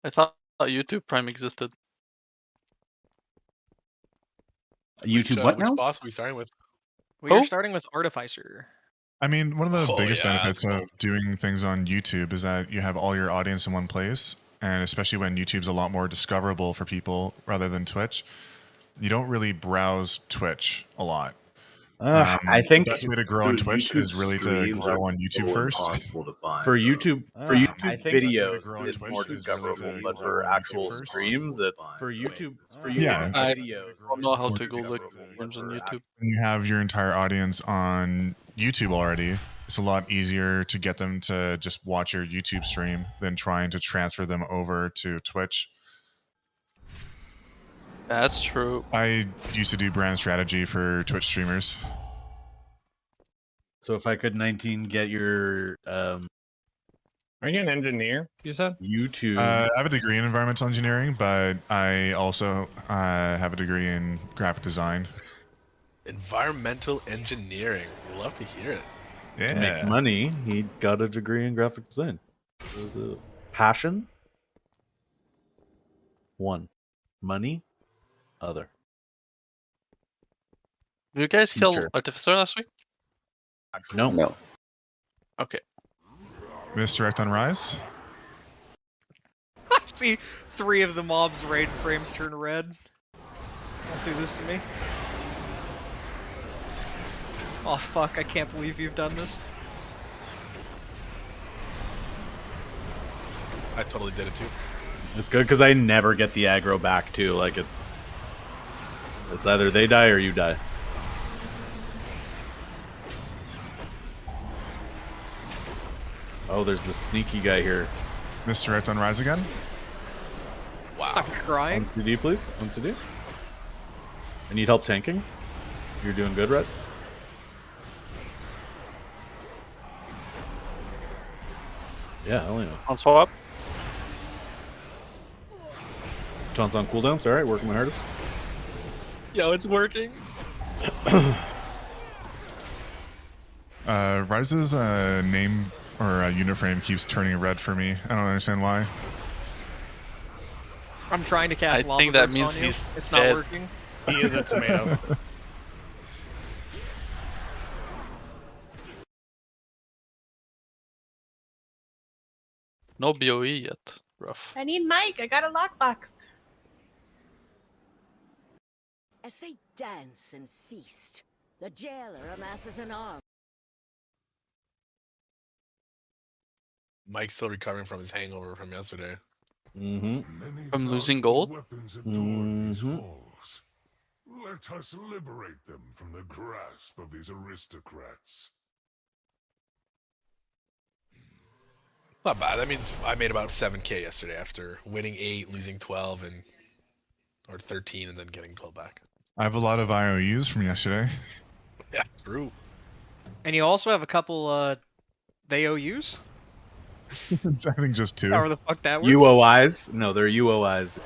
I thought YouTube Prime existed. YouTube what now? Which boss are we starting with? We are starting with Artificer. I mean, one of the biggest yeah, benefits that's of doing things on YouTube is that you have all your audience in one place, and especially when YouTube's a lot more discoverable for people rather than Twitch, you don't really browse Twitch a lot. I think the best way to grow on Twitch is really to grow on YouTube first. For YouTube I think videos, grow on it's Twitch more is really discoverable, to but grow for on YouTube actual first. streams, it's for YouTube. Yeah. I videos. don't know how to go look streams on YouTube. When you have your entire audience on YouTube already, it's a lot easier to get them to just watch your YouTube stream than trying to transfer them over to Twitch. That's true. I used to do brand strategy for Twitch streamers. So if I could 19 get your Are you an engineer, you said? YouTube. I have a degree in environmental engineering, but I also have a degree in graphic design. Environmental engineering. We love to hear it. Yeah. To make money, he got a degree in graphic design. It was a passion. One. Money. Other. Did you guys kill Sure. Artificer last week? No. No. Okay. Misdirect on Rise. I see 3 of the mob's raid frames turn red. Don't do this to me. Oh fuck, I can't believe you've done this. I totally did it too. It's good because I never get the aggro back too. Like it's either they die or you die. Oh, there's the sneaky guy here. Misdirect on Rise again. I'm crying. On CD, please. On CD. I need help tanking. You're doing good, Red. Yeah, hell yeah. On swap. Taunts on cooldown. Sorry, working my hardest. Yo, it's working. Rise's name or unit frame keeps turning red for me. I don't understand why. I'm trying to cast I lava think that burst means on you. he's It's not dead. working. He is a tomato. No BOE yet. Rough. I need Mike. I got a lockbox. As they dance and feast, the jailer amasses an army. Mike's still recovering from his hangover from yesterday. Mm-hmm. From losing gold? Let us liberate them from the grasp of these aristocrats. Not bad. That means I made about 7k yesterday after winning 8, losing 12, or 13, and then getting 12 back. I have a lot of IOUs from yesterday. Yeah, true. And you also have a couple they OUs? I think just 2. However the fuck that works. UOIs? No, they're UOIs.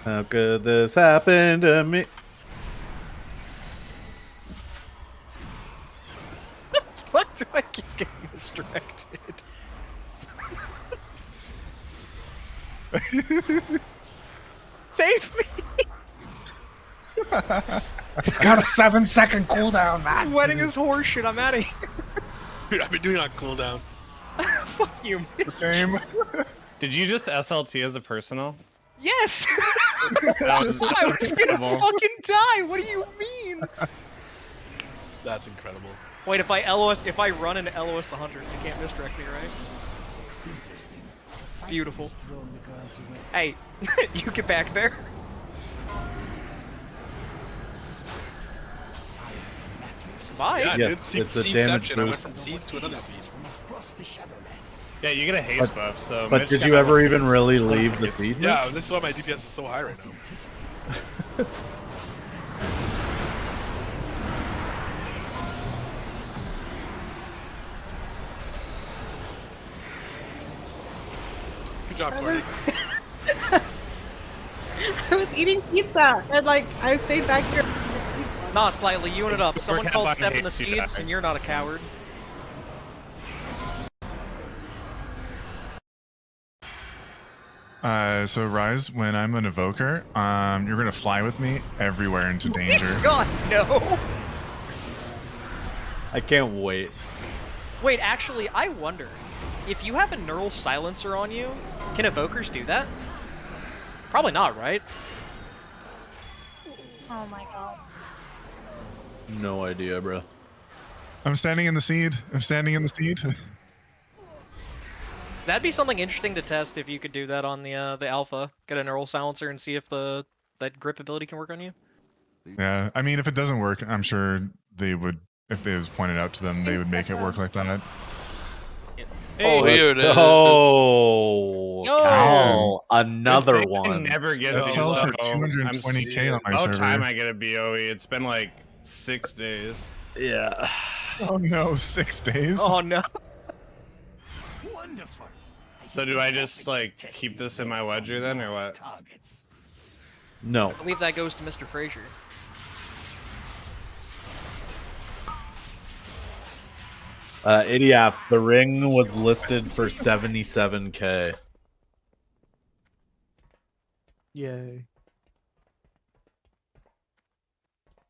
How could this happen to me? The fuck do I keep getting distracted? Save me! It's got a 7-second cooldown, man. He's wetting his horse shit. I'm out of here. Dude, I've been doing it on cooldown. Fuck you, Mitch. Same. Did you just SLT as a personal? Yes! That was I was gonna incredible. fucking die! What do you mean? That's incredible. Wait, if I run into LOS the Hunter, you can't misdirect me, right? Beautiful. Hey, you get back there. Bye. Yeah, Yeah, dude, seed, it's a damage seedception. I went boost. from seed to another seed. Yeah, you get a haste buff, so... But Mitch did got you ever one. even really leave the seed? Yeah, this is why my DPS is so high right now. Good job, Corey. I was eating pizza and like I stayed back here. Nah, slightly, unit up. We're Someone kinda called buying step in the haste, you seeds, die. and you're not a coward. So Rise, when I'm an evoker, you're gonna fly with me everywhere into danger. God, no. I can't wait. Wait, actually, I wonder if you have a neural silencer on you, can evokers do that? Probably not, right? Oh my god. No idea, bro. I'm standing in the seed. I'm standing in the seed. That'd be something interesting to test if you could do that on the alpha. Get a neural silencer and see if that grip ability can work on you. Yeah, I mean, if it doesn't work, I'm sure they would. If it was pointed out to them, they would make it work like that. Oh, here it is. Oh, Yo! Cal, another I one. never get That these, sells for so 220K on my about server. time I get a BOE. It's been like 6 days. Yeah. Oh no, 6 days. Oh no. So do I just like keep this in my ledger then, or what? No. I believe that goes to Mr. Frazier. Idiot, the ring was listed for 77K. Yay.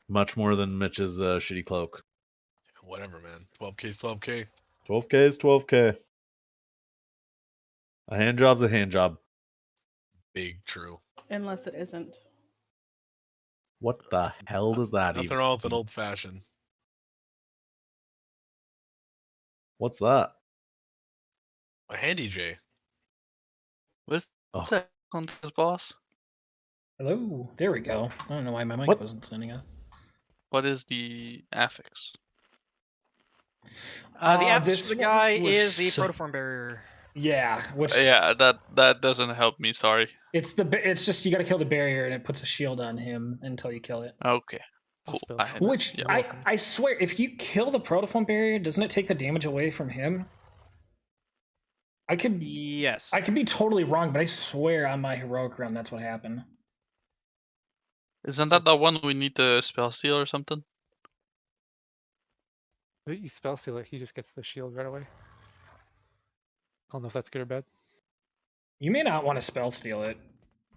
Much more than Mitch's shitty cloak. Whatever, man. 12K is 12K. 12K is 12K. A hand job's a hand job. Big true. Unless it isn't. What the hell does that Nothing even wrong with an mean? old fashioned. What's that? A handy J. What's Oh. that on this boss? Hello. There we go. I don't know why my mic What? wasn't sending up. What is the affix? The app this the one guy was is the so- protoform barrier. Yeah, which Yeah, that doesn't help me. Sorry. it's just you got to kill the barrier and it puts a shield on him until you kill it. Okay. Cool. I had it. Which Yeah. I swear, if you kill the protoform barrier, doesn't it take the damage away from him? I could Yes. be totally wrong, but I swear on my heroic run that's what happened. Isn't that the one we need to spell steal or something? You spell seal it, he just gets the shield right away. I don't know if that's good or bad. You may not want to spell steal it,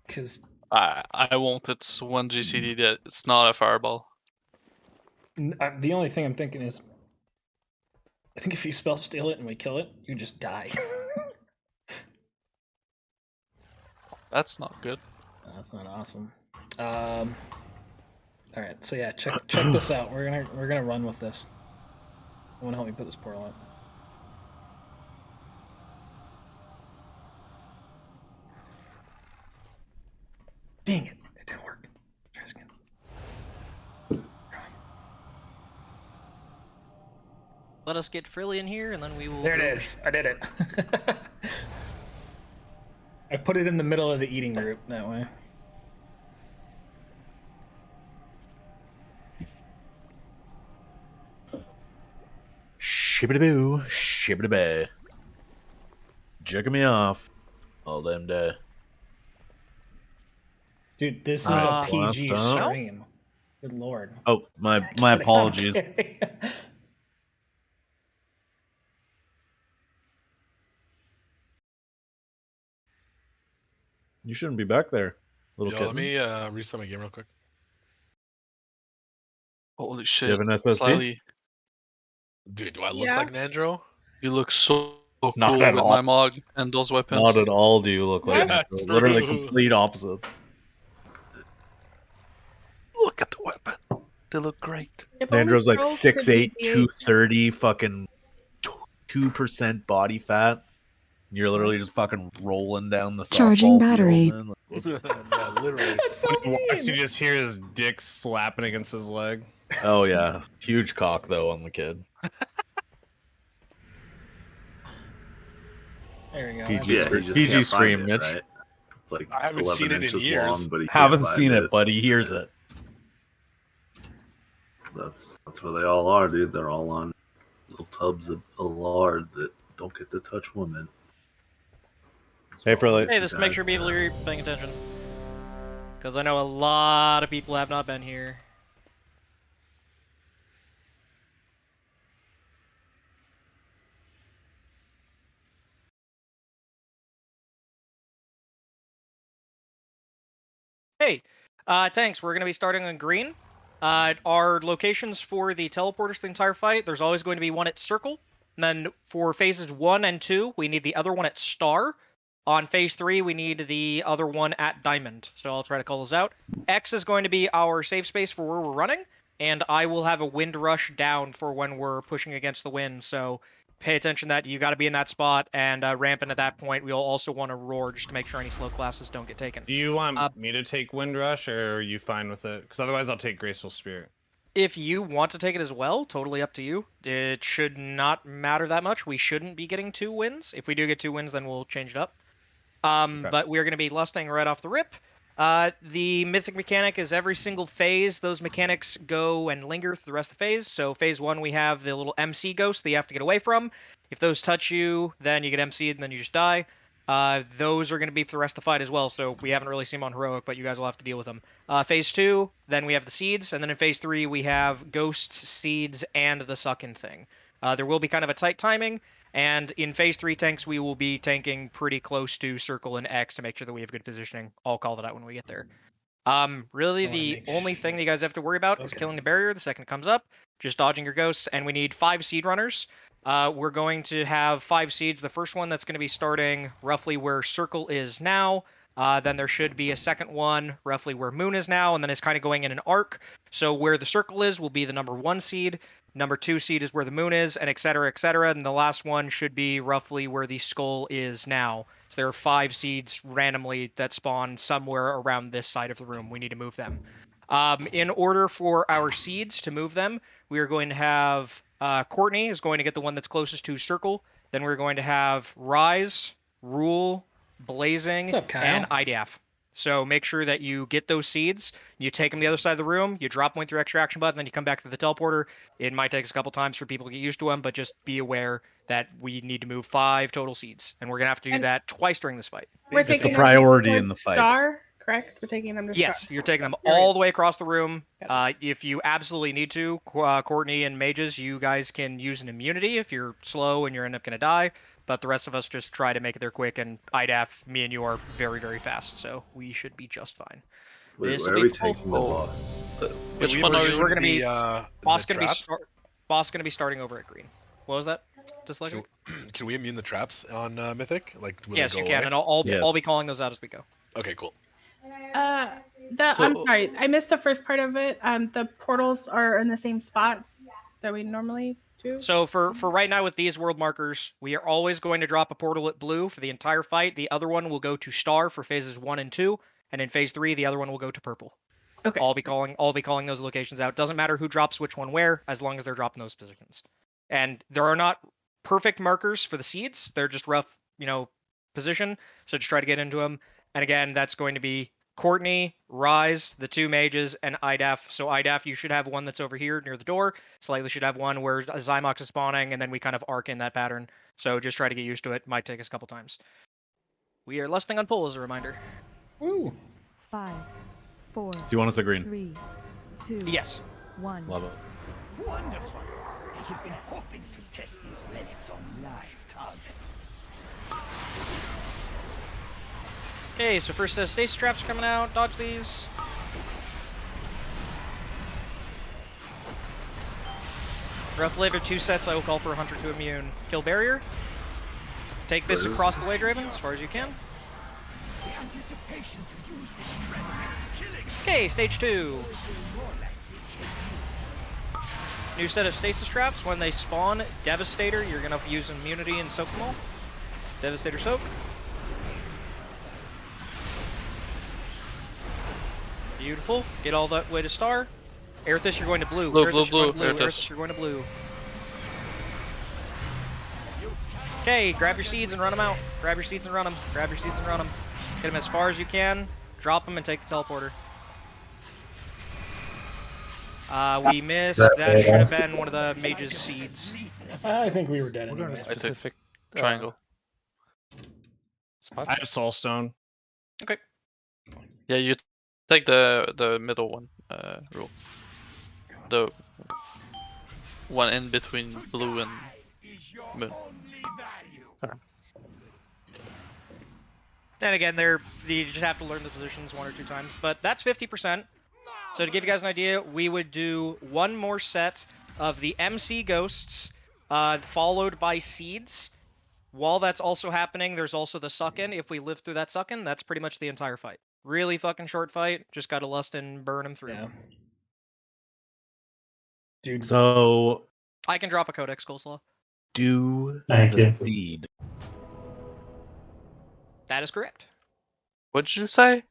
because I won't. It's one GCD that it's not a fireball. the only thing I'm thinking is, I think if you spell steal it and we kill it, you just die. That's not good. That's not awesome. All right, so yeah, check this out. We're gonna run with this. I want to help me put this portal up. Dang it! It didn't work. Try this again. Let us get frilly in here, and then we will. There it is. I did it. I put it in the middle of the eating group that way. Shibbity-boo, shibbity-bay. Jerking me off all them day. Dude, this is Alright, a PG last up. stream. Good lord. Oh, my apologies. I'm kidding. You shouldn't be back there, little Yo, kid. let me reset my game real quick. Holy You shit. have an SSD? Slightly, Dude, do I look Yeah. like Nandro? you look so cool Not with at all. my mog and those weapons. Not at all do you look like Yeah, that. Literally true. complete opposite. Look at the weapons. They look great. If only Nandro's like girls could 6'8", be 230, fucking 2% body fat. You're literally just fucking rolling down the Charging softball battery. field, man. Yeah, literally. That's so When he walks, you mean. just hear his dick slapping against his leg. Oh yeah, huge cock though on the kid. There we go. PG, That's- Yeah, he just PG can't stream, find it, Mitch. right? It's like I haven't 11 seen it in inches years. long, but he can't Haven't find seen it, but he hears it. That's where they all are, dude. They're all on little tubs of lard that don't get to touch women. Hey, for like, Hey, just make sure people are paying attention. Because I know a lot of people have not been here. Hey, tanks, we're going to be starting on green. Our locations for the teleporters for the entire fight, there's always going to be one at circle. And then for phases 1 and 2, we need the other one at star. On phase 3, we need the other one at diamond. So I'll try to call those out. X is going to be our safe space for where we're running. And I will have a wind rush down for when we're pushing against the wind. So pay attention that you got to be in that spot and ramping at that point. We'll also want to roar just to make sure any slow classes don't get taken. Do you want me to take Wind Rush, or are you fine with it? Because otherwise I'll take Graceful Spirit. If you want to take it as well, totally up to you. It should not matter that much. We shouldn't be getting 2 wins. If we do get 2 wins, then we'll change it up. But we're going to be lusting right off the rip. The Mythic mechanic is every single phase. Those mechanics go and linger through the rest of the phase. So phase 1, we have the little MC ghost that you have to get away from. If those touch you, then you get MC'd and then you just die. Those are going to be for the rest of the fight as well, so we haven't really seen them on Heroic, but you guys will have to deal with them. Phase 2, then we have the Seeds, and then in Phase 3 we have Ghosts, Seeds, and the Suckin' thing. There will be kind of a tight timing, and in Phase 3 tanks we will be tanking pretty close to Circle and X to make sure that we have good positioning. I'll call that out when we get there. Really the only thing that you guys have to worry about is killing the barrier the second it comes up, just dodging your ghosts, and we need 5 Seed Runners. We're going to have 5 seeds. The first one that's going to be starting roughly where Circle is now. Then there should be a second one roughly where Moon is now, and then it's kind of going in an arc. So where the Circle is will be the number 1 seed. Number 2 seed is where the Moon is, and et cetera, et cetera. And the last one should be roughly where the Skull is now. So there are 5 seeds randomly that spawn somewhere around this side of the room. We need to move them. In order for our seeds to move them, we are going to have Courtney is going to get the one that's closest to Circle. Then we're going to have Rise, Rule, Blazing, and IDAF. So make sure that you get those seeds, you take them to the other side of the room, you drop one with your extra action button, then you come back to the teleporter. It might take us a couple times for people to get used to them, but just be aware that we need to move 5 total seeds. And we're going to have to do that twice during this fight. We're taking the priority in the fight. Star, correct? We're taking them to Yes, Star. you're taking them all the way across the room. If you absolutely need to, Courtney and Mages, you guys can use an immunity if you're slow and you're end up going to die. But the rest of us just try to make it there quick, and IDAF, me and you are very, very fast, so we should be just fine. Wait, where are we taking the boss? Which one are you? We're going to be boss the going to be traps? boss going to be starting over at green. What was that? Can we immune the traps on Mythic? Like, will yes, they go you can, away? and I'll be calling those out as we go. Okay, cool. I'm sorry, I missed the first part of it. The portals are in the same spots that we normally do. So for right now with these world markers, we are always going to drop a portal at blue for the entire fight. The other one will go to star for phases 1 and 2, and in phase 3, the other one will go to purple. Okay. I'll be calling those locations out. Doesn't matter who drops which one where, as long as they're dropping those positions. And there are not perfect markers for the seeds. They're just rough, position. So just try to get into them. And again, that's going to be Courtney, Rise, the 2 mages, and IDAF. So IDAF, you should have one that's over here near the door. Slightly should have one where Zymox is spawning, and then we kind of arc in that pattern. So just try to get used to it. Might take us a couple times. We are lusting on pull as a reminder. Woo! 5, 4. So you want us to green? 3, 2. Yes. 1. Love it. Wonderful. I have been hoping to test these relics on live targets. Okay, so first set of stasis traps coming out. Dodge these. Roughly every 2 sets, I will call for a Hunter to immune. Kill barrier. Take this across the way, Draven, as far as you can. The anticipation to use this relic is killing. Okay, stage 2. New set of stasis traps. When they spawn, Devastator, you're going to use immunity and soak them all. Devastator soak. Beautiful. Get all that way to star. Aerithis, you're going to blue. Blue, Aerithis, blue, you're going to blue. blue. Aerithis. Aerithis, you're going to blue. Okay, grab your seeds and run them out. Grab your seeds and run them. Grab your seeds and run them. Get them as far as you can. Drop them and take the teleporter. We missed. That should have been one of the mage's seeds. I think we were dead We're going to anyways. specific Triangle. spots. I have Soulstone. Okay. Yeah, you take the middle one, Rule. The one in between blue and moon. And again, you just have to learn the positions 1 or 2 times, but that's 50%. So to give you guys an idea, we would do 1 more set of the MC Ghosts, followed by Seeds. While that's also happening, there's also the suck-in. If we live through that suck-in, that's pretty much the entire fight. Really fucking short fight. Just gotta lust and burn him through. Yeah. Dude. So I can drop a Codex, Coleslaw. do Thank the you. seed. That is correct. What'd you say?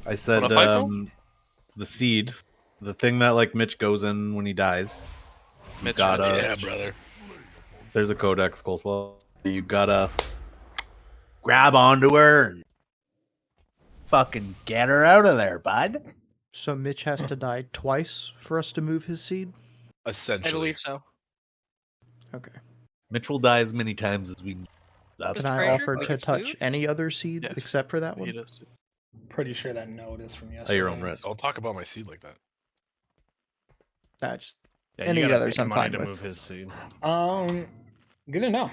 I said Wanna fight them? the seed, the thing that like Mitch goes in when he dies. Mitch, Yeah, brother. There's a Codex, Coleslaw. You gotta grab onto her and fucking get her out of there, bud. So Mitch has to die twice for us to move his seed? Essentially. I believe so. Okay. Mitch will die as many times as we need. Can I offer to touch any other seed Yes. except for that one? Pretty sure that note is from yesterday. At your own risk. Don't talk about my seed like that. Just Yeah, any you gotta others pay I'm money fine to with. move his seed. Good to know.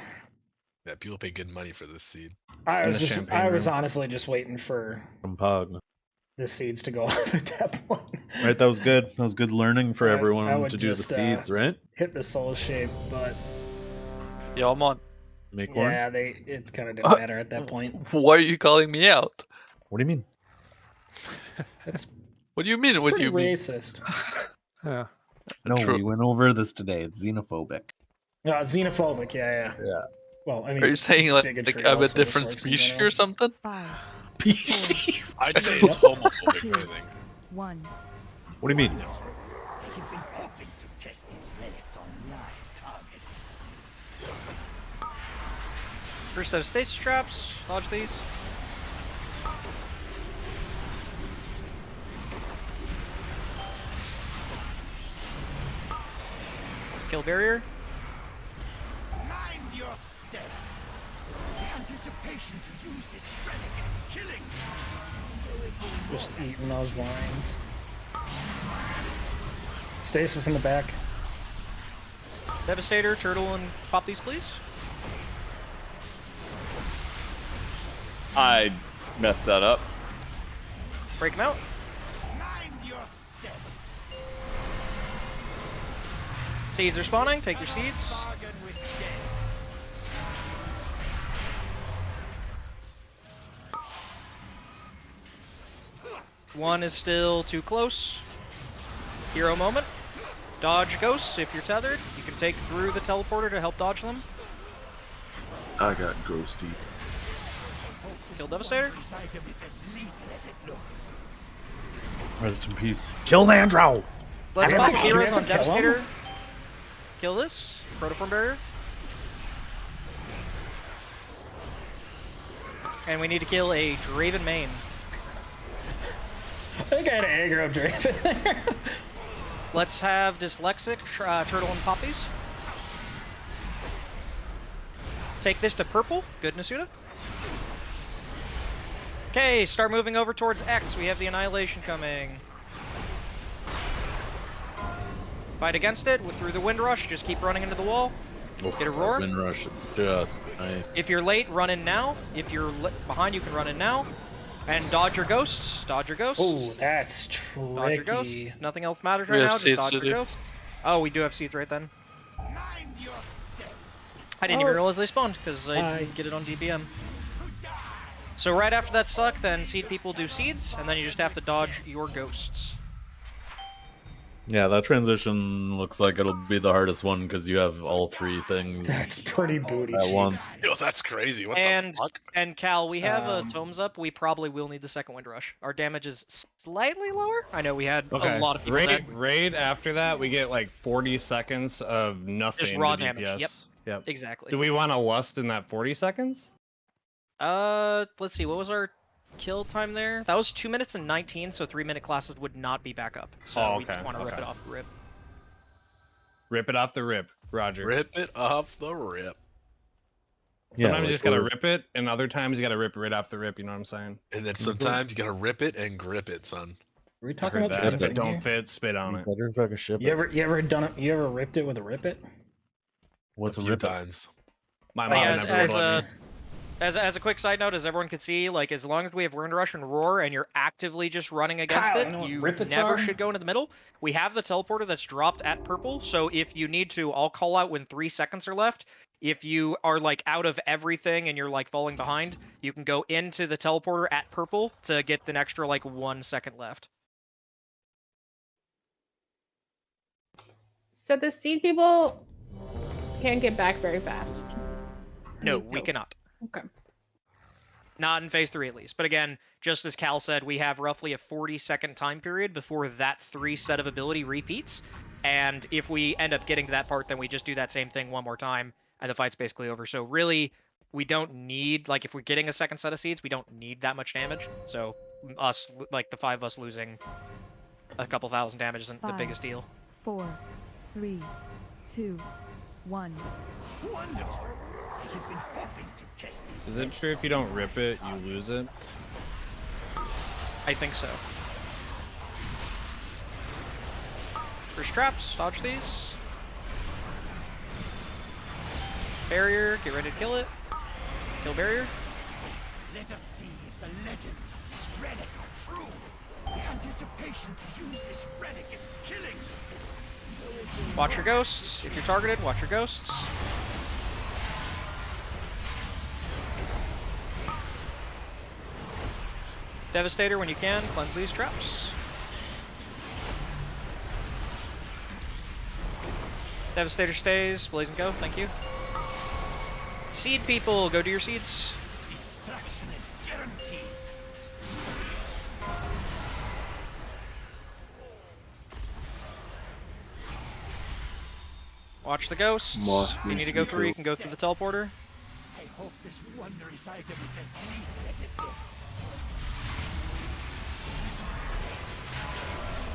Yeah, people pay good money for this seed. I In was the just, champagne I was room. honestly just waiting for From Pog. the seeds to go off at that point. Right, that was good. That was good learning for I everyone would to do just, the seeds, right? Hit the soul shape, but Yeah, I'm on. Make one. yeah, it kind of didn't matter at that point. Why are you calling me out? What do you mean? It's What do you mean? What do pretty you mean? racist. Yeah. No, True. we went over this today. It's xenophobic. No, xenophobic. Yeah. Yeah. Well, I mean, Are you saying like bigotry I'm a also different just works in species general. or something? Species. I'd say it's homophobic, if anything. 1. What do you mean? You've been hoping to test these relics on live targets. First set of stasis traps. Dodge these. Kill barrier. Mind your step. The anticipation to use this relic is killing. Just eating those lines. Stasis in the back. Devastator, turtle, and pop these, please. I messed that up. Break them out. Mind your step. Seeds are spawning. Take your seeds. Bargain with death. One is still too close. Hero moment. Dodge ghosts if you're tethered. You can take through the teleporter to help dodge them. I got ghosty. Kill Devastator. This item is as lethal as it looks. Rest in peace. Kill Nandro! Let's I pop have to- do we heroes have on to kill him? Devastator. Kill this. Protoform barrier. And we need to kill a Draven main. I think I had an aggro Draven there. Let's have Dyslexic, Turtle, and Poppies. Take this to purple. Good, Nasuda. Okay, start moving over towards X. We have the Annihilation coming. Fight against it through the Wind Rush. Just keep running into the wall. Get a roar. Wind rush. Just nice. If you're late, run in now. If you're behind, you can run in now. And dodge your ghosts. Dodge your ghosts. Oh, that's Dodge your ghosts. tricky. Nothing else matters We right have now. Just seeds dodge to your do. ghosts. Oh, we do have seeds right then. Mind your step. I didn't even realize they spawned because I didn't get it on DBM. So right after that suck, then seed people do seeds, and then you just have to dodge your ghosts. Yeah, that transition looks like it'll be the hardest one because you have all three things That's pretty booty at cheeks. once. Yo, that's crazy. What And the fuck? and Cal, we have Um, tomes up. We probably will need the second wind rush. Our damage is slightly lower. I know we had Okay. a lot of people that Raid after that, we get like 40 seconds of nothing. just raw to damage. DPS. Yep. Exactly. Do we want to lust in that 40 seconds? Let's see. What was our kill time there? That was 2 minutes and 19. So 3-minute classes would not be back up. So Oh, we just okay, want to rip okay. it off the rip. Rip it off the rip, Roger. Rip it off the rip. Sometimes you just gotta we're- rip it, and other times you gotta rip it right off the rip. You know what I'm saying? And then sometimes you gotta rip it and grip it, son. Are we I talking heard about the that. same If it thing don't here? fit, spit on it. Better fucking ship You it. ever done it? You ever ripped it with a rip it? What's a a few rip it? times. My But mom yeah, never as let me. As a quick side note, as everyone can see, like as long as we have Wind Rush and Roar, and you're actively just running against Kyle, it, you know what you Rip It's never are? should go into the middle. We have the teleporter that's dropped at purple, so if you need to, I'll call out when 3 seconds are left. If you are like out of everything and you're like falling behind, you can go into the teleporter at purple to get an extra like 1 second left. So the seed people can't get back very fast. No, we cannot. Okay. Not in phase 3 at least. But again, just as Cal said, we have roughly a 40-second time period before that 3 set of ability repeats. And if we end up getting to that part, then we just do that same thing one more time, and the fight's basically over. So really, we don't need, like, if we're getting a second set of seeds, we don't need that much damage. So us, like, the 5 of us losing a couple thousand damage isn't the biggest deal. 4, 3, 2, 1. Wonderful. I have been hoping to test these. Is it true if you don't rip it, you lose it? I think so. First traps, dodge these. Barrier, get ready to kill it. Kill barrier. Let us see if the legends of this relic are true. The anticipation to use this relic is killing me. Watch your ghosts. If you're targeted, watch your ghosts. Devastator when you can, cleanse these traps. Devastator stays, Blaze and go, thank you. Seed people, go do your seeds. Destruction is guaranteed. Watch the ghosts. If you need to go through, you can go through the teleporter. I hope this wondrous item is as neat as it looks.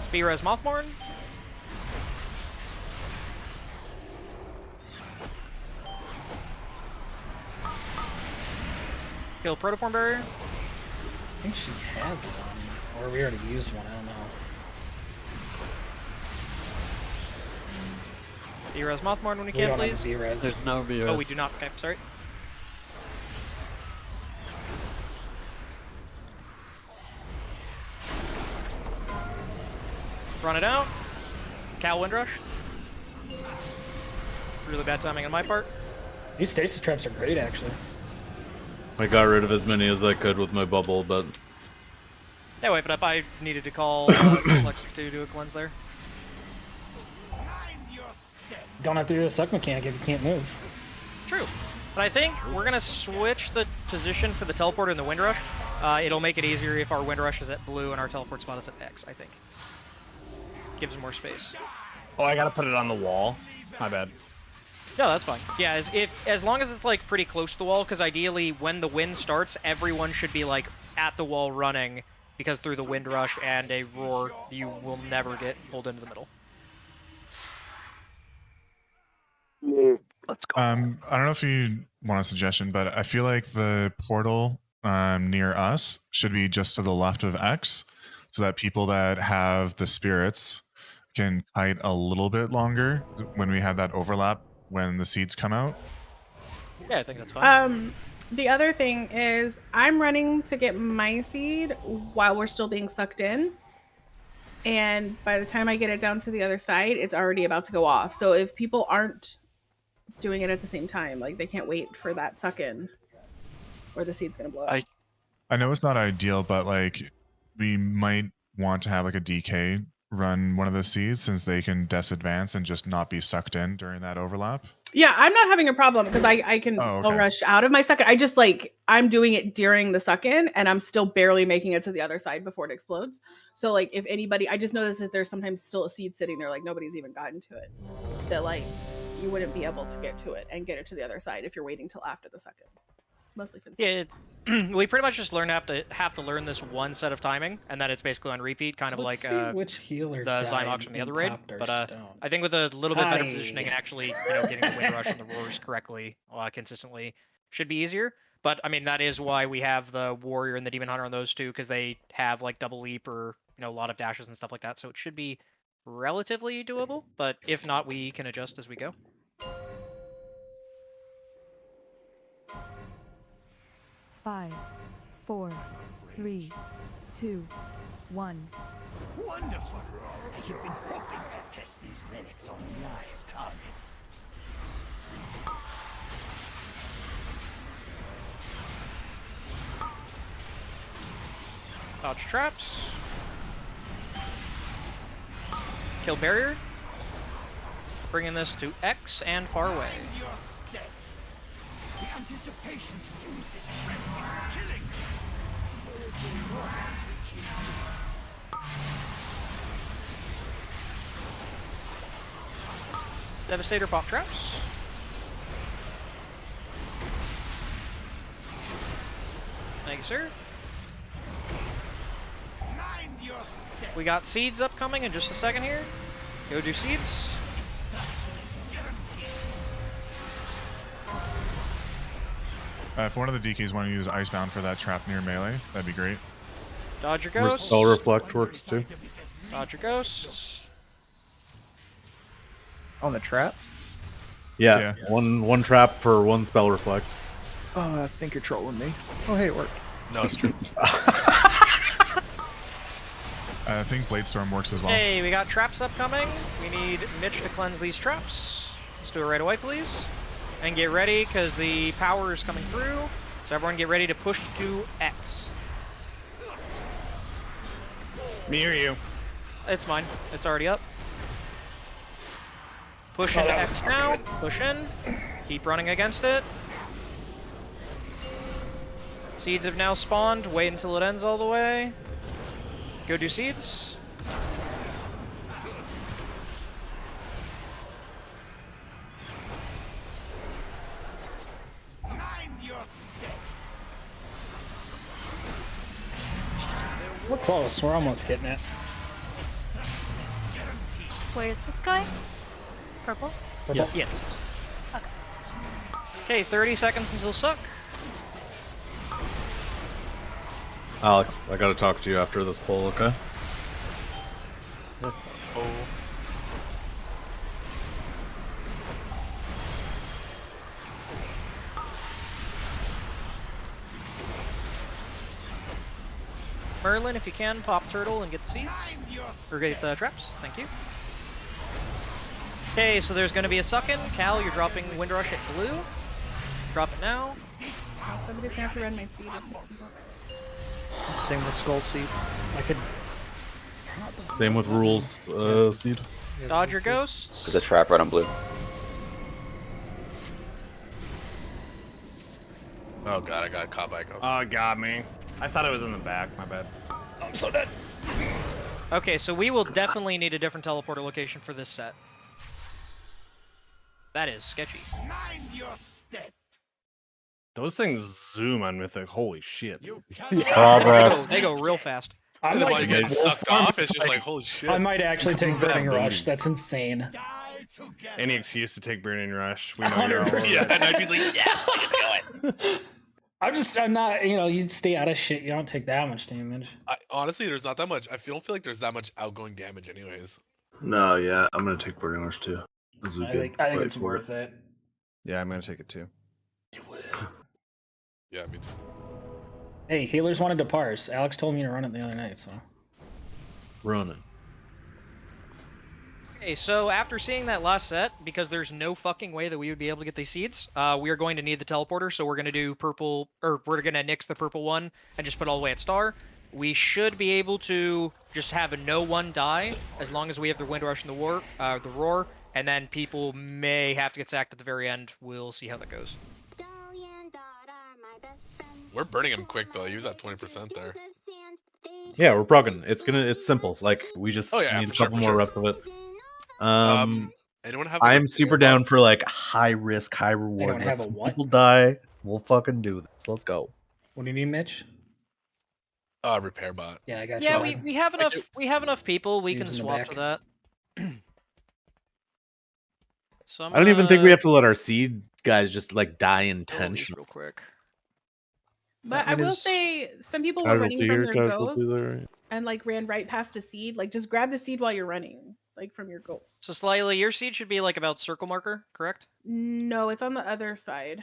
Spear-res Mothborn. Kill Protoform Barrier. I think she has one. Or we already used one, I don't know. B-res Mothborn when we We can, don't have please. a B-res. There's no B-res. Oh, we do not. Okay, sorry. Run it out. Cal Windrush. Really bad timing on my part. These stasis traps are great, actually. I got rid of as many as I could with my bubble, but Yeah, wait, but if I needed to call Lex to do a cleanse there. Don't have to do a suck mechanic if you can't move. True. But I think we're going to switch the position for the teleporter and the Windrush. It'll make it easier if our Windrush is at blue and our teleport spot is at X, I think. Gives them more space. Oh, I gotta put it on the wall. My bad. No, that's fine. Yeah, as long as it's like pretty close to the wall, because ideally when the wind starts, everyone should be like at the wall running, because through the Windrush and a Roar, you will never get pulled into the middle. let's go. I don't know if you want a suggestion, but I feel like the portal near us should be just to the left of X, so that people that have the spirits can kite a little bit longer when we have that overlap when the seeds come out. Yeah, I think that's fine. The other thing is I'm running to get my seed while we're still being sucked in. And by the time I get it down to the other side, it's already about to go off. So if people aren't doing it at the same time, like they can't wait for that suck in or the seed's going to blow up. I know it's not ideal, but like we might want to have like a DK run one of the seeds since they can advance and just not be sucked in during that overlap. Yeah, I'm not having a problem because I can okay. rush out of my suck in. I just like I'm doing it during the suck in and I'm still barely making it to the other side before it explodes. So like if anybody, I just noticed that there's sometimes still a seed sitting there, like nobody's even gotten to it. That like you wouldn't be able to get to it and get it to the other side if you're waiting till after the suck in. Mostly for the Yeah, we pretty much just have to learn this one set of timing, and then it's basically on repeat, kind So of let's like see which healer the died Zymox from the and other raid. popped our But stone. I think with a little bit better Hi. positioning and actually getting the Windrush and the Roars correctly, consistently, should be easier. But I mean that is why we have the Warrior and the Demon Hunter on those two, because they have like double leap or a lot of dashes and stuff like that. So it should be relatively doable. But if not, we can adjust as we go. 5, 4, 3, 2, 1. Wonderful! I have been hoping to test these relics on live targets. Dodge traps. Kill barrier. Bringing this to X and far away. Mind your step. The anticipation to use this relic is killing Devastator pop traps. Thank you, sir. Mind your step. We got seeds upcoming in just a second here. Go do seeds. If one of the DKs want to use Icebound for that trap near melee, that'd be great. Dodge your ghosts. Spell Reflect works too. Dodge your ghosts. On the trap? Yeah, one trap per one spell reflect. Oh, I think you're trolling me. Oh, hey, it worked. No, it's true. I think Bladestorm works as well. Hey, we got traps upcoming. We need Mitch to cleanse these traps. Let's do it right away, please. And get ready, because the power is coming through. So everyone get ready to push to X. Me or you? It's mine. It's already up. Push into X now. Push in. Keep running against it. Seeds have now spawned. Wait until it ends all the way. Go do seeds. Mind your step. We're close. We're almost getting it. Where's this guy? Purple? Yes. Yes. Okay. Okay, 30 seconds until suck. Alex, I gotta talk to you after this poll, okay? Oh. Merlin, if you can, pop turtle and get the seeds. Or get the traps. Thank you. Okay, so there's going to be a suck-in. Cal, you're dropping Windrush at blue. Drop it now. Somebody's gonna have to run my seed. Same with Skull Seed. I could. Same with rules, seed. Dodge your ghosts. There's a trap right on blue. Oh god, I got caught by a ghost. Oh, it got me. I thought it was in the back. My bad. I'm so dead. Okay, so we will definitely need a different teleporter location for this set. That is sketchy. Mind your step. Those things zoom on Mythic. Holy shit. They go real fast. I'm And then like, while you get sucked off, it's just like, holy shit. I might actually take Burning Rush. That's insane. Any excuse to take Burning Rush. We know you're all over 100%. it. Yeah, and I'd be like, yes, I can do it. I'm not, you stay out of shit. You don't take that much damage. Honestly, there's not that much. I don't feel like there's that much outgoing damage anyways. No, yeah, I'm gonna take Burning Rush too. This is a I good think fight it's for worth it. Yeah, I'm gonna take it too. Yeah, me too. Hey, healers wanted to parse. Alex told me to run it the other night, so. Running. Okay, so after seeing that last set, because there's no fucking way that we would be able to get these seeds, we are going to need the teleporter, so we're going to do purple, or we're going to nix the purple one and just put all the way at star. We should be able to just have a no one die, as long as we have the Windrush and the Roar, and then people may have to get sacked at the very end. We'll see how that goes. We're burning him quick though. He was at 20% there. Yeah, we're progging. It's simple. Like we just Oh, yeah, need for a sure, couple for more sure. reps of it. Anyone have? I'm super down for like high risk, high reward. Anyone have Let a some what? people die. We'll fucking do this. Let's go. What do you need, Mitch? Repair bot. Yeah, I got Yeah, you. we have enough. We have enough people. We can Use in the swap back. to that. So I don't even think we have to let our seed guys just like die intentionally. real quick. But I will say, some people were Casualty running from here, their casualty ghost there. and like ran right past a seed. Like just grab the seed while you're running, like from your ghost. So slightly, your seed should be like about circle marker, correct? No, it's on the other side.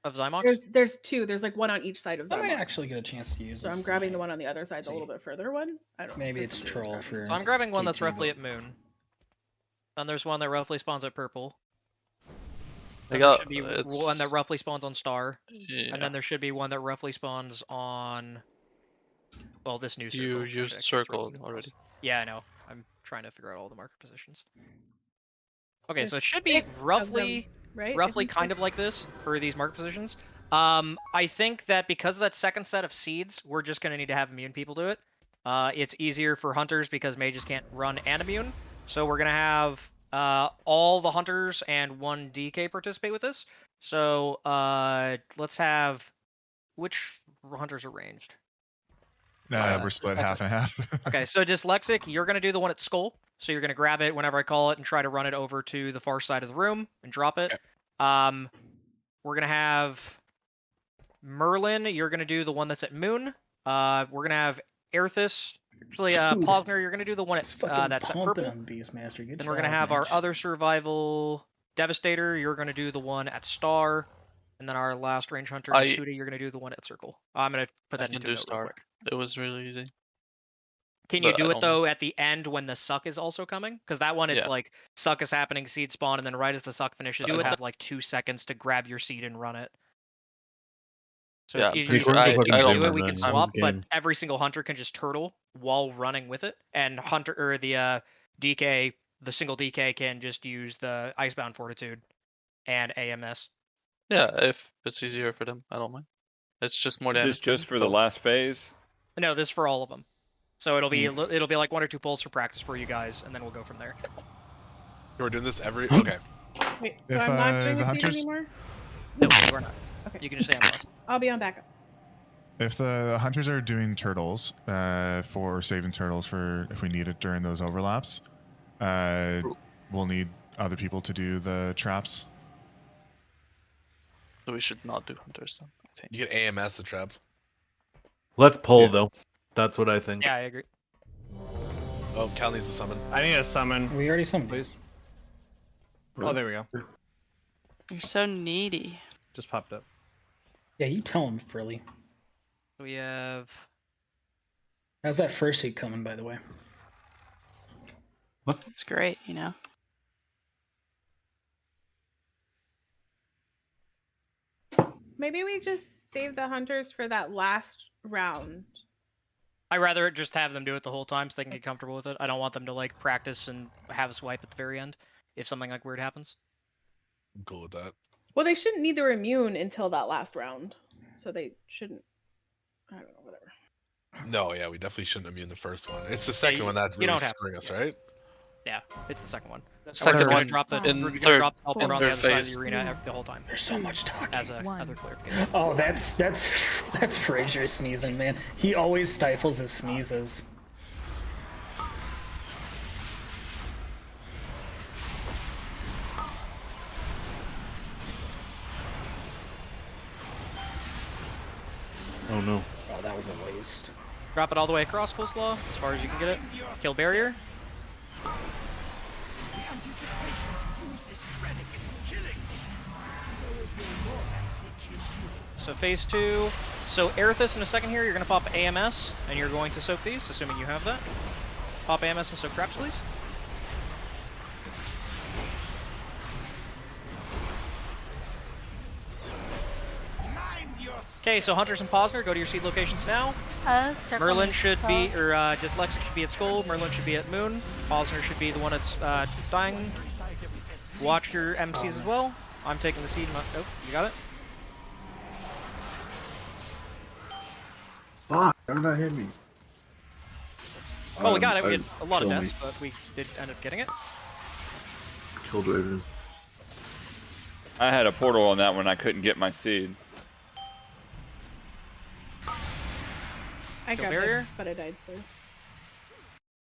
of Zymox? There's two. There's like one on each side of I Zymox. might actually get a chance to use So this. I'm grabbing the one on the other side, the little bit further one. I don't. Maybe this it's is what troll grabbing. for. So I'm grabbing one that's KT, roughly but- at moon. And there's one that roughly spawns at purple. I Then there got should be it's one that roughly spawns on star. yeah. And then there should be one that roughly spawns on. Well, this new circle. You Actually, used it's circle roughly already. Yeah, I know. I'm trying to figure out all the marker positions. Okay, so it There's should be 6 of them, roughly, right? roughly Isn't kind there- of like this for these marker positions. I think that because of that second set of seeds, we're just gonna need to have immune people do it. It's easier for hunters because mages can't run and immune. So we're gonna have all the hunters and 1 DK participate with this. So let's have which hunters are ranged? We're split half and half. Okay, so Dyslexic, you're going to do the one at Skull. So you're going to grab it whenever I call it and try to run it over to the far side of the room and drop it. We're going to have Merlin, you're going to do the one that's at Moon. We're going to have Aerthus. Actually, Dude, Posner, you're going to do the one at that's at pumping Purple. on Beastmaster. Good Then we're going to have our other survival Devastator. You're going to do the one at Star. And then our last range hunter, Nasuda, you're going to do the one at Circle. I'm going to put I that can into do a note real star. quick. It was really easy. Can you But do I it don't- though at the end when the suck is also coming? Because that one, it's Yeah. like suck is happening, seed spawn, and then right as the suck finishes, Do you it have like 2 seconds to grab your seed and run it. So Yeah, if you pretty you sure want I- to I don't do it, we remember can that. swap, but Game. every single hunter can just turtle while running with it, and hunter or the DK, the single DK can just use the Icebound Fortitude and AMS. Yeah, if it's easier for them, I don't mind. It's just more Is damage. this just for the last phase? No, this is for all of them. So it'll be like 1 or 2 pulls for practice for you guys, and then we'll go from there. We're doing this every. Okay. Wait, so If, I'm not doing the a seed hunters- anymore. No, we're not. Okay. You can just stay on pause. I'll be on backup. If the hunters are doing turtles for saving turtles for if we need it during those overlaps, we'll need other people to do the traps. So we should not do hunters then, I think. You get AMS the traps. Let's pull though. That's what I think. Yeah, I agree. Oh, Cal needs to summon. I need a summon. We already summoned. Please. Oh, there we go. You're so needy. Just popped up. Yeah, you tell him, Frilly. We have How's that first seat coming, by the way? It's great, you know. Maybe we just save the hunters for that last round. I'd rather just have them do it the whole time so they can get comfortable with it. I don't want them to like practice and have us wipe at the very end if something like weird happens. I'm cool with that. Well, they shouldn't need their immune until that last round, so they shouldn't. I don't know, whatever. No, yeah, we definitely shouldn't immune the first one. It's the second you- one that's you really don't have screwing us, right? Yeah, it's the second one. The And second we're gonna one drop the in we're gonna third- drop the teleport in on the third other side of phase. the arena the whole time. There's so much talking. As a other clarification. Oh, that's Frazier sneezing, man. He always stifles his sneezes. Oh no. Oh, that was a waste. Drop it all the way across coleslaw as far as you can get it. Kill barrier. The anticipation to use this relic is killing me. So phase 2. So Aerthus in a second here, you're gonna pop AMS and you're going to soak these, assuming you have that. Pop AMS and soak traps, please. Okay, so Hunters and Posner, go to your seed locations now. Circle Merlin needs should to be, solve. or Dyslexic should be at Skull. Merlin should be at Moon. Posner should be the one that's dying. Watch your MCs as well. I'm taking the seed. Oh, you got it. Fuck, how did that hit me? Oh, we got it. We had a lot of Kill deaths, me. but we did end up getting it. Killed Raven. I had a portal on that one. I couldn't get my seed. I Kill grabbed barrier? it, but I died, so.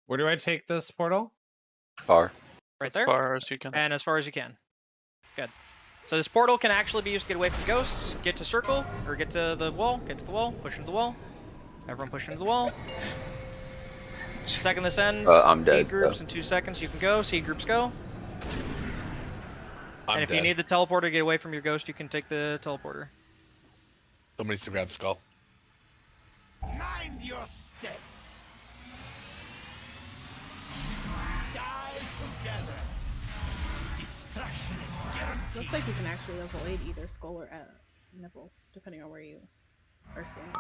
Where do I take this portal? Far. Right As there. far as you can. And as far as you can. Good. So this portal can actually be used to get away from ghosts, get to circle, or get to the wall, push into the wall. Everyone push into the wall. Second this ends, I'm dead, seed groups so. in 2 seconds, you can go, seed groups go. I'm and if dead. you need the teleporter to get away from your ghost, you can take the teleporter. Somebody needs to grab Skull. Mind your step. Die together. Destruction is guaranteed. Looks like you can actually level 8 either Skull or Nipple, depending on where you are standing.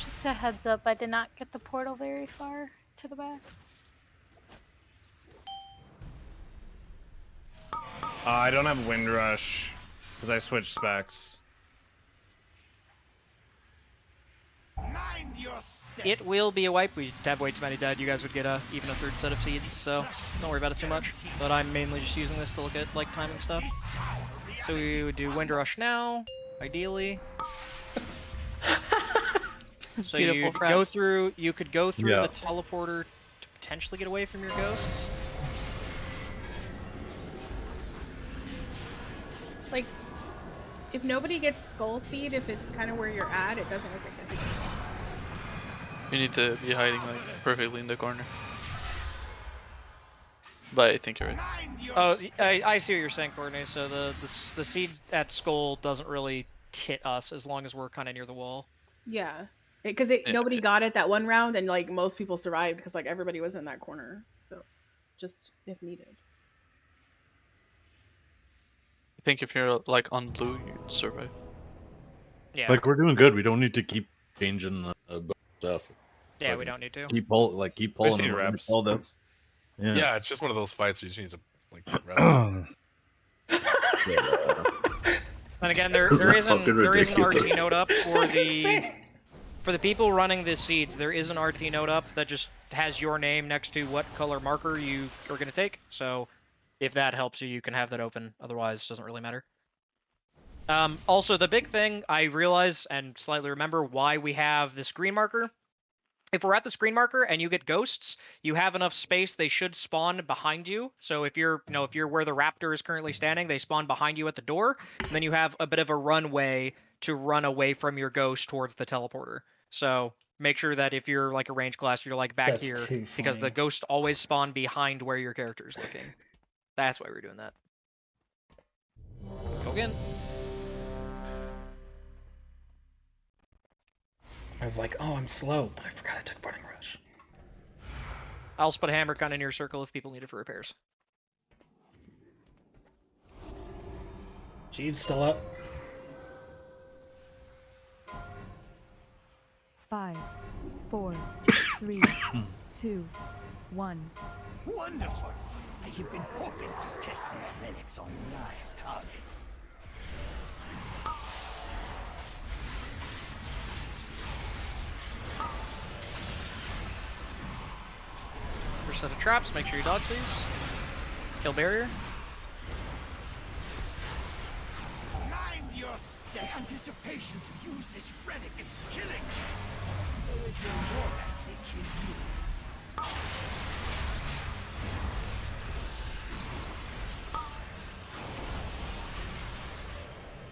Just a heads up, I did not get the portal very far to the back. I don't have Windrush because I switched specs. Mind your step. It will be a wipe. We have way too many dead. You guys would get even a third set of seeds, so don't worry about it too much. But I'm mainly just using this to look at like timing stuff. So we would do Windrush now, ideally. So Beautiful you press. go through. You could go through Yeah. the teleporter to potentially get away from your ghosts. Like, if nobody gets Skull Seed, if it's kind of where you're at, it doesn't look like anything. You need to be hiding like perfectly in the corner. But I think you're right. Oh, I see what you're saying, Courtney. So the seed at Skull doesn't really hit us as long as we're kind of near the wall. Yeah, because nobody got it that one round, and like most people survived because like everybody was in that corner. So, just if needed. I think if you're like on blue, you'd survive. Yeah. Like we're doing good. We don't need to keep changing stuff. Yeah, Like, we don't need to. keep pulling. We just need them, reps. All this. Yeah. It's just one of those fights where you just need to like get reps. And again, there Isn't that is an fucking RT ridiculous? note up for That's the insane. for the people running the seeds. There is an RT note up that just has your name next to what color marker you are going to take. So if that helps you, you can have that open. Otherwise, it doesn't really matter. Also, the big thing I realize and slightly remember why we have the screen marker. If we're at the screen marker and you get ghosts, you have enough space. They should spawn behind you. So if you're, if you're where the raptor is currently standing, they spawn behind you at the door. And then you have a bit of a runway to run away from your ghost towards the teleporter. So make sure that if you're like a range class, you're like back That's here too because the funny. ghosts always spawn behind where your character is looking. That's why we're doing that. Go again. I was like, oh, I'm slow, but I forgot I took Burning Rush. I'll also put a hammer kind of near circle if people need it for repairs. Jeeves still up. 5, 4, 3, 2, 1. Wonderful. I have been hoping to test these relics on live targets. First set of traps, make sure you dodge these. Kill barrier. Mind your step. The anticipation to use this relic is killing me. Though if you're more than they kill you.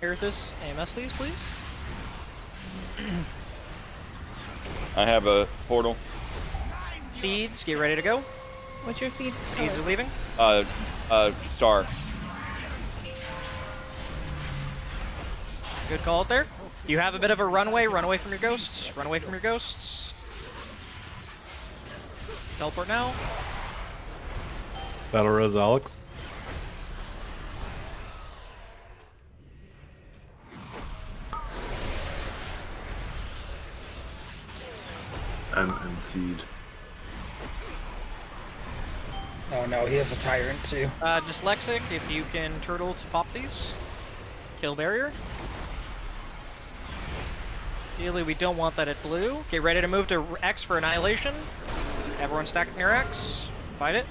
Aerithus, AMS these, please. I have a portal. Seeds, get ready to go. What's your seed? Seeds are leaving. Star. Good call out there. You have a bit of a runway. Run away from your ghosts. Run away from your ghosts. Teleport now. Battle Rose Alex. I'm MC'd. Oh no, he has a tyrant too. Dyslexic, if you can turtle to pop these. Kill barrier. Ideally, we don't want that at blue. Get ready to move to X for annihilation. Everyone stack near X. Fight it.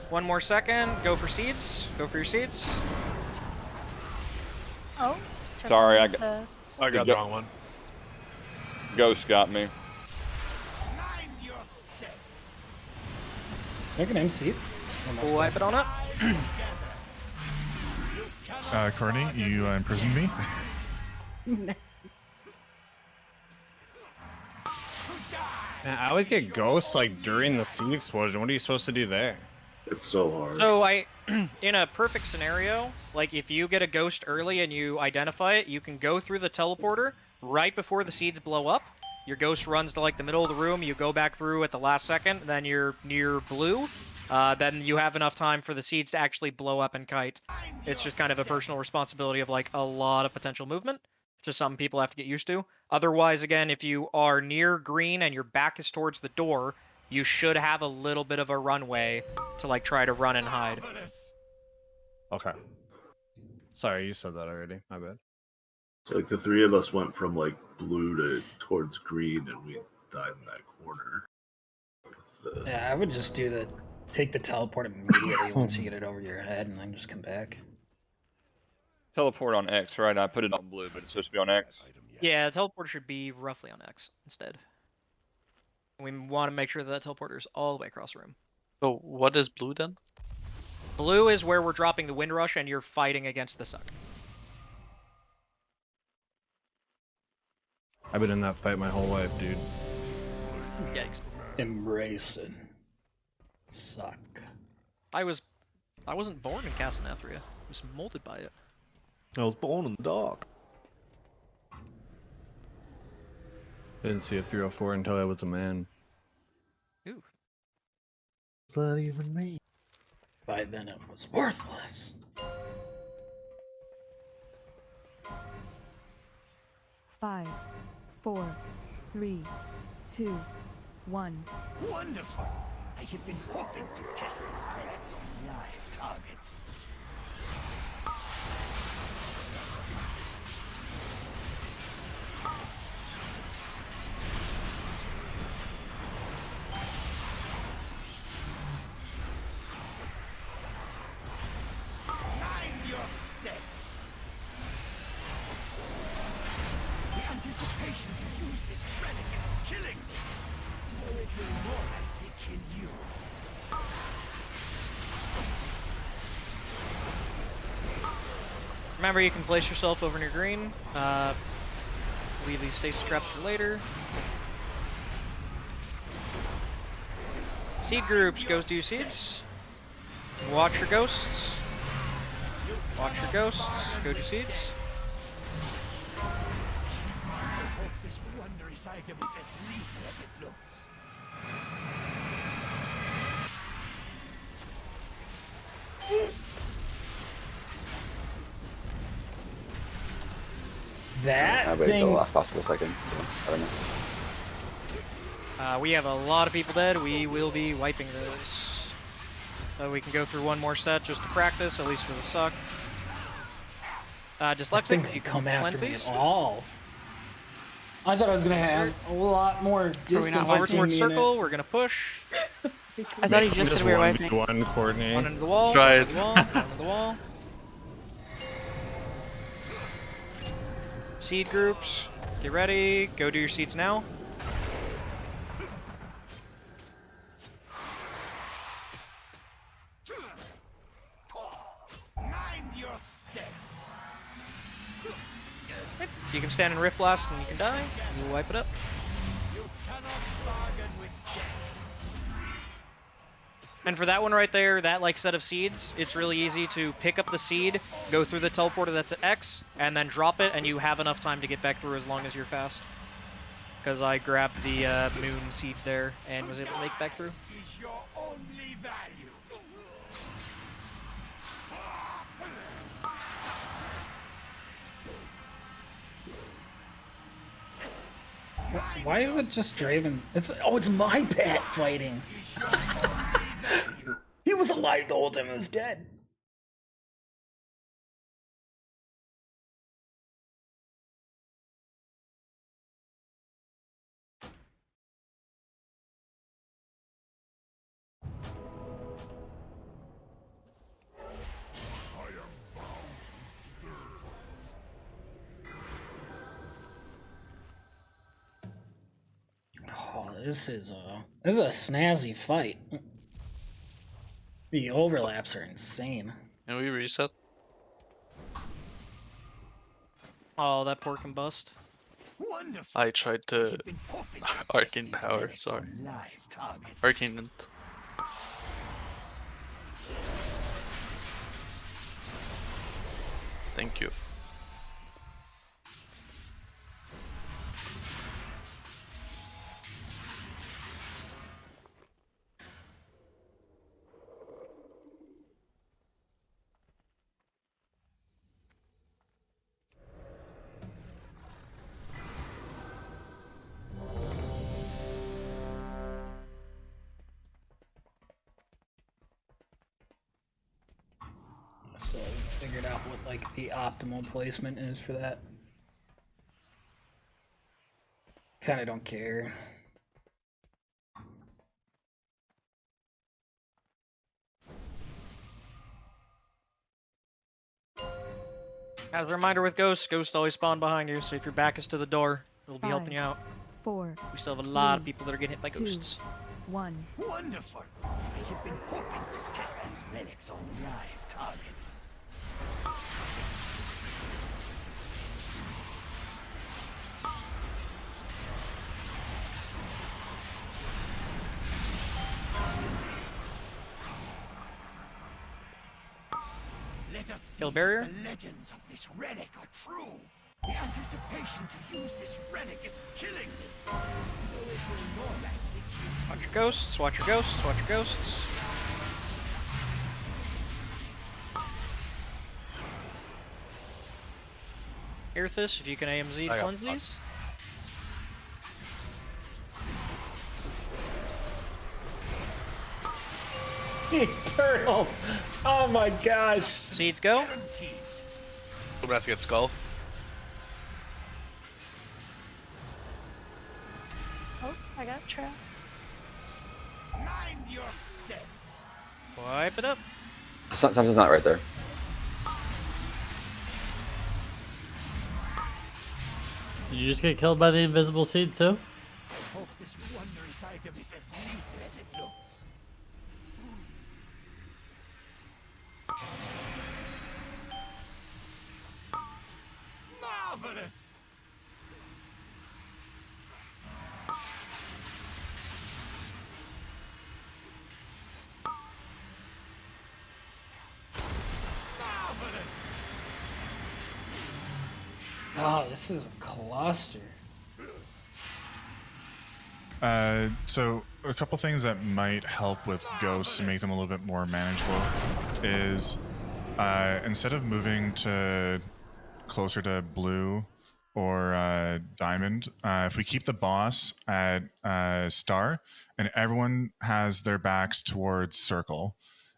One more second. Go for seeds. Go for your seeds. Oh, Sorry, I got the wrong one. Ghost got me. I can MC. Wipe it on up. Courtney, you imprisoned me. Nice. Man, I always get ghosts like during the seed explosion. What are you supposed to do there? It's so hard. So in a perfect scenario, like if you get a ghost early and you identify it, you can go through the teleporter right before the seeds blow up. Your ghost runs to like the middle of the room, you go back through at the last second, then you're near blue. Then you have enough time for the seeds to actually blow up and kite. It's just kind of a personal responsibility of like a lot of potential movement. Just something people have to get used to. Otherwise, again, if you are near green and your back is towards the door, you should have a little bit of a runway to like try to run and hide. Okay. Sorry, you said that already. My bad. So like the three of us went from like blue to towards green, and we died in that corner. Yeah, I would just take the teleport immediately once you get it over your head, and then just come back. Teleport on X, right? I put it on blue, but it's supposed to be on X. Yeah, the teleporter should be roughly on X instead. We want to make sure that teleporter is all the way across the room. So what is blue then? Blue is where we're dropping the wind rush and you're fighting against the suck. I've been in that fight my whole life, dude. Yikes. Embrace it. Suck. I wasn't born in Nathria. I was molded by it. I was born in the dark. I didn't see a 304 until I was a man. Ooh. What's that even mean? By then it was worthless. Five, 4, 3, 2, 1. Wonderful! I have been hoping to test these relics on live targets. Mind your step! The anticipation to use this relic is killing me! More likely kill you. Remember, you can place yourself over near green. Leave these stasis traps for later. Seed groups, go do seeds. Watch your ghosts. Watch your ghosts, go do seeds. I hope this wondrous item is as lethal as it looks. That I waited thing. the last possible second. So I don't know. We have a lot of people dead. We will be wiping this. So we can go through one more set just to practice, at least for the suck. I Dyslexic, think if they you can come after cleanse me these. at all. I thought I was gonna have a lot more distance Over between towards me and circle, we're gonna push. I thought he just said we were wiping. One coordinate. One into the wall, Try one it. into the wall, one into the wall. Seed groups, get ready, go do your seeds now. Mind your step! You can stand in Rift Blast and you can die. You wipe it up. You cannot bargain with death. And for that one right there, that like set of seeds, it's really easy to pick up the seed, go through the teleporter that's at X, and then drop it, and you have enough time to get back through as long as you're fast. Because I grabbed the moon seed there and was able to make it back through. Is your only value. Why is it just Draven? It's my pet fighting. He was alive the whole time. He was dead. Oh, this is a snazzy fight. The overlaps are insane. Can we reset? Oh, that poor combust. Wonderful. I tried to You've been hoping to test arcane these power, relics sorry. on live targets. Arcane. Thank you. I still haven't figured out what like the optimal placement is for that. Kind of don't care. As a reminder with ghosts always spawn behind you, so if your back is to the door, it'll be helping you out. 4. We still have a lot of people that are getting hit by 2, ghosts. 1. Wonderful. You've been hoping to test these relics on live targets. Let us see Kill barrier. if the legends of this relic are true. The anticipation to use this relic is killing me. Though it will more likely kill Watch your ghosts, watch your ghosts, watch your ghosts. Aerithis, if you can AMZ I got cleanse fucked. these. Eternal! Oh my gosh! Seeds go. Someone has to get skull. Oh, I got trapped. Mind your step. Wipe it up. Something's not right there. Did you just get killed by the invisible seed too? I hope this wondrous item is as lethal as it looks. Marvelous! Oh, this is a cluster. So a couple things that might help with ghosts to make them a little bit more manageable is instead of moving to closer to blue or diamond, if we keep the boss at star and everyone has their backs towards circle,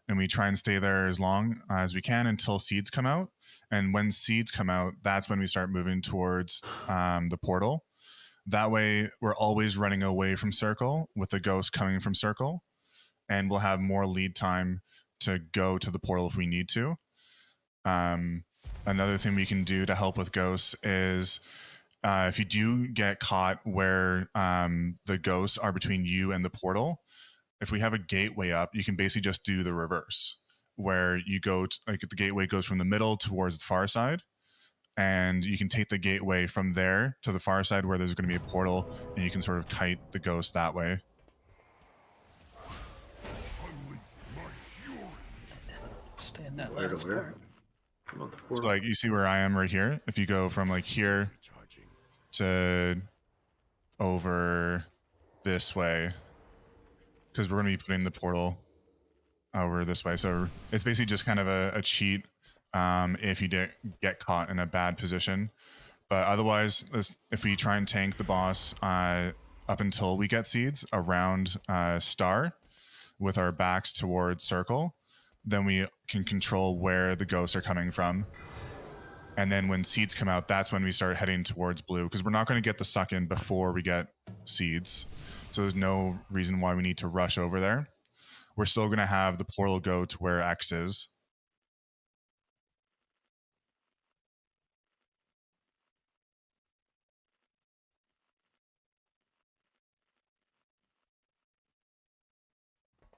and we try and stay there as long as we can until seeds come out. And when seeds come out, that's when we start moving towards the portal. That way, we're always running away from circle with the ghost coming from circle, and we'll have more lead time to go to the portal if we need to. Another thing we can do to help with ghosts is if you do get caught where the ghosts are between you and the portal, if we have a gateway up, you can basically just do the reverse, where you go like the gateway goes from the middle towards the far side, and you can take the gateway from there to the far side where there's going to be a portal, and you can sort of kite the ghost that way. Stay in that Where to last where? part. Come on, the So portal. like you see where I am right here. If you go from like here to over this way, because we're going to be putting the portal over this way. So it's basically just kind of a cheat if you get caught in a bad position. But otherwise, if we try and tank the boss up until we get seeds around star with our backs towards circle, then we can control where the ghosts are coming from. And then when seeds come out, that's when we start heading towards blue, because we're not going to get the suck in before we get seeds. So there's no reason why we need to rush over there. We're still going to have the portal go to where X is.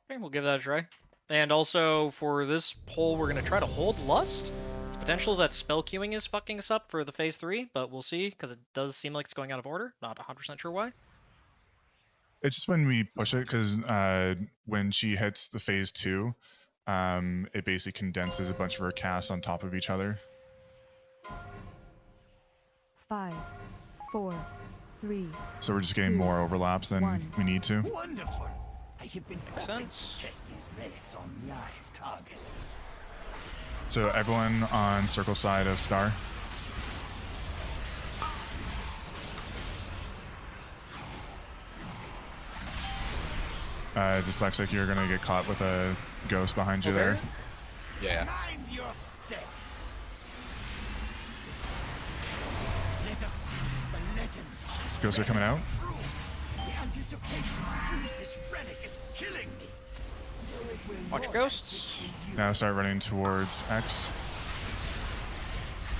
Okay, we'll give that a try. And also for this poll, we're gonna try to hold lust. It's potential that spell queuing is fucking us up for the phase 3, but we'll see, because it does seem like it's going out of order. Not 100% sure why. It's just when we push it, because when she hits the phase 2, it basically condenses a bunch of her casts on top of each other. 5, 4, 3. So we're just getting more overlaps than we need to. Wonderful. I have been Makes sense. to test these relics on live targets. So everyone on circle side of Star. Dyslexic, you're gonna get caught with a ghost behind you there. Yeah. Mind your step. Let us see the legends of this Ghosts are coming out. The anticipation to use this relic is killing me. Watch ghosts. Now start running towards X.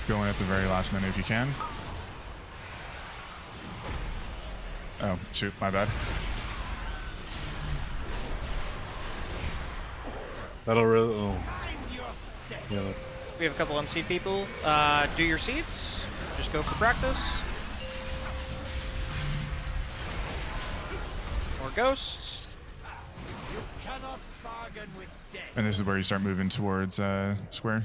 Go in at the very last minute if you can. Oh, shoot, my bad. That'll really. Oh. Yeah. We have a couple MC people. Do your seeds. Just go for practice. More ghosts. You cannot bargain with death. And this is where you start moving towards square.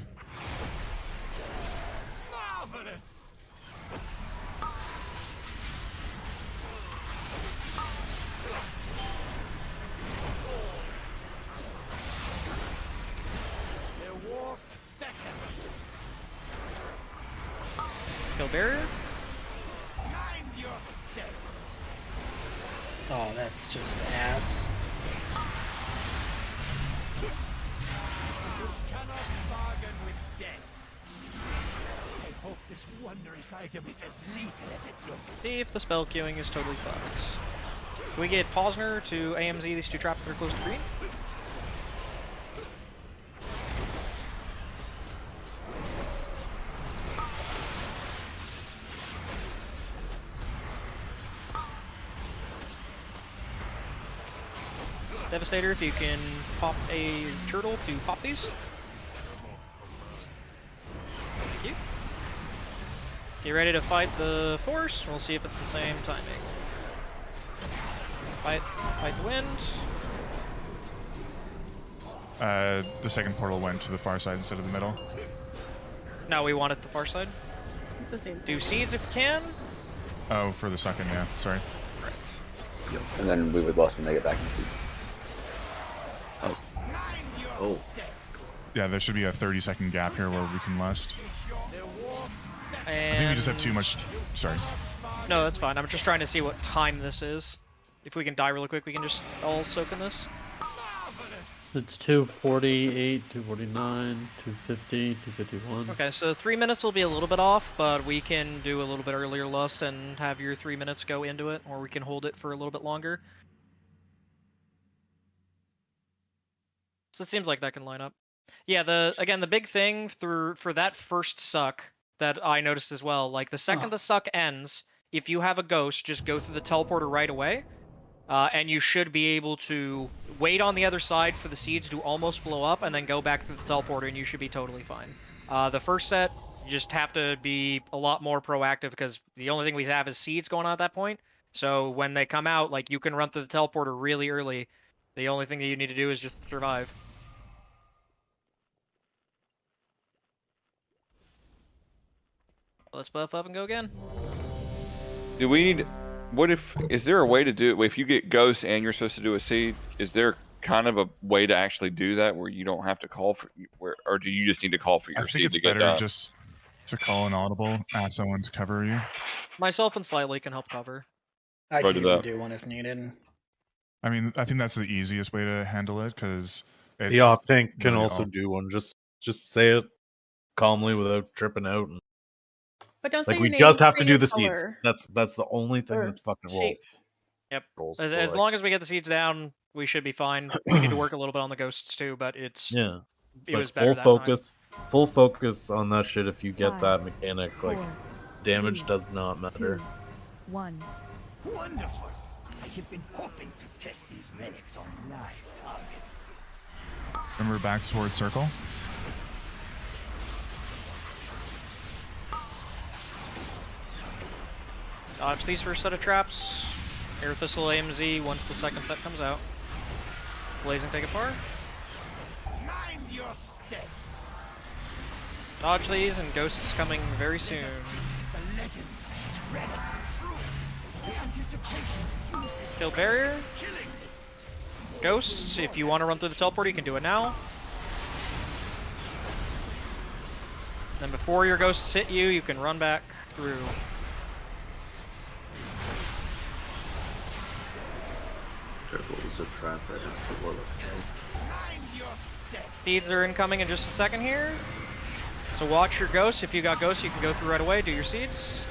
Marvelous. Their war beckons. Kill barrier. Mind your step. Oh, that's just ass. You cannot bargain with death. I hope this wondrous item is as lethal as it looks. See if the spell queuing is totally fucked. Can we get Posner to AMZ these two traps that are close to green? Devastator, if you can pop a turtle to pop these. Thank you. Get ready to fight the force. We'll see if it's the same timing. Fight the wind. The second portal went to the far side instead of the middle. No, we want it the far side. It's the same. Do seeds if you can. Oh, for the second, yeah. Sorry. Right. Yep. And then we would lost when they get back in seats. Oh. Yeah, there should be a 30-second gap here where we can lust. I think we just have too much. Sorry. No, that's fine. I'm just trying to see what time this is. If we can die really quick, we can just all soak in this. It's 2:48, 2:49, 2:50, 2:51. Okay, so 3 minutes will be a little bit off, but we can do a little bit earlier lust and have your 3 minutes go into it, or we can hold it for a little bit longer. So it seems like that can line up. Yeah, the big thing for that first suck that I noticed as well, like the second the suck ends, if you have a ghost, just go through the teleporter right away. And you should be able to wait on the other side for the seeds to almost blow up and then go back through the teleporter and you should be totally fine. The first set, you just have to be a lot more proactive because the only thing we have is seeds going on at that point. So when they come out, like you can run through the teleporter really early. The only thing that you need to do is just survive. Let's buff up and go again. Do we need? What if? Is there a way to do it? If you get ghosts and you're supposed to do a seed, is there kind of a way to actually do that where you don't have to call for, or do you just need to call for your I think seed it's to get better done? just to call an audible, ask someone to cover you. Myself and Slightly can help cover. I Roger can even that. do one if needed. I mean, I think that's the easiest way to handle it because The off tank can really also all- do one. Just say it calmly without tripping out. And, But don't say like your we name, just have say to your do the seeds. color. That's the only thing Or that's fucking roll. shape. Yep. Rolls As for, like- long as we get the seeds down, we should be fine. We need to work a little bit on the ghosts too, but it's Yeah. It's it like was better full that focus. Full focus on that shit. If you get 5, that mechanic, like 4, damage 3, does not matter. 2, 1. Wonderful. I have been hoping to test these relics on live targets. Remember back towards circle. Dodge these first set of traps. Air Thistle AMZ once the second set comes out. Blazing take a par. Mind your step. Dodge these, and Ghost's coming very soon. The legends is ready. The anticipation to use this Kill barrier. Ghosts, if you want to run through the teleport, you can do it now. Then before your ghosts hit you, you can run back through. Careful, there's a trap right next to the Seeds are incoming in just a second here. So watch your ghosts. If you got ghosts, you can go through right away, do your seeds.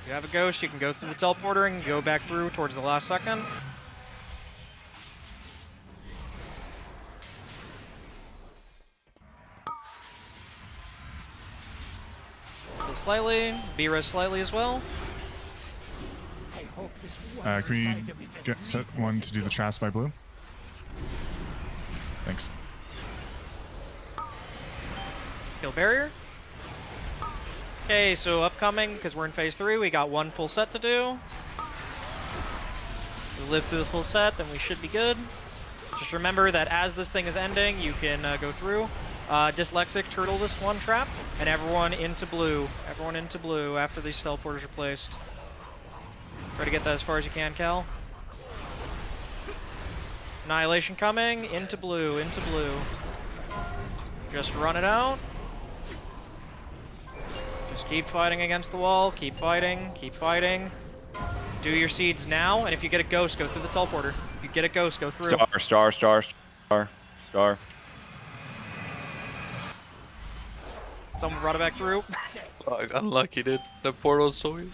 If you have a ghost, you can go through the teleporter and go back through towards the last second. Heal slightly, B-res slightly as well. Can we get set one to do the traps by blue? Thanks. Kill barrier. Okay, so upcoming, because we're in phase 3, we got one full set to do. If we live through the full set, then we should be good. Just remember that as this thing is ending, you can go through. Dyslexic, turtle this one trap, and everyone into blue. Everyone into blue after these teleporters are placed. Try to get that as far as you can, Cal. Annihilation coming, into blue, into blue. Just run it out. Just keep fighting against the wall, keep fighting, keep fighting. Do your seeds now, and if you get a ghost, go through the teleporter. If you get a ghost, go through. Star. Someone brought it back through. Oh, unlucky, dude. The portal's so weird.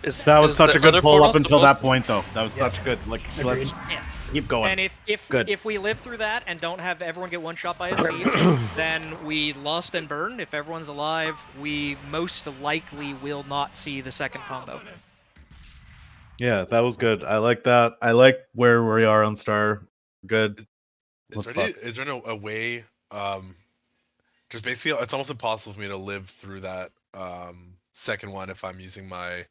That was such a good pull up until that supposed point, though. That was such good. Like, let's keep going. And if we live through that and don't have everyone get one shot by a seed, then we lost and burned. If everyone's alive, we most likely will not see the second combo. Yeah, that was good. I like that. I like where we are on Star. Good. Is there a way? Just basically, it's almost impossible for me to live through that second one if I'm using my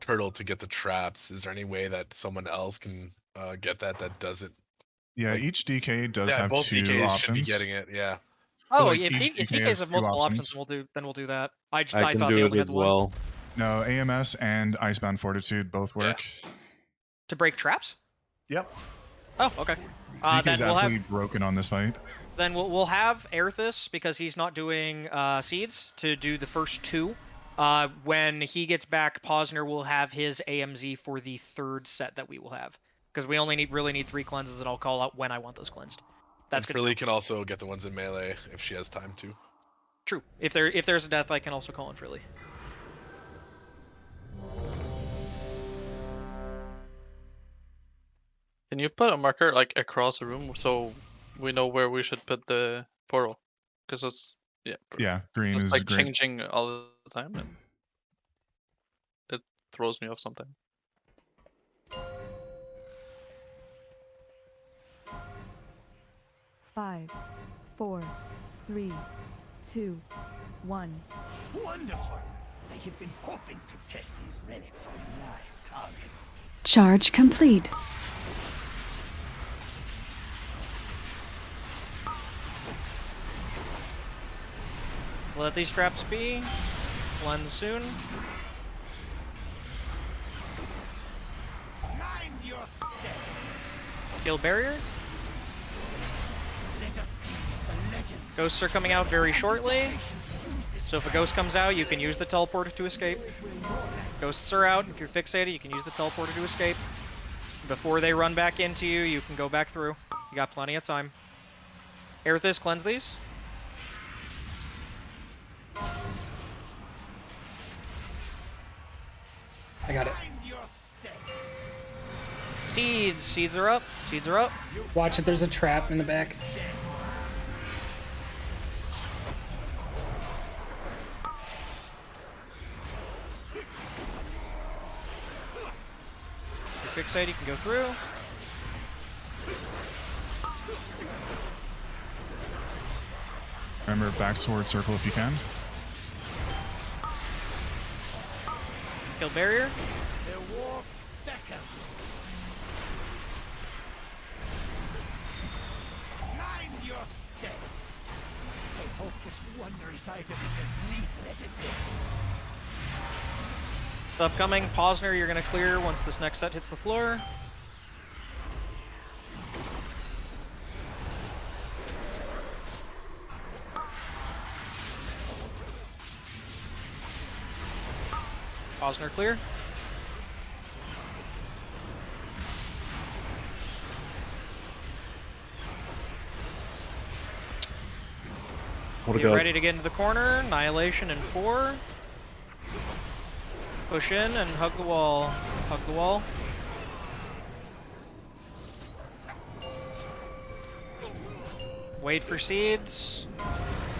turtle to get the traps. Is there any way that someone else can get that doesn't? Yeah, each DK does have both two DKs options. should be getting it. Yeah. Oh, Like, if each DKs has have two multiple options. options, then we'll do that. I can thought do they it only had as one. well. No, AMS and Icebound Fortitude both work. To break traps? Yep. Oh, okay. DK Then is we'll absolutely have broken on this fight. we'll have Aerithus, because he's not doing seeds, to do the first two. When he gets back, Posner will have his AMZ for the third set that we will have, because we only really need 3 cleanses, and I'll call out when I want those cleansed. That's and good. Frilly can also get the ones in melee if she has time to. True. If there's a death, I can also call in Frilly. Can you put a marker like across the room so we know where we should put the portal? Because it's green it's is like great. changing all the time, and it throws me off sometimes. Five, 4, 3, 2, 1. Wonderful. I have been hoping to test these relics on live targets. Charge complete. Let these traps be. Cleanse soon. Mind your step. Kill barrier. Let us see the legends. Ghosts are coming out very shortly. So if a ghost comes out, you can use the teleporter to escape. Ghosts are out. If you're fixated, you can use the teleporter to escape. Before they run back into you, you can go back through. You got plenty of time. Aerithus, cleanse these. I got it. Seeds. Seeds are up. Seeds are up. Watch it, there's a trap in the back. If you're fixated, you can go through. Remember, back sword circle if you can. Kill barrier. The war beckons. Mind your step. I hope this wondrous item is as lethal as it looks. Upcoming, Posner, you're gonna clear once this next set hits the floor. Posner clear. Get ready to get into the corner. Annihilation in 4. Push in and hug the wall. Hug the wall. Wait for seeds.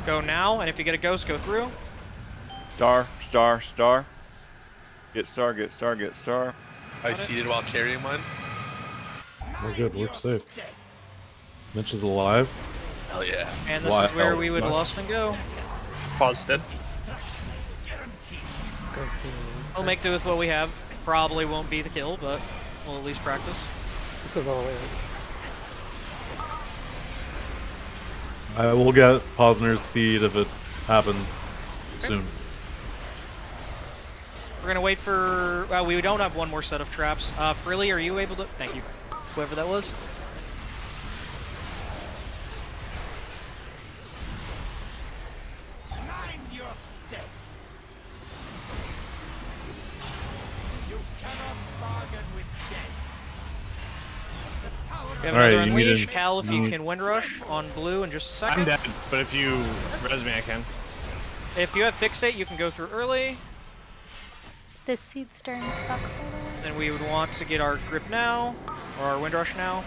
Go now, and if you get a ghost, go through. Star, star, star. Get star, get star, get star. I seeded while carrying mine. We're good. We're safe. Mitch is alive. Hell yeah. And this is where we would lost and go. Pause dead. We'll make do with what we have. Probably won't be the kill, but we'll at least practice. I will get Posner's seed if it happens soon. We're gonna wait for. We don't have one more set of traps. Frilly, are you able to? Thank you, whoever that was. Mind your step. You cannot bargain with death. We have All right, another you need unleash. an- Cal, if you you need- can Windrush on blue in just a second. I'm dead, but if you res me, I can. If you have Fixate, you can go through early. This seed's starting to suck, by the way. Then we would want to get our grip now, or our Windrush now.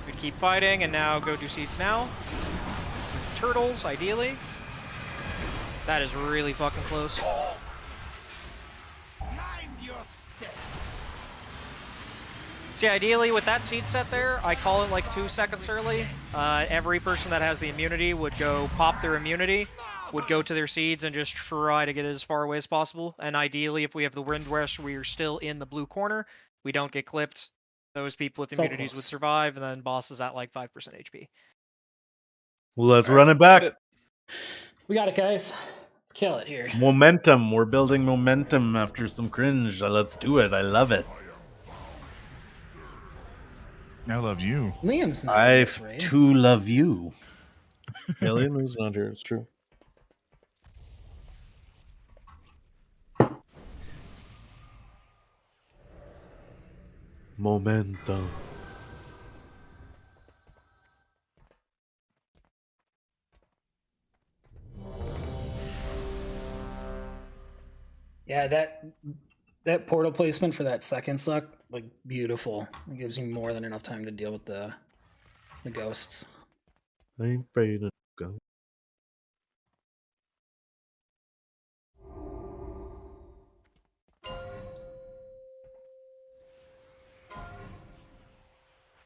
We'd keep fighting, and now go do seeds now. With turtles, ideally. That is really fucking close. Mind your step. See, ideally with that seed set there, I call it like 2 seconds early. Every person that has the immunity would go pop their immunity, would go to their seeds and just try to get it as far away as possible. And ideally, if we have the wind rush, we are still in the blue corner. We don't get clipped. Those people with So immunities would close. survive, and then boss is at like 5% HP. Let's run it back. We got it, guys. Let's kill it here. Momentum. We're building momentum after some cringe. Let's do it. I love it. I love you. Liam's not I in this raid. too love you. Alien is not here. It's true. Momentum. Yeah, that portal placement for that second suck, like beautiful. It gives you more than enough time to deal with the ghosts. I ain't afraid to go.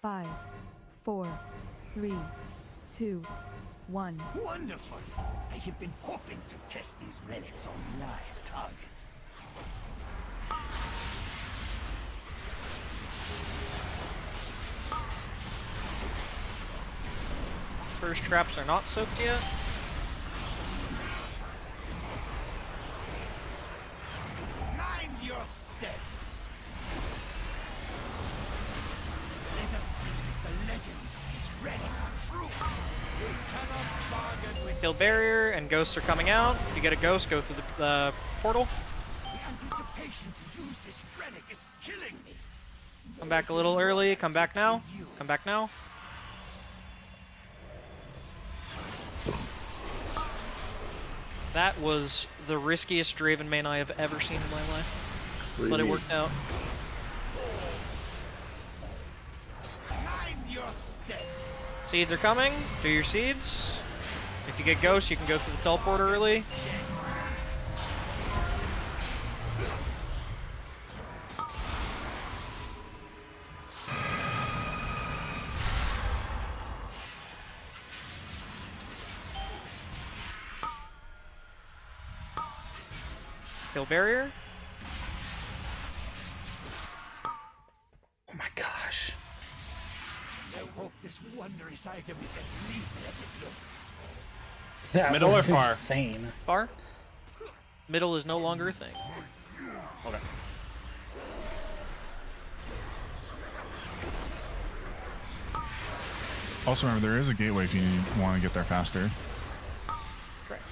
Five, 4, 3, 2, 1. Wonderful. I have been hoping to test these relics on live targets. First traps are not soaked yet. Mind your step. Let us see if the legends of this relic are true. You cannot bargain with Kill barrier, and ghosts are coming out. If you get a ghost, go through the portal. the anticipation to use this relic is killing me. Come back a little early. Come back now. Come back now. That was the riskiest Draven main I have ever seen in my life. What do But you it mean? worked out. Mind your step. Seeds are coming. Do your seeds. If you get ghosts, you can go through the teleport early. Kill barrier. Oh my gosh. I hope this wondrous item is as lethal as it looks. That Middle was or far? insane. Far. Middle is no longer a thing. Okay. Also, remember, there is a gateway if you want to get there faster. Correct.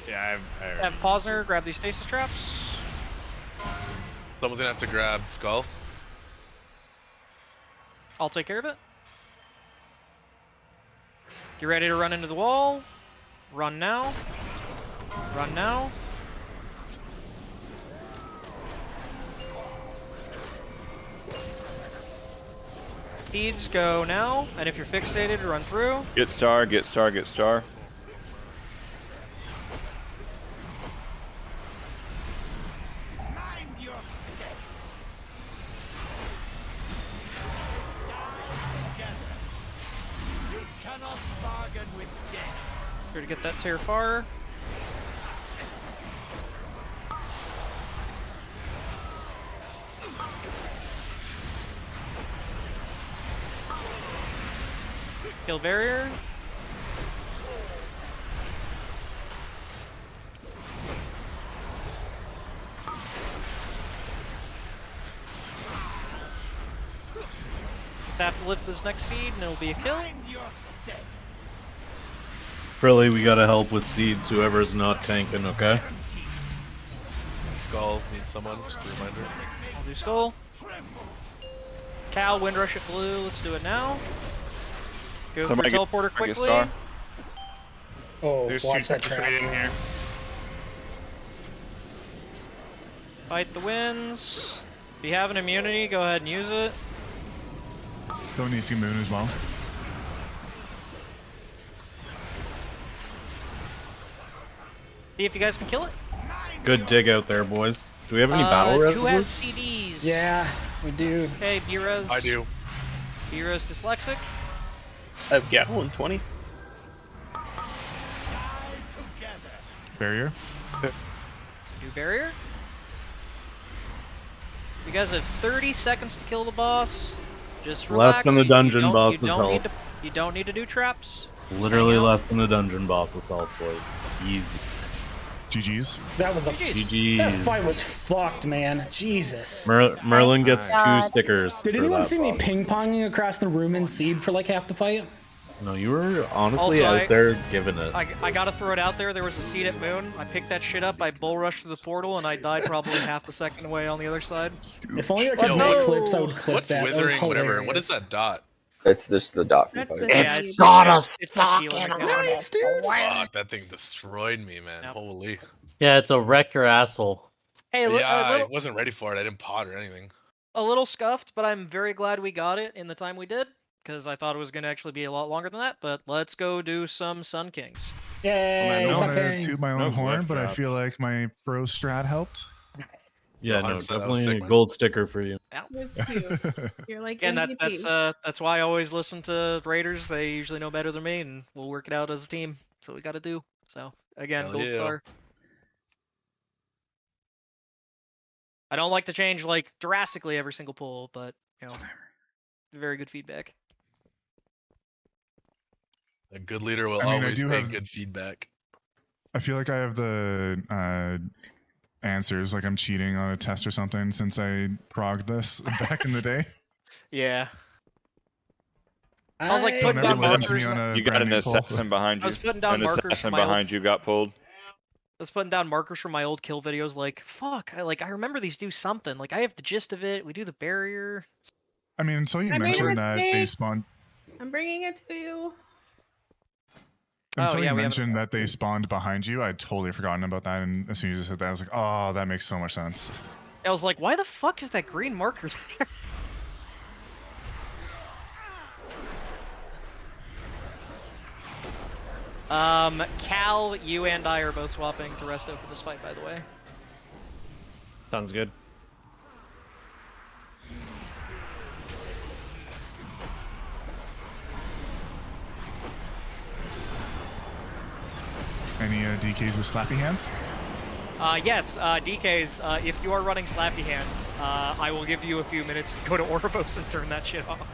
Yeah, I Have Posner grab these stasis traps. Someone's gonna have to grab Skull. I'll take care of it. Get ready to run into the wall. Run now. Run now. Speeds go now, and if you're fixated, run through. Get star, get star, get star. Mind your step. Die together. You cannot bargain with death. Here to get that tear far. Kill barrier. Have to lift this next seed and it'll be a kill. Mind your step. Frilly, we gotta help with seeds, whoever's not tanking, okay? Skull needs someone, just a reminder. I'll do skull. Cal, Windrush at blue. Let's do it now. Go Somebody through get- teleporter get quickly. star. Oh, There's watch two that trap. in here. Fight the winds. If you have an immunity, go ahead and use it. Someone needs to moon as well. See if you guys can kill it. Good dig out there, boys. Do we have any battle res? Who has CDs? Yeah, we do. Okay, B-Rose. I do. B-Rose dyslexic. Yeah, 120. Barrier. Do barrier. You guys have 30 seconds to kill the boss. Just relax. Less than the You dungeon don't- boss's you don't need health. You don't need to do traps. Literally less than the dungeon boss's health, boys. Easy. GG's. That was a GG's. That fight was fucked, man. Jesus. Merlin gets God. 2 stickers. Did for anyone that see me boss. ping ponging across the room in seed for like half the fight? No, you were honestly Also, out there giving it. I gotta throw it out there. There was a seed at Moon. I picked that shit up. I bull rushed through the portal, and I died probably half a second away on the other side. If only I Yo, could make clips, I would clip What's that. withering, That was whatever? What is hilarious. that dot? It's just the dot from That's fight. the Yeah, seed. it's got just- a it's the shield fucking that goes- Nice, dude. Fuck, that thing destroyed me, man. Yep. Holy. Yeah, it's a wreck your asshole. Hey, Yeah, I little, wasn't ready for it. I didn't pot or anything. a little scuffed, but I'm very glad we got it in the time we did, because I thought it was going to actually be a lot longer than that. But let's go do some Sun Kings. I Yay! don't want to Sucking. toot my own No horn, left but I drop. feel like my pro strat helped. Yeah, no, 100%, that was definitely sick, a man. gold sticker for you. That was cute. You're like Again, MVP. that's why I always listen to Raiders. They usually know better than me, and we'll work it out as a team. That's what we got to do. So again, Hell gold yeah. star. I don't like to change like drastically every single pull, but you know, very good feedback. A good leader will I mean, I always do make have- good feedback. I feel like I have the answers, like I'm cheating on a test or something since I progged this back in the day. Yeah. I was like I- putting Don't down ever listen to markers. me on a You got brand an new poll. assassin behind you. I was putting down An markers assassin for my old- behind you got pulled. I was putting down markers from my old kill videos. Like, fuck, I remember these do something. Like, I have the gist of it. We do the barrier. I mean, until you I made a mentioned that they mistake. spawned. I'm bringing it to you. Until yeah, you we haven't- mentioned that they spawned behind you, I'd totally forgotten about that. And as soon as you said that, I was like, oh, that makes so much sense. I was like, why the fuck is that green marker there? Cal, you and I are both swapping to Resto for this fight, by the way. Sounds good. Any DKs with slappy hands? Yes, DKs, if you are running Slappy Hands, I will give you a few minutes to go to Oribos and turn that shit off.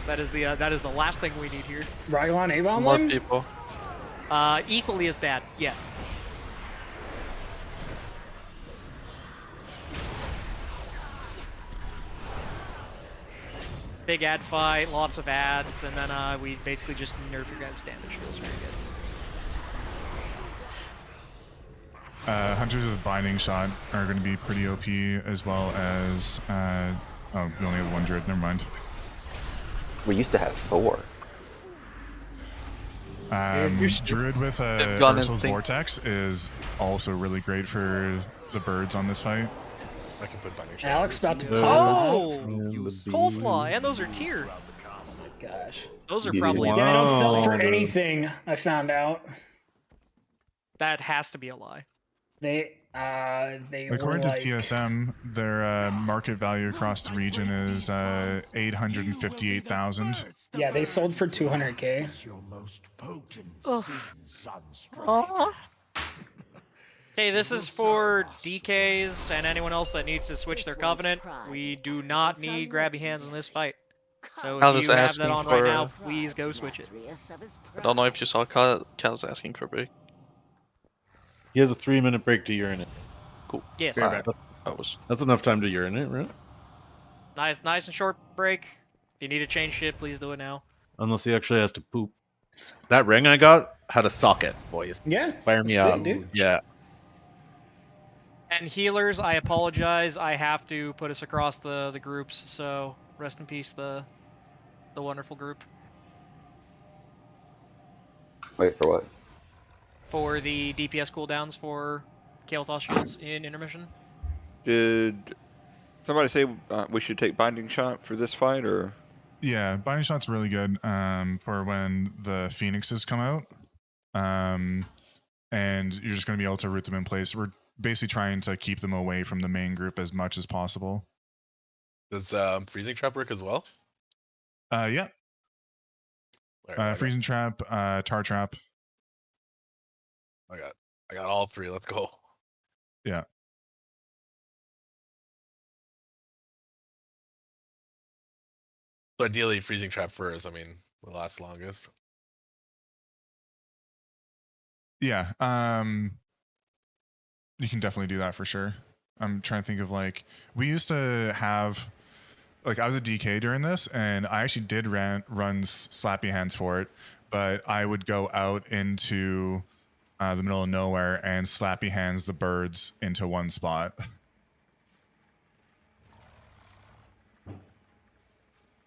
That is the last thing we need here. Raglan Avon More one? people. Equally as bad, yes. Big ad fight, lots of ads, and then we basically just nerf your guys' damage. Feels very good. Hunters with Binding Shot are going to be pretty OP, as well as... oh, we only have one Druid, never mind. We used to have 4. Druid with Gone Ursul's instinct. Vortex is also really great for the birds on this fight. I can put Binding Shot. Alex about to pop Oh! off. Coleslaw, and those are tier. Gosh. Those are probably Yeah, they don't sell for dude. anything, I found out. That has to be a lie. They According were like... to TSM, their market value across the region is 858,000. Yeah, they sold for 200k. Oh. Okay, this is for DKs and anyone else that needs to switch their covenant. We do not need grabby hands in this fight. So Cal if is you have that asking on right for, now, please go switch it. I don't know if you saw Cal's asking for a break. He has a 3-minute break to urinate. Cool. Yes. That's enough time to urinate, right? Nice and short break. If you need to change shit, please do it now. Unless he actually has to poop. That ring I got had a socket, boys. Yeah. Fire me it's up. big, dude. Yeah. And healers, I apologize. I have to put us across the groups, so rest in peace the wonderful group. Wait, for what? For the DPS cooldowns for Kael'thas shields in intermission. Did somebody say we should take Binding Shot for this fight, or? Yeah, Binding Shot's really good for when the Phoenixes come out. And you're just going to be able to root them in place. We're basically trying to keep them away from the main group as much as possible. Does Freezing Trap work as well? Yeah. Freezing Trap, Tar Trap. I got all 3. Let's go. Yeah. So ideally, Freezing Trap first. I mean, will last longest. Yeah. You can definitely do that for sure. I'm trying to think of we used to have I was a DK during this, and I actually did run Slappy Hands for it, but I would go out into the middle of nowhere and Slappy Hands the birds into one spot.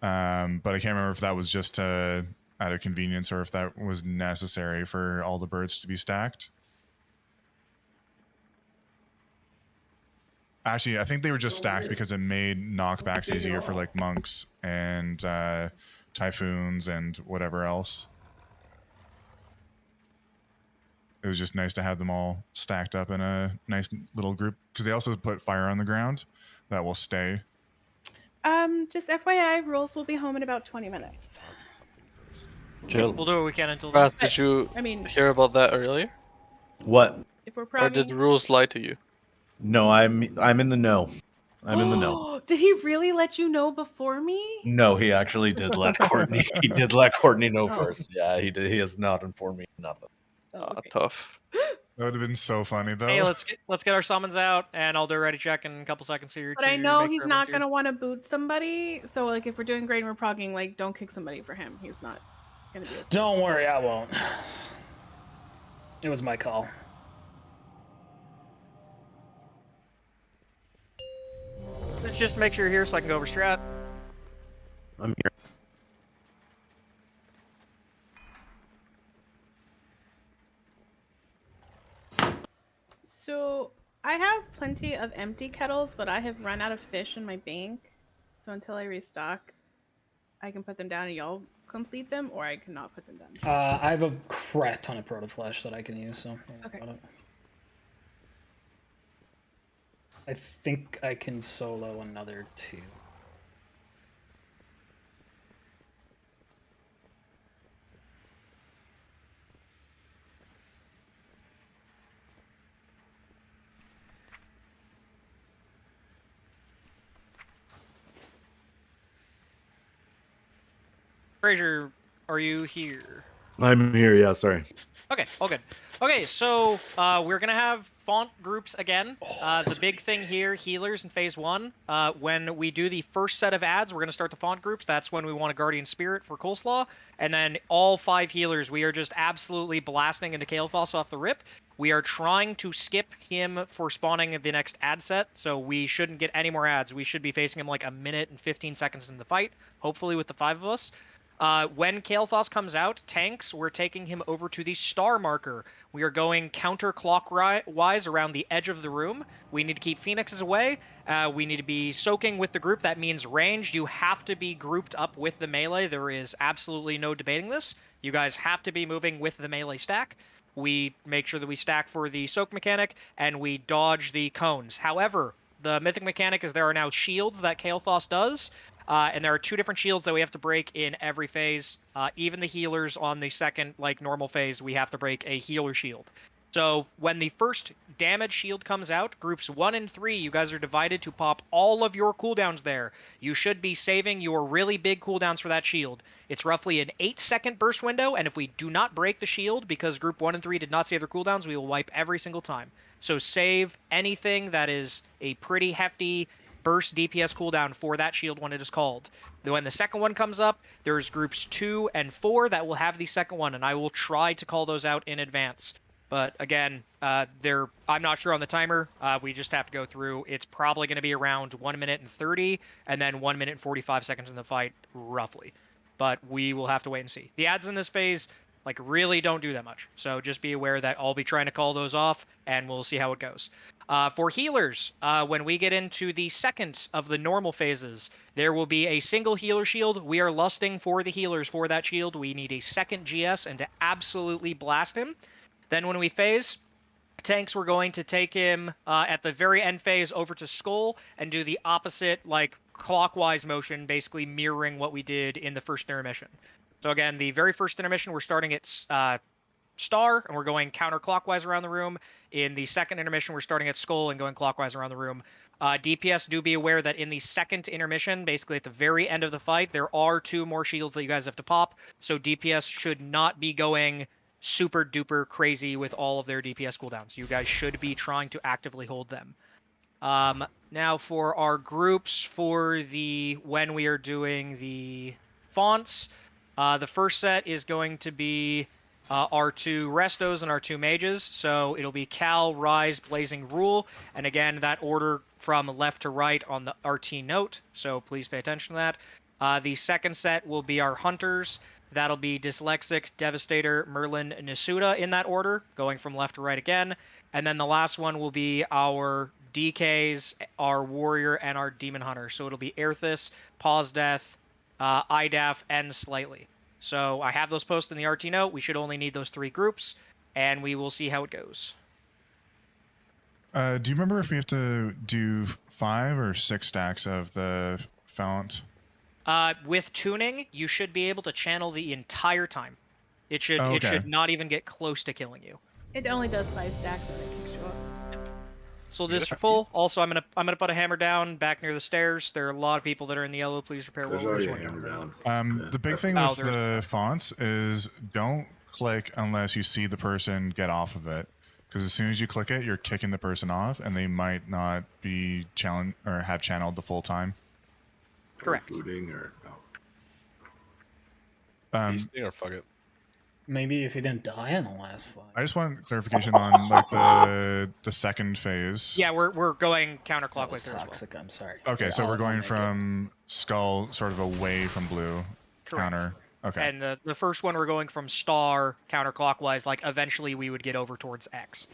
But I can't remember if that was just out of convenience or if that was necessary for all the birds to be stacked. Actually, I think they were just stacked because it made knockbacks easier for monks and typhoons and whatever else. It was just nice to have them all stacked up in a nice little group because they also put fire on the ground that will stay. Just FYI, rules will be home in about 20 minutes. Chill. We'll do what we can until Raz, then. did you I mean, hear about that earlier? What? if we're Or proud. did rules lie to you? No, I'm in the know. I'm in the know. Did he really let you know before me? No, he actually did let Courtney. He did let Courtney know first. Yeah, he did. He has not informed me nothing. Tough. That would have been so funny though. Hey, let's get our summons out, and I'll do a ready check in a couple seconds here. But I know he's not gonna want to boot somebody. So if we're doing great and we're progging, don't kick somebody for him. He's not gonna be. Okay. Don't worry, I won't. It was my call. Let's just make sure you're here so I can go over strat. I'm here. So I have plenty of empty kettles, but I have run out of fish in my bank. So until I restock, I can put them down and y'all complete them, or I cannot put them down. I have a crap ton of Proto Flesh that I can use, so Okay. I think I can solo another 2. Fraser, are you here? I'm here. Yeah, sorry. Okay, all good. Okay, so we're gonna have font groups again. The big thing here, healers in phase 1. When we do the first set of ads, we're gonna start the font groups. That's when we want a Guardian Spirit for Coleslaw, and then all 5 healers, we are just absolutely blasting into Kael'thas off the rip. We are trying to skip him for spawning the next ad set, so we shouldn't get any more ads. We should be facing him like a minute and 15 seconds in the fight, hopefully with the 5 of us. When Kael'thas comes out, tanks, we're taking him over to the star marker. We are going counterclockwise around the edge of the room. We need to keep phoenixes away. We need to be soaking with the group. That means ranged. You have to be grouped up with the melee. There is absolutely no debating this. You guys have to be moving with the melee stack. We make sure that we stack for the soak mechanic, and we dodge the cones. However, the mythic mechanic is there are now shields that Kael'thas does. And there are 2 different shields that we have to break in every phase. Even the healers on the second, normal phase, we have to break a healer shield. So when the first damage shield comes out, groups 1 and 3, you guys are divided to pop all of your cooldowns there. You should be saving your really big cooldowns for that shield. It's roughly an 8-second burst window, and if we do not break the shield, because group 1 and 3 did not save their cooldowns, we will wipe every single time. So save anything that is a pretty hefty burst DPS cooldown for that shield when it is called. When the second one comes up, there's groups 2 and 4 that will have the second one, and I will try to call those out in advance. But again, I'm not sure on the timer. We just have to go through. It's probably going to be around 1 minute and 30, and then 1 minute and 45 seconds in the fight, roughly. But we will have to wait and see. The ads in this phase, really don't do that much. So just be aware that I'll be trying to call those off, and we'll see how it goes. For healers, when we get into the second of the normal phases, there will be a single healer shield. We are lusting for the healers for that shield. We need a second GS and to absolutely blast him. Then when we phase, tanks, we're going to take him at the very end phase over to Skull and do the opposite, clockwise motion, basically mirroring what we did in the first intermission. So again, the very first intermission, we're starting at Star, and we're going counterclockwise around the room. In the second intermission, we're starting at Skull and going clockwise around the room. DPS, do be aware that in the second intermission, basically at the very end of the fight, there are 2 more shields that you guys have to pop, so DPS should not be going super duper crazy with all of their DPS cooldowns. You guys should be trying to actively hold them. Now for our groups for when we are doing the fonts, the first set is going to be our 2 Restos and our 2 Mages. So it'll be Cal, Rise, Blazing, Rule. And again, that order from left to right on the RT note. So please pay attention to that. The second set will be our Hunters. That'll be Dyslexic, Devastator, Merlin, Nasuda in that order, going from left to right again. And then the last one will be our DKs, our Warrior, and our Demon Hunter. So it'll be Aerthis, Pause Death, IDAF, and Slightly. So I have those posted in the RT note. We should only need those 3 groups, and we will see how it goes. Do you remember if we have to do 5 or 6 stacks of the fount? With tuning, you should be able to channel the entire time. It should not even get close to killing you. It only does 5 stacks and it kicks you off. So this is full. Also, I'm gonna put a hammer down back near the stairs. There are a lot of people that are in the yellow. Please repair. There's already a hammer down. The big thing with the fonts is don't click unless you see the person get off of it, because as soon as you click it, you're kicking the person off, and they might not be challenged or have channeled the full time. Correct. Or or fuck it. Maybe if you didn't die in the last fight. I just want clarification on the second phase. Yeah, we're going counterclockwise there as well. Toxic. I'm sorry. Okay, Yeah, so we're I'll going make it. from Skull sort of away from blue. Correct. Counter. Okay. And the first one we're going from Star counterclockwise. Eventually we would get over towards X.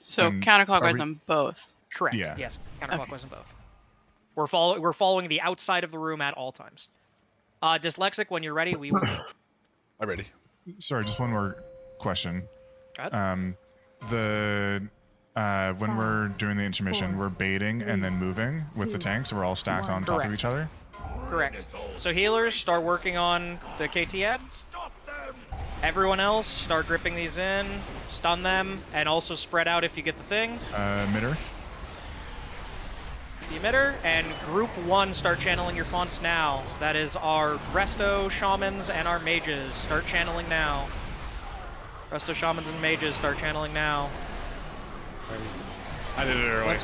So And counterclockwise are we- on both. Correct. Yeah. Yes. Counterclockwise on both. We're following the outside of the room at all times. Dyslexic, when you're ready, we will. I'm ready. Sorry, just one more question. Go ahead. When we're doing the intermission, we're baiting and then moving with the tanks. So we're all stacked on top of each other. Correct. So healers, start working on the KT ad. Everyone else, start gripping these in, stun them, and also spread out if you get the thing. Mitter. the emitter, and Group 1 start channeling your fonts now. That is our Resto, Shamans, and our Mages. Start channeling now. Resto, Shamans, and Mages, start channeling now. I did it early.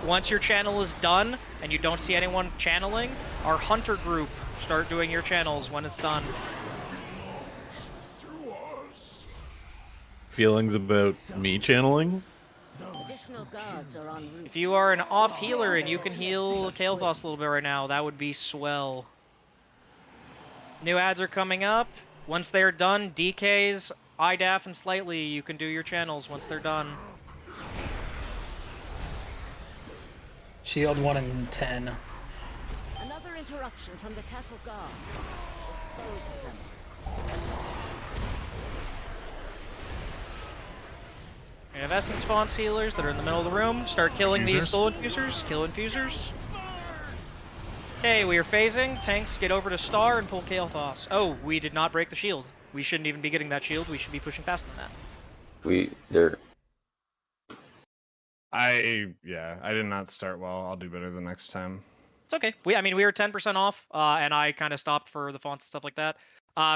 Once your channel is done, and you don't see anyone channeling, our Hunter group start doing your channels when it's done. Feelings about me channeling? Additional guards are en route. If you are an off healer and you can heal Kael'thas a little bit right now, that would be swell. New ads are coming up. Once they're done, DKs, IDAF, and Slightly, you can do your channels once they're done. Shield 1 and 10. Another interruption from the castle guard. Dispose of them. We have Essence Fonts healers that are in the middle of the room. Start killing these soul infusers. Kill infusers. Okay, we are phasing. Tanks, get over to Star and pull Kael'thas. Oh, we did not break the shield. We shouldn't even be getting that shield. We should be pushing faster than that. I did not start well. I'll do better the next time. It's okay. We were 10% off, and I kind of stopped for the fonts and stuff like that.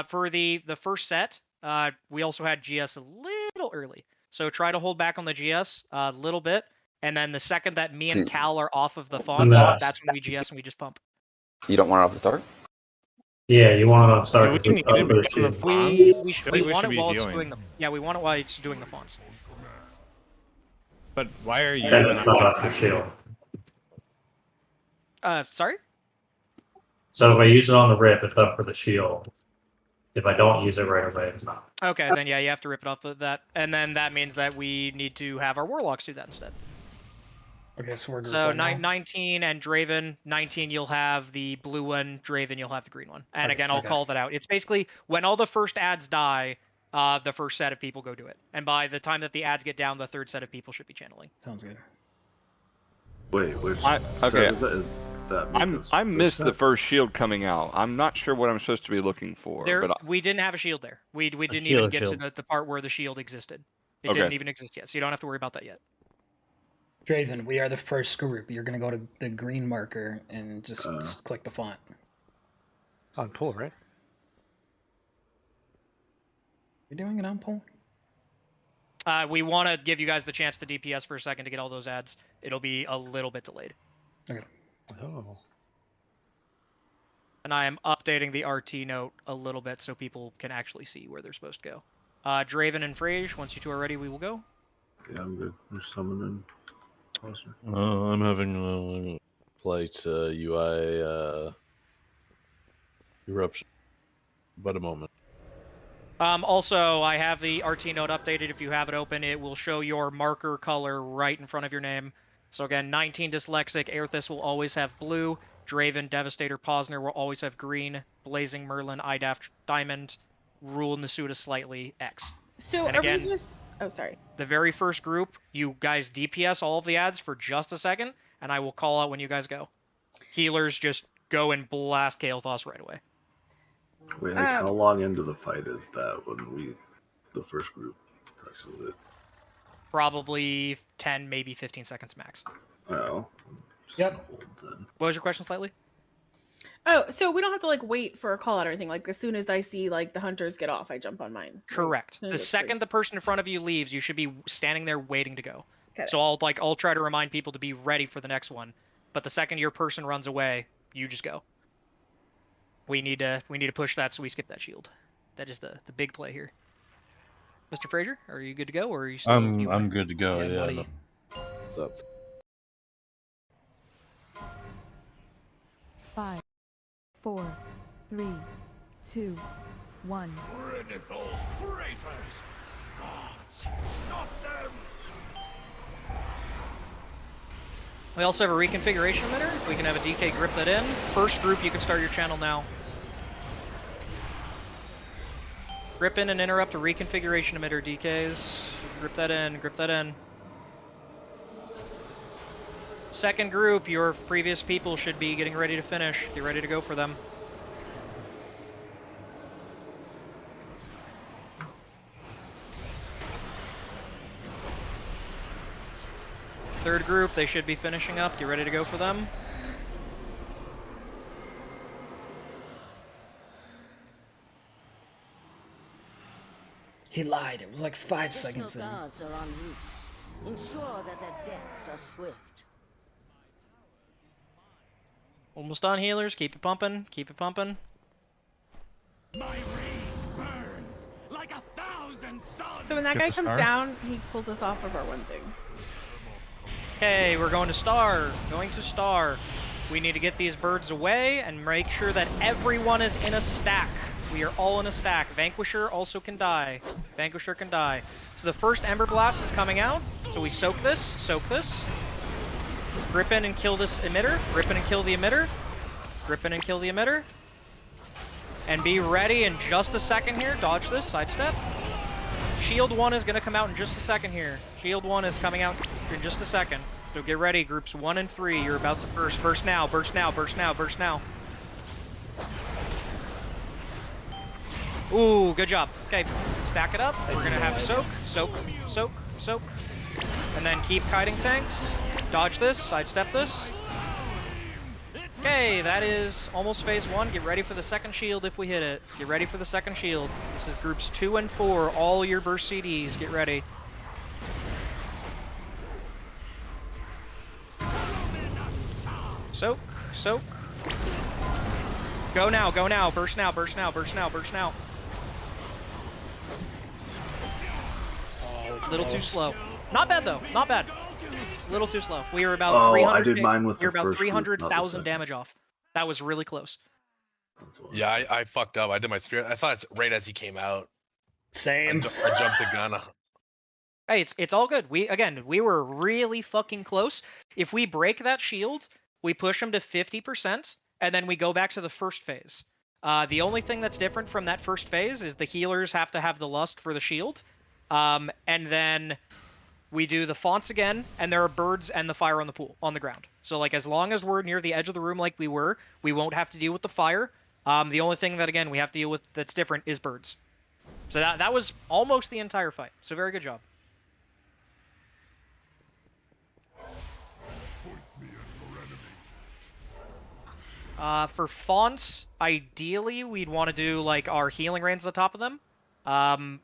For the first set, we also had GS a little early. So try to hold back on the GS a little bit, and then the second that me and Cal are off of the fonts, that's when we GS and we just pump. You don't want it off the start? Yeah, you want it on start. We want it while it's doing the. Yeah, we want it while it's doing the fonts. But why are you? And it's not off the shield. Sorry? So if I use it on the rip, it's up for the shield. If I don't use it right away, it's not. Okay, then yeah, you have to rip it off that, and then that means that we need to have our Warlocks do that instead. Okay, so we're So 19 and Draven. 19, you'll have the blue one. Draven, you'll have the green one. And again, I'll call that out. It's basically when all the first ads die, the first set of people go do it. And by the time that the ads get down, the third set of people should be channeling. Sounds good. Wait, which okay. set is that? Is that I missed the first shield coming out. I'm not sure what I'm supposed to be looking for. But we didn't have a shield there. We didn't even get to the part where the shield existed. It didn't even exist yet, so you don't have to worry about that yet. Draven, we are the first group. You're gonna go to the green marker and just click the font. On pull, right? You're doing it on pull? We want to give you guys the chance to DPS for a second to get all those ads. It'll be a little bit delayed. Okay. Oh. And I am updating the RT note a little bit so people can actually see where they're supposed to go. Draven and Frage, once you two are ready, we will go. Yeah, I'm good. We're summoning. I'm having a plate UI eruption. But a moment. Also, I have the RT note updated. If you have it open, it will show your marker color right in front of your name. So again, 19 Dyslexic, Aerthis will always have blue. Draven, Devastator, Posner will always have green. Blazing Merlin, IDAF, Diamond, Rule Nasuda Slightly, X. So and are again, we just... Oh, sorry. The very first group, you guys DPS all of the ads for just a second, and I will call out when you guys go. Healers, just go and blast Kael'thas right away. Wait, like, how long into the fight is that when the first group touches it? Probably 10, maybe 15 seconds max. Oh. Yep. What was your question slightly? Oh, so we don't have to like wait for a call out or anything. Like as soon as I see like the hunters get off, I jump on mine. Correct. Right? The second the person in front of you leaves, you should be standing there waiting to go. Got So I'll try to remind people to be ready for the next one. But the second your person runs away, you just go. We need to push that so we skip that shield. That is the big play here. Mr. Fraser, are you good to go, or are you still? I'm good to go. Yeah, buddy. No. That's 5, 4, 3, 2, 1. Rid of those traitors! Gods, stop them! We also have a reconfiguration emitter. We can have a DK grip that in. First group, you can start your channel now. Grip in and interrupt a reconfiguration emitter, DKs. Grip that in, grip that in. Second group, your previous people should be getting ready to finish. Get ready to go for them. Third group, they should be finishing up. Get ready to go for them. He lied. It was like 5 Additional seconds in. guards are en route. Ensure that their deaths are swift. Almost done, healers. Keep it pumping. Keep it pumping. My rage burns like 1,000 suns. So when that Get guy the comes star? down, he pulls us off of our one thing. Okay, we're going to star. Going to star. We need to get these birds away and make sure that everyone is in a stack. We are all in a stack. Vanquisher also can die. Vanquisher can die. So the first Ember Blast is coming out. So we soak this. Soak this. Grip in and kill this emitter. Grip in and kill the emitter. Grip in and kill the emitter. And be ready in just a second here. Dodge this. Sidestep. Shield 1 is going to come out in just a second here. Shield 1 is coming out in just a second. So get ready, groups 1 and 3. You're about to burst. Burst now, burst now, burst now, burst now. Ooh, good job. Okay, stack it up. We're going to have soak, soak, soak, soak. And then keep kiting tanks. Dodge this, sidestep this. Okay, that is almost phase 1. Get ready for the second shield if we hit it. Get ready for the second shield. This is groups 2 and 4, all your burst CDs. Get ready. Soak, soak. Go now, go now. Burst now, burst now, burst now, burst now. Oh, Little too slow. Not bad though, not bad. Little too slow. We were about Oh, 300. I did mine with we were the about first group, not the 300,000 second. damage off. That was really close. Yeah, I fucked up. I did my spirit. I thought it's right as he came out. Same. I jumped the gun. Hey, it's all good. We were really fucking close. If we break that shield, we push them to 50%, and then we go back to the first phase. The only thing that's different from that first phase is the healers have to have the lust for the shield, and then we do the fonts again, and there are birds and the fire on the pool on the ground. So like as long as we're near the edge of the room like we were, we won't have to deal with the fire. The only thing that again we have to deal with that's different is birds. So that was almost the entire fight. So very good job. For fonts, ideally we'd want to do like our healing rains on top of them.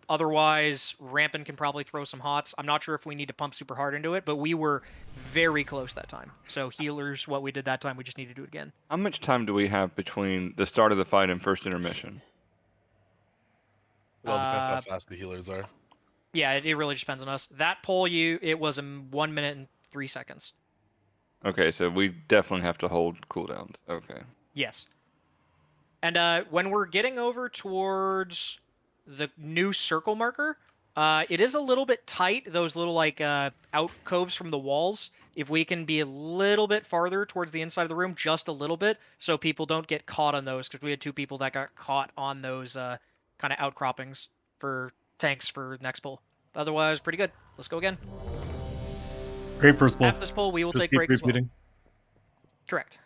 Otherwise, Rampant can probably throw some hots. I'm not sure if we need to pump super hard into it, but we were very close that time. So healers, what we did that time, we just need to do it again. How much time do we have between the start of the fight and first intermission? It all depends how fast the healers are. Yeah, it really just depends on us. That poll, it was in 1 minute and 3 seconds. Okay, so we definitely have to hold cooldowns. Okay. Yes. And when we're getting over towards the new circle marker, it is a little bit tight, those little like alcoves from the walls. If we can be a little bit farther towards the inside of the room, just a little bit, so people don't get caught on those, because we had 2 people that got caught on those kind of outcroppings for tanks for next pull. Otherwise, pretty good. Let's go again. Great first pull. After this pull, we will Just take keep break as well. repeating. Correct.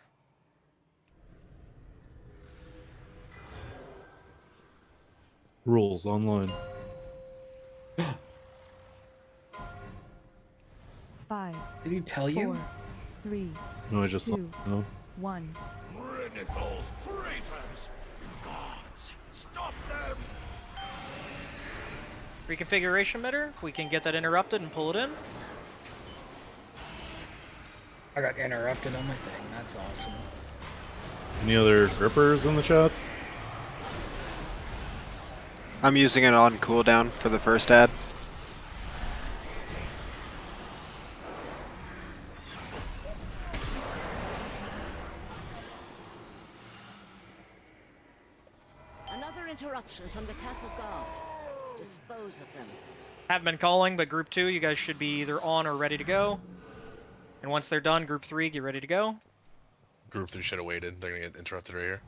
Rules online. 5. Did he tell you? 4, 3, No, I just 2, no. 1. Criticals, traitors! Gods, stop them! Reconfiguration emitter. If we can get that interrupted and pull it in. I got interrupted on my thing. That's awesome. Any other grippers in the chat? I'm using it on cooldown for the first ad. Another interruption from the castle guard. Dispose of them. Haven't been calling, but group 2, you guys should be either on or ready to go. And once they're done, group 3, get ready to go. Group 3 should have waited. They're gonna get interrupted right here.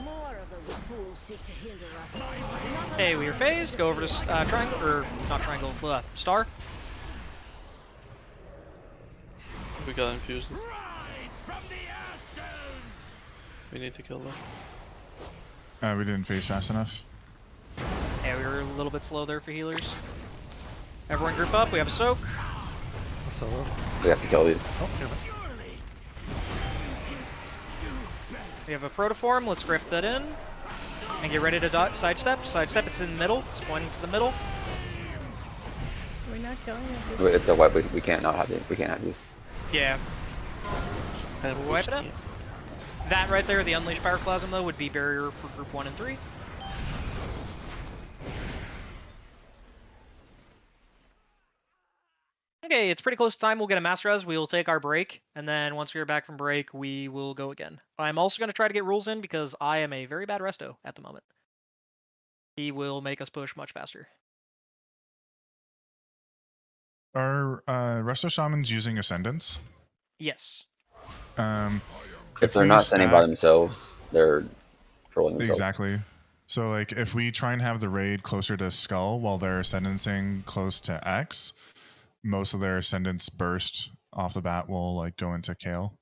More of those fools seek to hinder us. Hey, we are phased. Go over to triangle, or not triangle, star. We got infuses. We need to kill them. We didn't phase fast enough. little bit slow there for healers. Everyone group up. We have a soak. Solo. We have to kill these. We have a protoform. Let's grip that in. And get ready to sidestep. Sidestep. It's in the middle. It's pointing to the middle. Are we not killing it? It's a wipe. We can't not have these. We can't have these. Yeah. Wipe it up. That right there, the Unleashed Pyroclasm, though, would be barrier for group 1 and 3. Okay, it's pretty close to time. We'll get a mass res. We will take our break, and then once we are back from break, we will go again. I'm also going to try to get rules in because I am a very bad resto at the moment. He will make us push much faster. Are Resto Shamans using Ascendants? Yes. If they're not sending by themselves, they're trolling themselves. Exactly. So, like, if we try and have the raid closer to Skull while they're ascendancing close to X, most of their ascendants burst off the bat will, like, go into Kale.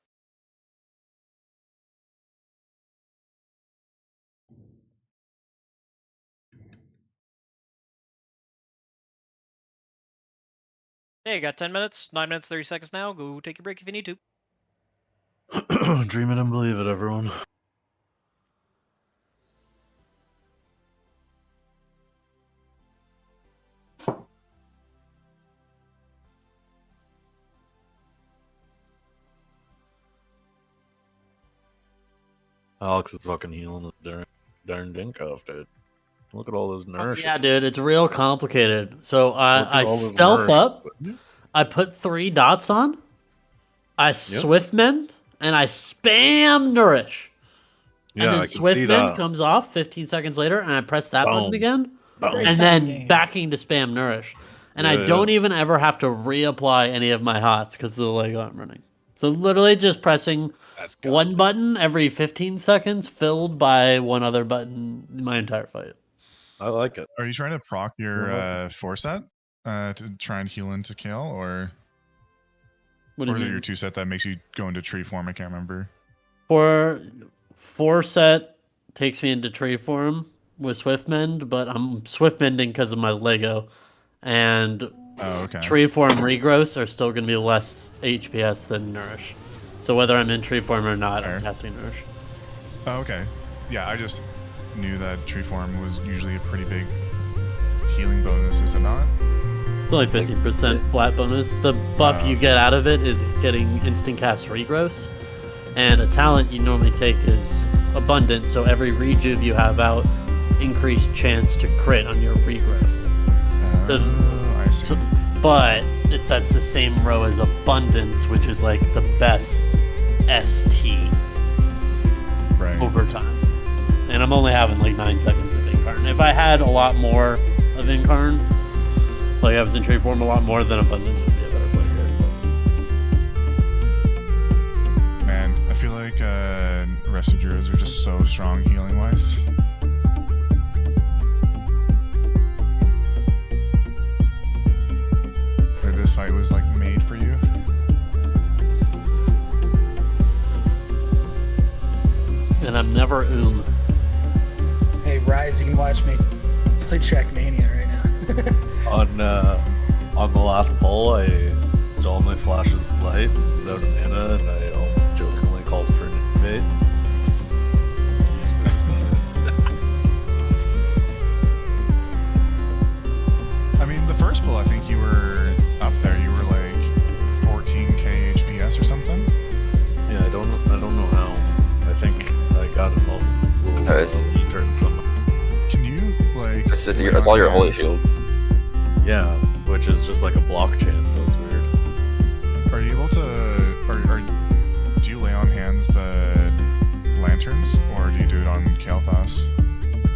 Hey, you got 10 minutes, 9 minutes, 30 seconds now. Go take your break if you need to. Dream it and believe it, everyone. Alex is fucking healing the darn Dinkoff, dude. Look at all those nourishing. Yeah, dude, it's real complicated. So I all this stealth up, nourishing. I put 3 dots on, I swift mend, and I spam nourish. Yeah, and I then can swift see mend that. comes off 15 seconds later, and I press that button Boom. again, Boom. and then backing to spam nourish. And I Yeah, don't even ever have to reapply any of my hots because of the Lego I'm running. So literally just pressing one button every 15 seconds, filled by one other button my entire fight. I like it. Are you trying to proc your 4 set to try and heal into Kale, or What do or you is it mean? your 2 set that makes you go into tree form? I can't remember. For 4 set takes me into tree form with swift mend, but I'm swift mending because of my Lego, and tree form regrowths are still going to be less HPS than nourish. So whether I'm in tree form or not, I'm casting nourish. Oh, okay. Yeah, I just knew that tree form was usually a pretty big healing bonus, is it not? It's only 15% flat bonus. The buff you get out of it is getting instant cast regrowths, and a talent you normally take is abundant. So every rejuve you have out, increased chance to crit on your regrowth. I see. But that's the same row as abundance, which is like the best ST over time. And I'm only having like 9 seconds of Incarn. If I had a lot more of Incarn, like I was in tree form a lot more, then abundance would be a better play here. Man, I feel like rest of druids are just so strong healing wise. Or this fight was like made for you. And I'm never Hey, Rise, you can watch me play Trackmania right now. On the last pull, I did all my flashes of light without a mana, and I almost jokingly called for an invade. I mean, the first pull, I think you were up there. You were like 14k HPS or something. Yeah, I don't know how. I think I got it all. Can you like? It's all your holy shield. Yeah, which is just like a block chance, so it's weird. Are you able to, or do you lay on hands the lanterns, or do you do it on Kael'thas?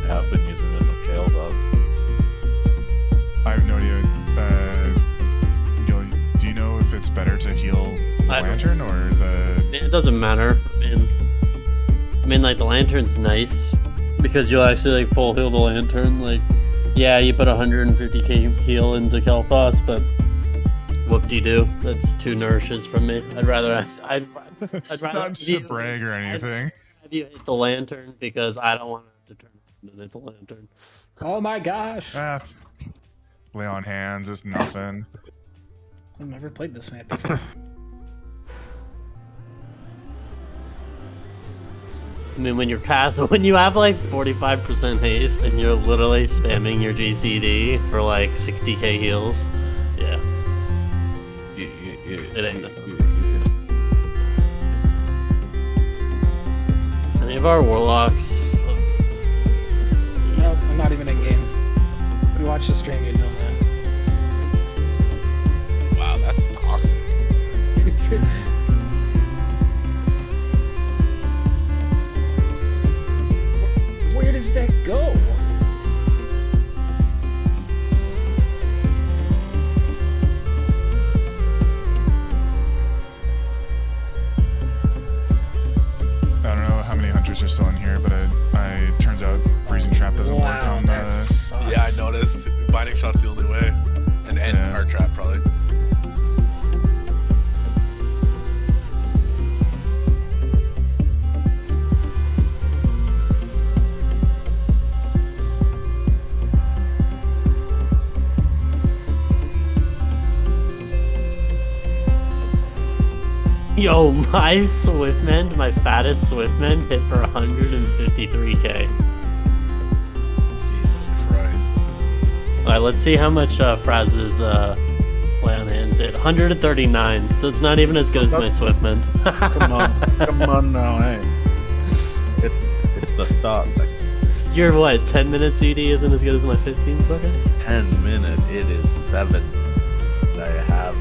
I have been using it on Kael'thas. I have no idea. Do you know if it's better to heal the lantern or the? It doesn't matter. I mean, like the lantern's nice because you'll actually like full heal the lantern. Like, yeah, you put 150k heal into Kael'thas, but whoop-de-doo. That's 2 nourishes from me. I'd rather Not to brag or anything. have you hit the lantern because I don't want to turn And then pull lantern. Oh my gosh! Lay on hands is nothing. I've never played this map before. I mean, when when you have like 45% haste and you're literally spamming your GCD for like 60k heals, yeah. It ain't nothing. Any of our warlocks? Nope, I'm not even in game. If you watch the stream, you'd know that. Wow, that's toxic. Where does that go? I don't know how many hunters are still in here, but it turns out freezing trap doesn't work on Yeah, I noticed. Binding shot's the only way. And heart trap, probably. Yo, my Swiftmend, my fattest Swiftmend, hit for 153k. Jesus Christ. Alright, let's see how much Fraz's play on hands did. 139, so it's not even as good as my Swiftmend. Come on now, hey. It's the thought. Your what, 10 minute CD isn't as good as my 15 second? 10 minute, it is 7. I have.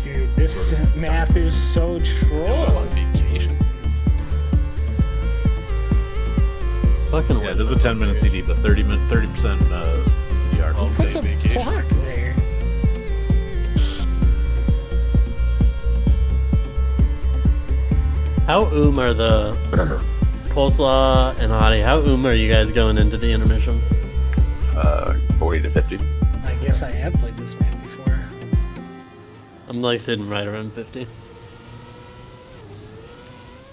Dude, this map is so troll. Fucking yeah, it is a 10-minute CD, but 30% CDR. Put some block there. How are the Coleslaw and Hottie? How are you guys going into the intermission? 40 to 50. I guess I have played this map before. I'm like sitting right around 50.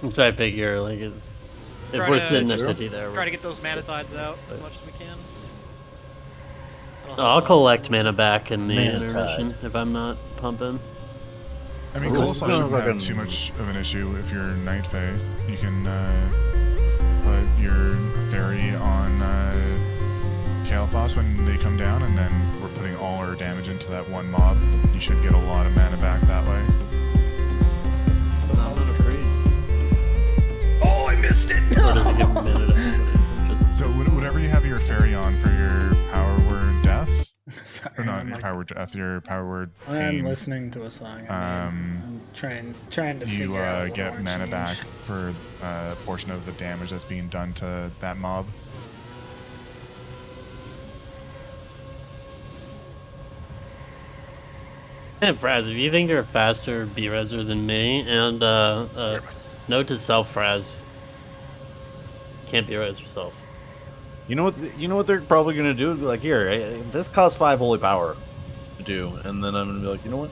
So I figure like if we're sitting at 50 there. Try to get those Manatides out as much as we can. I'll collect mana back in the Manatide. intermission if I'm not pumping. I mean, Coleslaw shouldn't have too much of an issue if you're Night Fae. You can put your fairy on Kael'thas when they come down, and then we're putting all our damage into that one mob. You should get a lot of mana back that way. Oh, I missed it! Or does it give a minute? So whatever you have your fairy on for your power word death, Sorry, or not I'm your like- power word death, your power word I'm pain. listening to a song. I'm trying to You figure out what I get wanna mana change. back for a portion of the damage that's being done to that mob. Hey, Fraz, if you think you're a faster B-Reser than me, and note to self, Fraz, can't B-Res yourself. You know what they're probably gonna do? Be like, here, this costs 5 holy power to do, and then I'm gonna be like, you know what?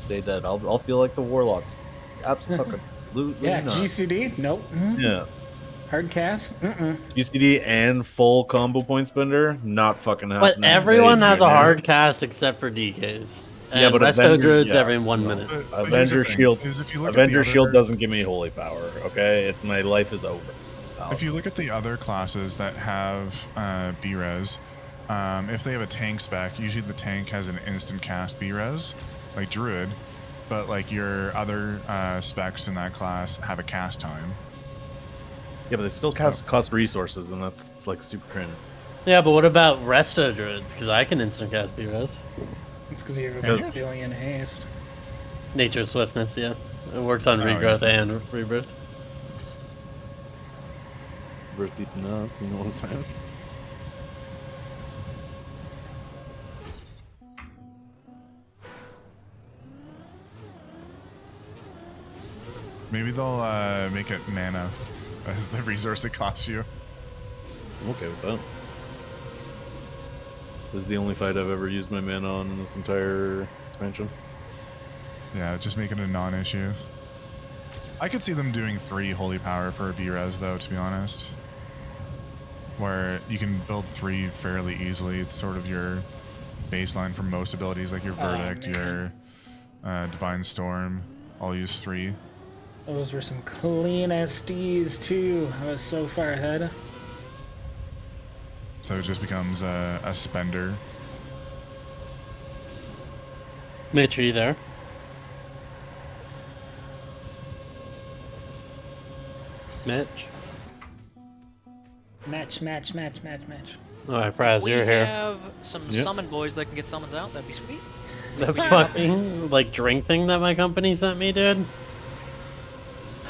Stay dead. I'll feel like the warlocks. Absolutely. Yeah, GCD? Nope. Mhm. Yeah. Hard cast? Mm-mm. GCD and full combo point spender, not fucking But happening. everyone has a hard cast except for DKs. And Yeah, but Resto Avenger- Druids yeah. every 1 minute. Avenger Shield. is if you look at the Avenger Shield other- doesn't give me holy power. Okay, it's my life is over. If you look at the other classes that have B-Res, if they have a tank spec, usually the tank has an instant cast B-Res, like Druid, but like your other specs in that class have a cast time. Yeah, but they still cost resources, and that's like super cringe. Yeah, but what about Resto Druids? Because I can instant cast B-Res. It's because you have Yeah. a billion haste. Nature Swiftness, yeah. It works on Oh, regrowth yeah. and rebirth. Birth these nuts, you know what I'm saying? Maybe they'll make it mana as the resource it costs you. I'm okay with that. This is the only fight I've ever used my mana on in this entire expansion. Yeah, just make it a non-issue. I could see them doing 3 holy power for a B-Res though, to be honest. where you can build 3 fairly easily. It's sort of your baseline for most abilities, like your Verdict, your Divine Storm. I'll use 3. Those were some clean SDs too. I was so far ahead. So it just becomes a spender. Mitch, are you there? Mitch? Match. Alright, Fraz, We you're here. have some summon boys that can get summons out. That'd be sweet. The fucking, like, drink thing that my company sent me, dude?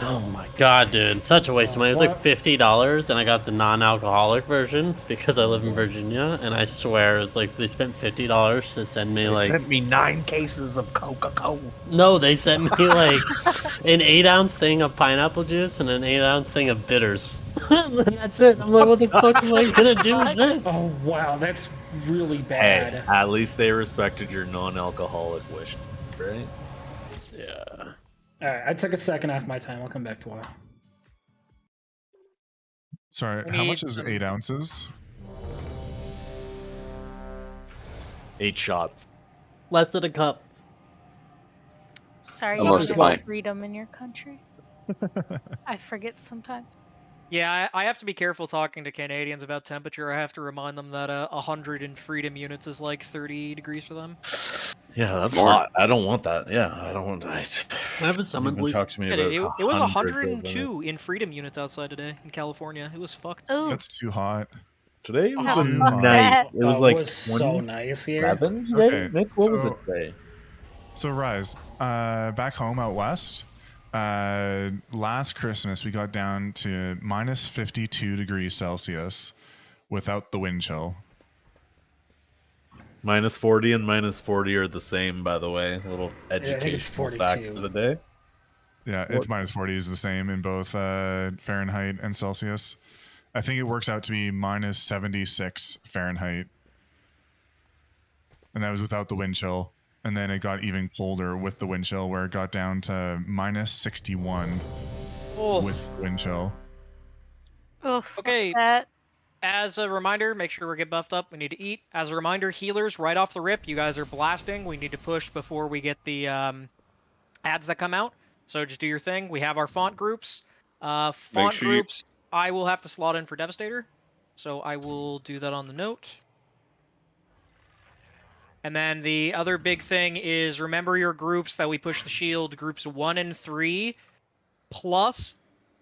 Oh my god, dude. Such a waste of money. It was like $50, and I got the non-alcoholic version because I live in Virginia, and I swear it was like they spent $50 to send me They sent me 9 cases of Coca-Cola. No, they sent me like an 8-ounce thing of pineapple juice and an 8-ounce thing of bitters. And that's it. I'm like, what the fuck am I gonna do with this? Oh wow, that's really Hey, bad. at least they respected your non-alcoholic wish, right? Yeah. Alright, I took a second off my time. I'll come back to WoW. Sorry, how much is 8 ounces? 8 shots. Less than a cup. Sorry, Almost you a pint. have freedom in your country. I forget sometimes. Yeah, I have to be careful talking to Canadians about temperature. I have to remind them that 100 in freedom units is like 30 degrees for them. Yeah, that's hot. I don't want that. Yeah, I don't want that. I have a summon, please. Talk to me Yeah, about it was 100 102 in freedom units outside today in California. It was fucked. Ooh. That's too hot. Today it was How nice. It was like was so nice here. 27 today. Okay, Nick, what was so- it today? So Rise, back home out west, last Christmas we got down to minus 52 degrees Celsius without the wind chill. Minus 40 and minus 40 are the same, by the way. A little I think it's educational fact 42. for the day. Yeah, it's minus 40 is the same in both Fahrenheit and Celsius. I think it works out to be minus 76 Fahrenheit. And that was without the wind chill. And then it got even colder with the wind chill, where it got down to minus 61 with wind chill. Okay. As a reminder, make sure we get buffed up. We need to eat. As a reminder, healers, right off the rip, you guys are blasting. We need to push before we get the ads that come out. So just do your thing. We have our font groups. Font sure you- groups, I will have to slot in for Devastator. So I will do that on the note. And then the other big thing is remember your groups that we push the shield, groups 1 and 3 plus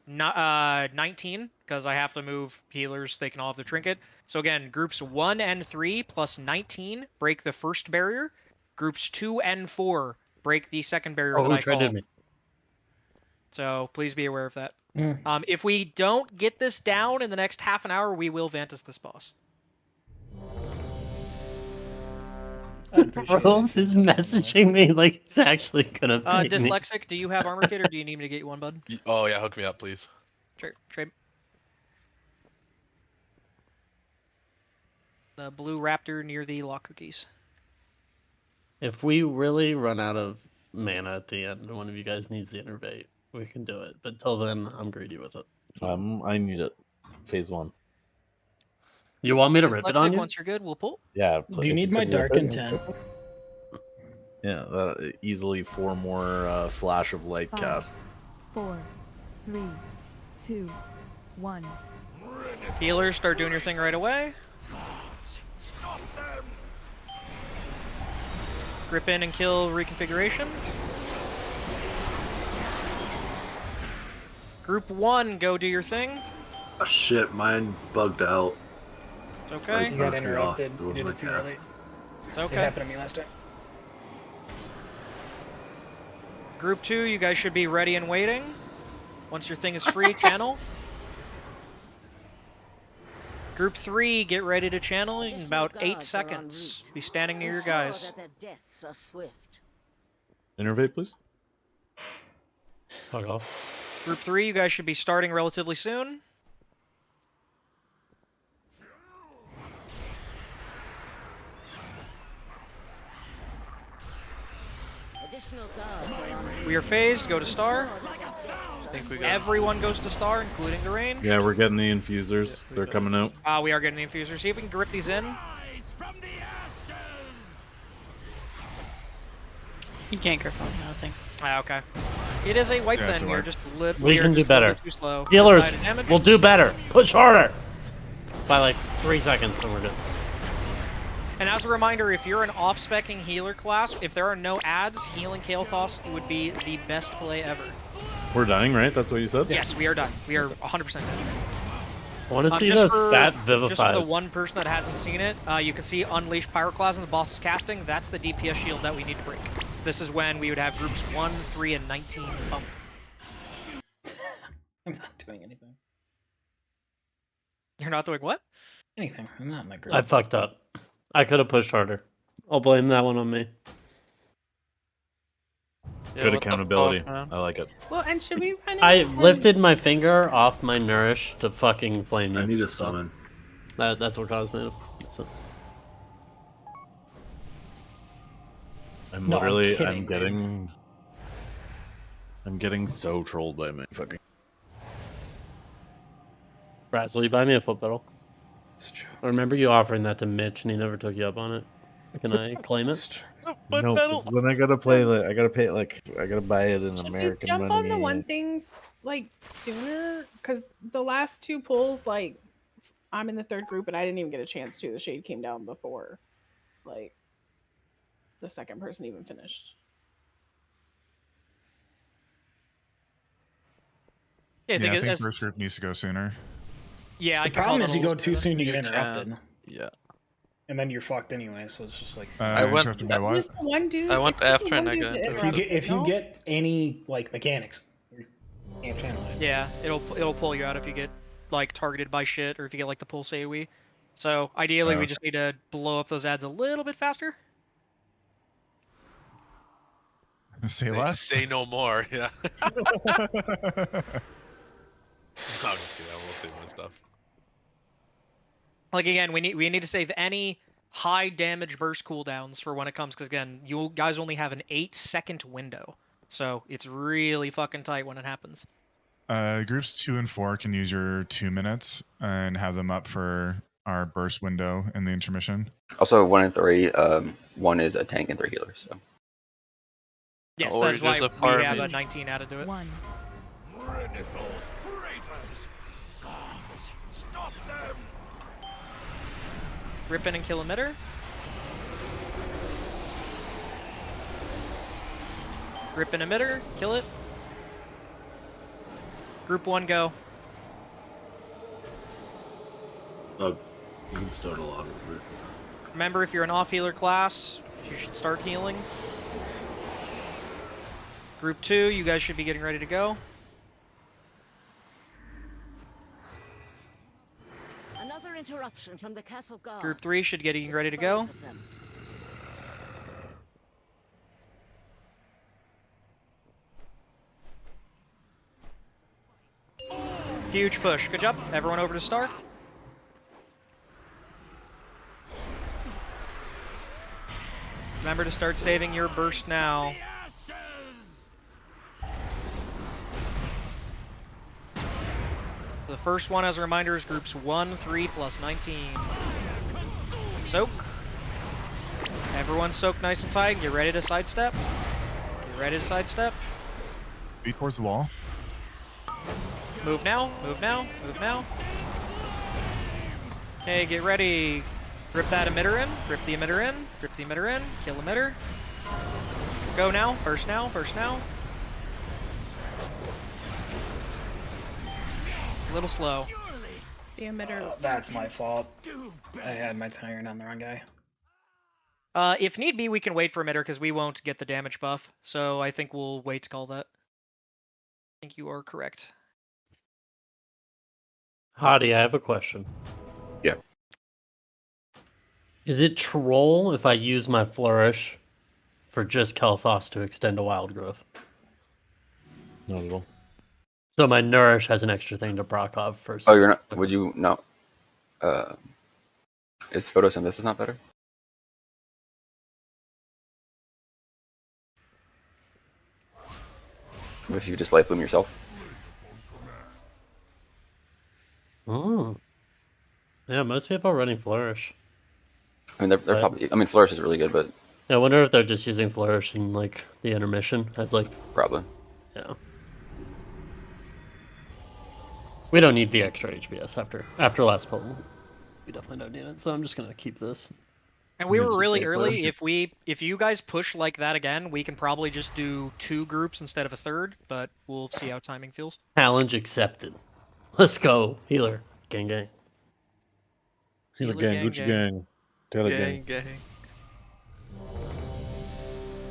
19, because I have to move healers, they can all have the trinket. So again, groups 1 and 3 plus 19 break the first barrier. Groups 2 and 4 break the second barrier that I call. Me? So please be aware of that. Mm. If we don't get this down in the next half an hour, we will Vantis this boss. Rose is messaging me like he's actually gonna pay me. Dyslexic, do you have armor kit or do you need me to get you one, bud? Oh yeah, hook me up, please. Sure, trade. The blue raptor near the lock cookies. If we really run out of mana at the end, one of you guys needs the innervate, we can do it. But till then, I'm greedy with it. I need it. Phase 1. You want me to rip it on you? Once you're good, we'll pull. Yeah. Do you need my dark intent? Yeah, that easily 4 more flash of light 5, cast. 4, 3, 2, 1. Healers, start doing your thing right away. Grip in and kill reconfiguration. Group 1, go do your thing. Oh shit, mine bugged out. It's okay. You got Okay, interrupted. off. You It did was it too my early. cast. It's It okay. happened to me last time. Group 2, you guys should be ready and waiting. Once your thing is free, channel. Group 3, get ready to channel in about 8 seconds. Be standing near your guys. Ensure that their deaths are swift. Innervate, please. Fuck off. Group 3, you guys should be starting relatively soon. Additional guards are on route. We are phased, go to star. Ensure that their deaths are think we got Everyone goes to star, including the range. Yeah, we're getting the infusers. They're coming out. We are getting the infusers. See if we can grip these in. You can't grip on the thing. Okay. It is a wipe Yeah, it's then. a You're wipe. just We can do better. too slow. Healers Just damage. will do better. Push harder. By like 3 seconds, and we're good. And as a reminder, if you're an off-specking healer class, if there are no ads, healing Kael'thas would be the best play ever. We're dying, right? That's what you said? Yes, we are done. We are 100% done. I want to see Just those fat Just vivifies. for the one person that hasn't seen it, you can see Unleash Pyroclasm, the boss is casting. That's the DPS shield that we need to break. So this is when we would have groups 1, 3, and 19 pumped. I'm not doing anything. You're not doing what? Anything. I'm not in my group. I fucked up. I could have pushed harder. I'll blame that one on me. Yeah, Good what the accountability. fuck, man? I like it. Well, and should we run I it? lifted my finger off my nourish to fucking flame you. I need a summon. That's what caused me to. So. I'm No, I'm literally, kidding, I'm getting, I'm getting so trolled by my fucking. Braz, will you buy me a foot pedal? It's true. I remember you offering that to Mitch, and he never took you up on it. Can I claim it? No, 'cause then I gotta play like I gotta pay like I gotta buy it in Should American we jump money. on the one things like sooner? Because the last 2 pulls, like I'm in the 3rd group and I didn't even get a chance to. The shade came down before, like the 2nd person even finished. Yeah, I think as- first group needs to go sooner. Yeah, I The can call problem that is a you go little too sooner. soon, you get You interrupted. can. Yeah. And then you're fucked anyway, so it's just like I went- interrupted by Who's what? the one dude? I went Who's the after and one I dude got that if you interrupted? get if you No? get any like mechanics, you can't channel it. Yeah, it'll pull you out if you get like targeted by shit or if you get like the pulse AoE. So ideally, we just need to blow up those ads a little bit faster. Say less. Say no more. Yeah. No, I'm just kidding. I will say my stuff. Like again, we need to save any high damage burst cooldowns for when it comes, because again, you guys only have an 8-second window, so it's really fucking tight when it happens. Groups 2 and 4 can use your 2 minutes and have them up for our burst window in the intermission. Also, 1 and 3, 1 is a tank and 3 healers. So. Yes, Or that's why there's a fire we have a mage. 19 added to it. 1. Those traitors! Guards, stop them! Rip in and kill emitter. Rip in emitter, kill it. Group 1 go. Oh, you can start a lot of it. Remember, if you're an off healer class, you should start healing. Group 2, you guys should be getting ready to go. Another interruption from the castle guard. Group 3 should get ready to go. Dispose of them. Huge push. Good job. Everyone over to star. Remember to start saving your burst now. The first one, as a reminder, is groups 1, 3, plus 19. Soak. Everyone soak nice and tight. Get ready to sidestep. Get ready to sidestep. Be towards the wall. Move now, move now, move now. Okay, get ready. Rip that emitter in, rip the emitter in, rip the emitter in, kill emitter. Go now, burst now, burst now. A little slow. The emitter. That's my fault. I had my tyrant on the wrong guy. If need be, we can wait for emitter because we won't get the damage buff. So I think we'll wait to call that. I think you are correct. Hadi, I have a question. Yeah. Is it troll if I use my flourish for just Kael'thas to extend a wild growth? Not at all. So my nourish has an extra thing to proc off first. Oh, you're not. Would you no? Is photosynthesis not better? If you just light bloom yourself. Oh. Yeah, most people are running Flourish. I mean, they're But- probably. I mean, Flourish is really good, but I wonder if they're just using Flourish in like the intermission as like. probably. Yeah. We don't need the extra HPS after last pull. We definitely don't need it, so I'm just gonna keep this. And we Yeah, were just really go early. Flourish. If you guys push like that again, we can probably just do 2 groups instead of a third, but we'll see how timing feels. Challenge accepted. Let's go, healer. Gang gang. Healer Healer gang, gang, Gucci gang. gang, Taylor Gang, gang. gang.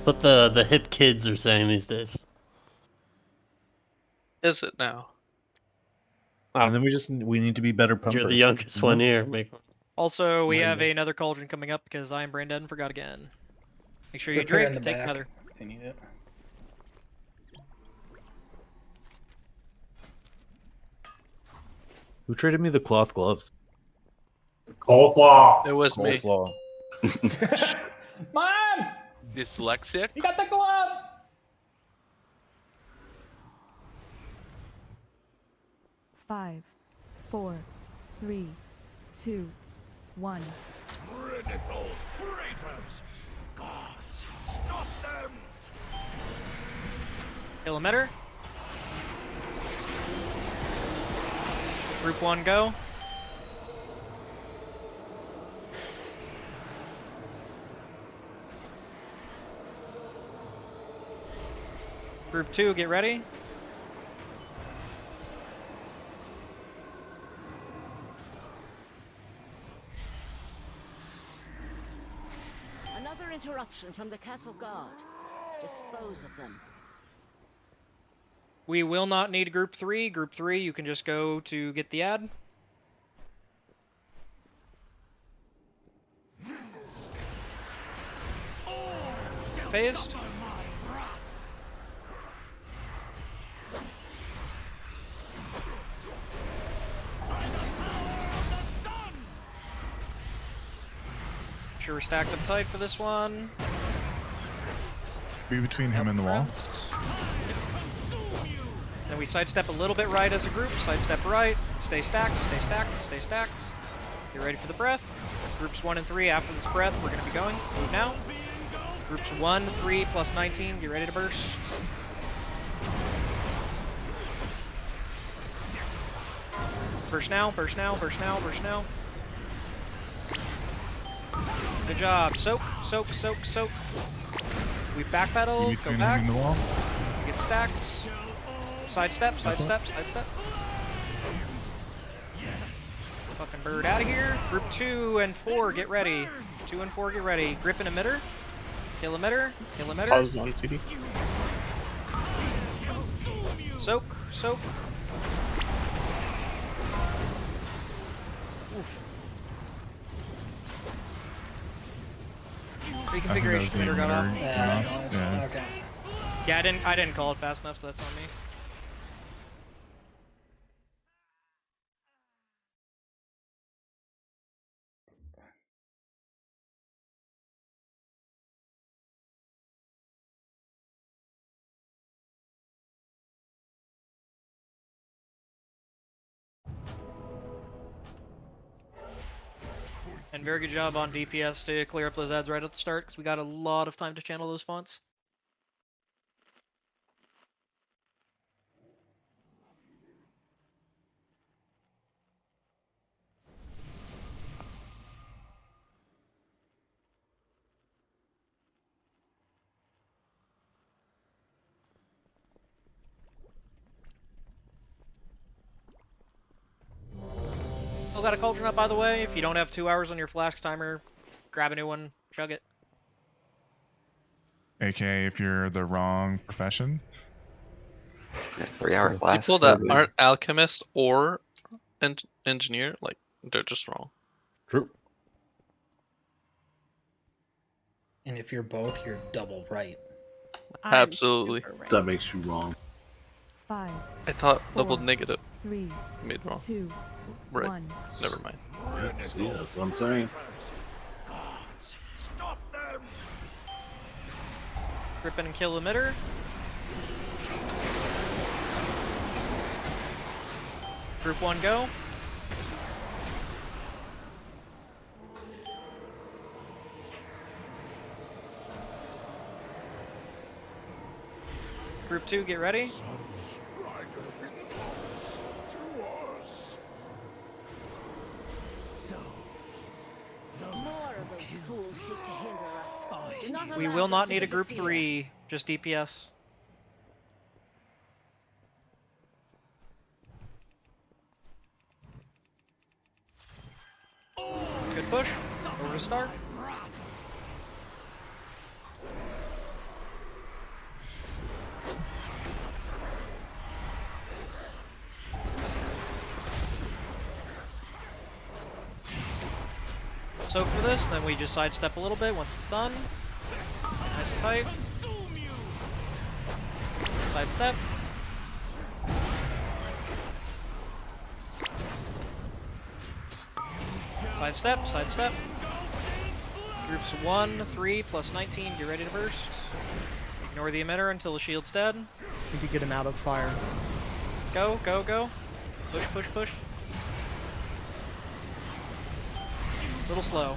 What the hip kids are saying these days. Is it now? And then we need to be better pumpers. You're the youngest one here. Make Also, we Mind have me. another cauldron coming up because I am brain dead and forgot again. Make sure you Repair in drink, the take back another. if you need it. Who traded me the cloth gloves? Coleslaw. It was me. Coleslaw. Mom! Dyslexic? You got the gloves! Five, 4, 3, 2, 1. Rid those traitors! Gods, stop them! Kilometer. Group 1, go. Group 2, get ready. Another interruption from the castle guard. Dispose of them. We will not need Group 3. Group 3, you can just go to get the ad. Phased. Sure, we're stacked up tight for this one. Be between him and the wall. Then we sidestep a little bit right as a group. Sidestep right. Stay stacked, stay stacked, stay stacked. Get ready for the breath. Groups 1 and 3 after this breath, we're going to be going. Move now. Groups 1, 3, plus 19. Get ready to burst. Burst now, burst now, burst now, burst now. Good job. Soak, soak, soak, soak. We backpedal, Be go between back. him and the wall. Get stacked. Sidestep, sidestep, sidestep. Fucking bird out of here. Group 2 and 4, get ready. 2 and 4, get ready. Grip an emitter. Kill emitter. Kill emitter. Pause on CD. Soak, soak. Oof. Reconfiguration emitter got off. Yeah. Okay. Yeah, I didn't call it fast enough, so that's on me. And very good job on DPS to clear up those ads right at the start, because we got a lot of time to channel those fonts. Still got a cauldron up, by the way. If you don't have 2 hours on your flask timer, grab a new one, chug it. AKA if you're the wrong profession. Yeah, 3-hour class. People that aren't alchemist or engineer, like, they're just wrong. True. And if you're both, you're double right. Absolutely. That makes you wrong. 5. I thought 4, double negative. 3, Made wrong. 2, Right. 1. Never mind. See, that's what I'm saying. Gods, stop them! Grip and kill emitter. Group 1, go. Group 2, get ready. More of those fools seek to hinder us. Do not We allow will not them need to a Group interfere. 3, just DPS. Good push. Over to start. So for this, then we just sidestep a little bit once it's done. Nice and tight. Sidestep. Sidestep, sidestep. Groups 1, 3, plus 19, get ready to burst. Ignore the emitter until the shield's dead. Need to get him out of fire. Go, go, go. Push, push, push. Little slow.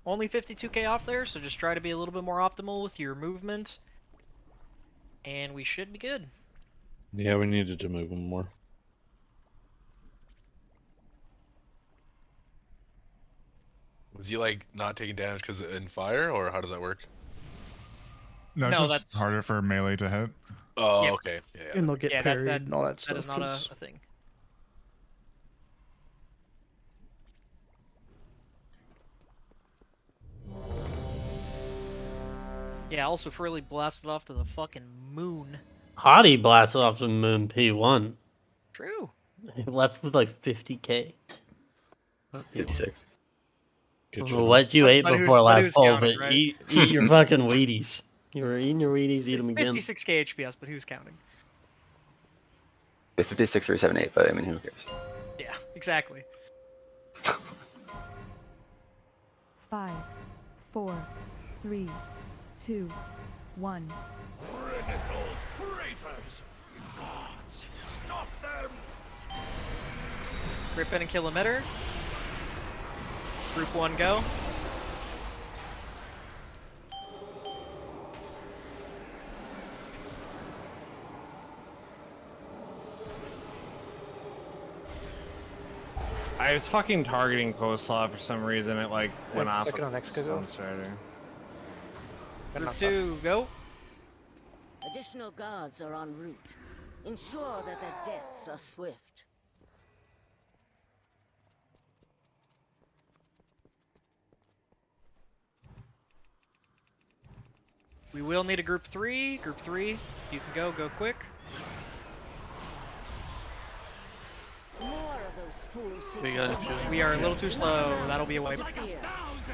Only 52k off there, so just try to be a little bit more optimal with your movement. And we should be good. Yeah, we needed to move him more. Was he like not taking damage because in fire, or how does that work? No, it's No, just that's- harder for melee to hit. Oh, Yep. okay. Yeah, yeah. And they'll get Yeah, parried that and all that stuff. is not 'cause- a thing. Yeah, also Furley blasted off to the fucking moon. Hottie blasted off the moon P1. True. He left with like 50k. 56. I don't know what you ate But before who's last poll, counting, but right? eat your fucking Wheaties. You were eating your Wheaties, eat them again. 56k HPS, but who's counting? 56, 378, but I mean, who cares? Yeah, exactly. 5, 4, 3, 2, 1. Rid those traitors! Gods, stop them! Rip in and kill emitter. Group 1, go. I was fucking targeting Coleslaw for some reason. It like went off. Second on Excalibur. Sunstrider. Group 2, go. Additional guards are en route. Ensure that their deaths are swift. We will need a group 3. Group 3, you can go quick. More of those fools seek We to got hinder it. We are a little too slow. That'll be a wipe.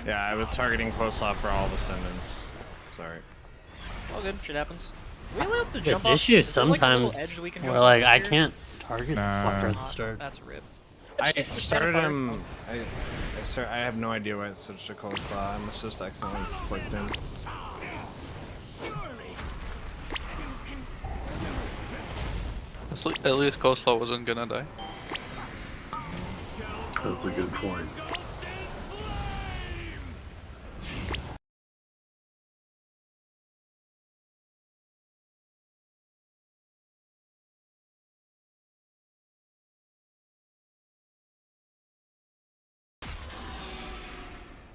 Yeah, I was targeting Coleslaw for all the Ascendants. Sorry. All good. Shit happens. We allowed to This jump off. issue Is there, like, a little sometimes edge we can where jump like off I here? can't target Fucker at the Ah, start. That's a rip. I Just started stand him. I have no idea why I switched to Coleslaw. I must just accidentally clicked him. At least Coleslaw wasn't gonna die. That's a good point.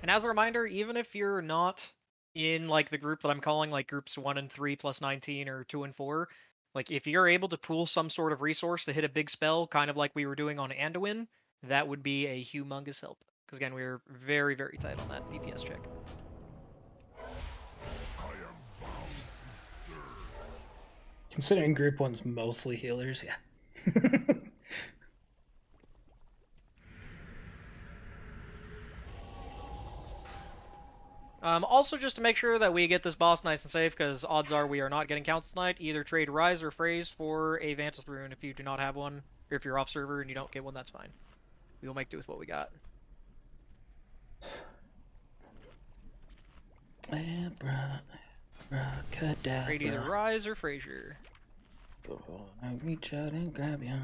And as a reminder, even if you're not in like the group that I'm calling like groups 1 and 3 plus 19 or 2 and 4, like if you're able to pool some sort of resource to hit a big spell, kind of like we were doing on Anduin, that would be a humongous help. Because again, we were very, very tight on that DPS check. Considering group 1's mostly healers, yeah. Also, just to make sure that we get this boss nice and safe, because odds are we are not getting counts tonight, either trade Rise or Phrase for a Vantis Rune if you do not have one, or if you're off server and you don't get one, that's fine. We will make do with what we got. Trade either Rise or Frazier. I reach out and grab you.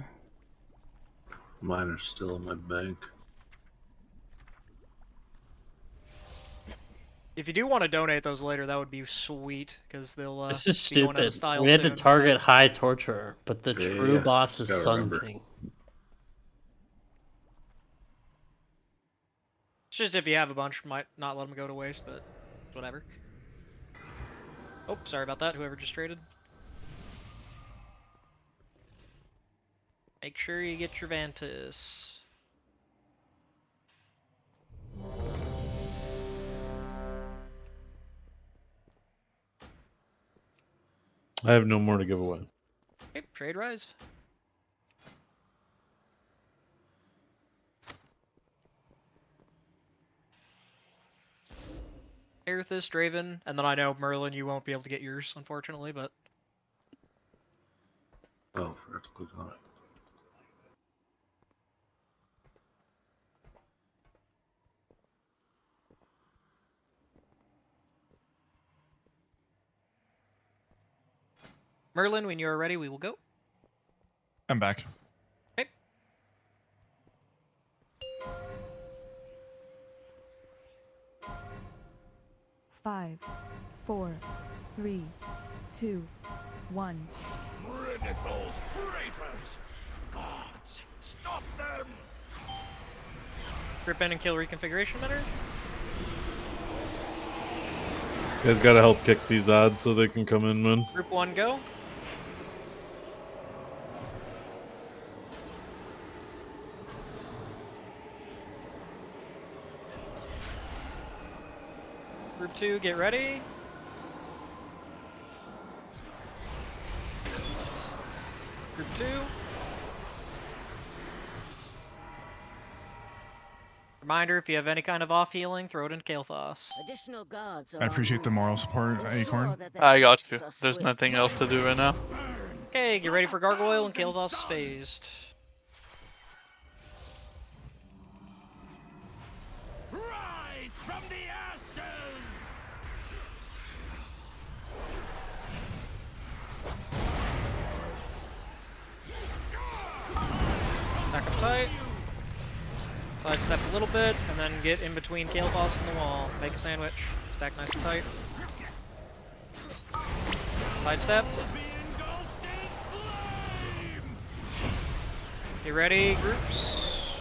Mine are still in my bank. If you do want to donate those later, that would be sweet, because they'll It's just be going out of stupid. style We had to soon. target High Torture, but the Yeah, true yeah. boss is Gotta Sun remember. King. It's just if you have a bunch, might not let them go to waste, but whatever. Oh, sorry about that, whoever just traded. Make sure you get your Vantis. I have no more to give away. Okay, trade Rise. Aerithis, Draven, and then I know Merlin, you won't be able to get yours, unfortunately, but Oh, forgot to click on it. Merlin, when you are ready, we will go. I'm back. Okay. Five, 4, 3, 2, 1. Ridicles, traitors! Gods, stop them! Grip in and kill reconfiguration matter. You guys gotta help kick these odds so they can come in, man. Group 1, go. Group 2, get ready. Group 2. Reminder, if you have any kind of off healing, throw it in Kael'thas. Additional guards I appreciate the moral support, Acorn. I got you. There's nothing else to do right now. Okay, get ready for Gargoyle and Kael'thas is phased. Rise from the ashes! Back up tight. Sidestep a little bit, and then get in between Kael'thas and the wall. Make a sandwich. Stack nice and tight. Sidestep. Get ready, groups.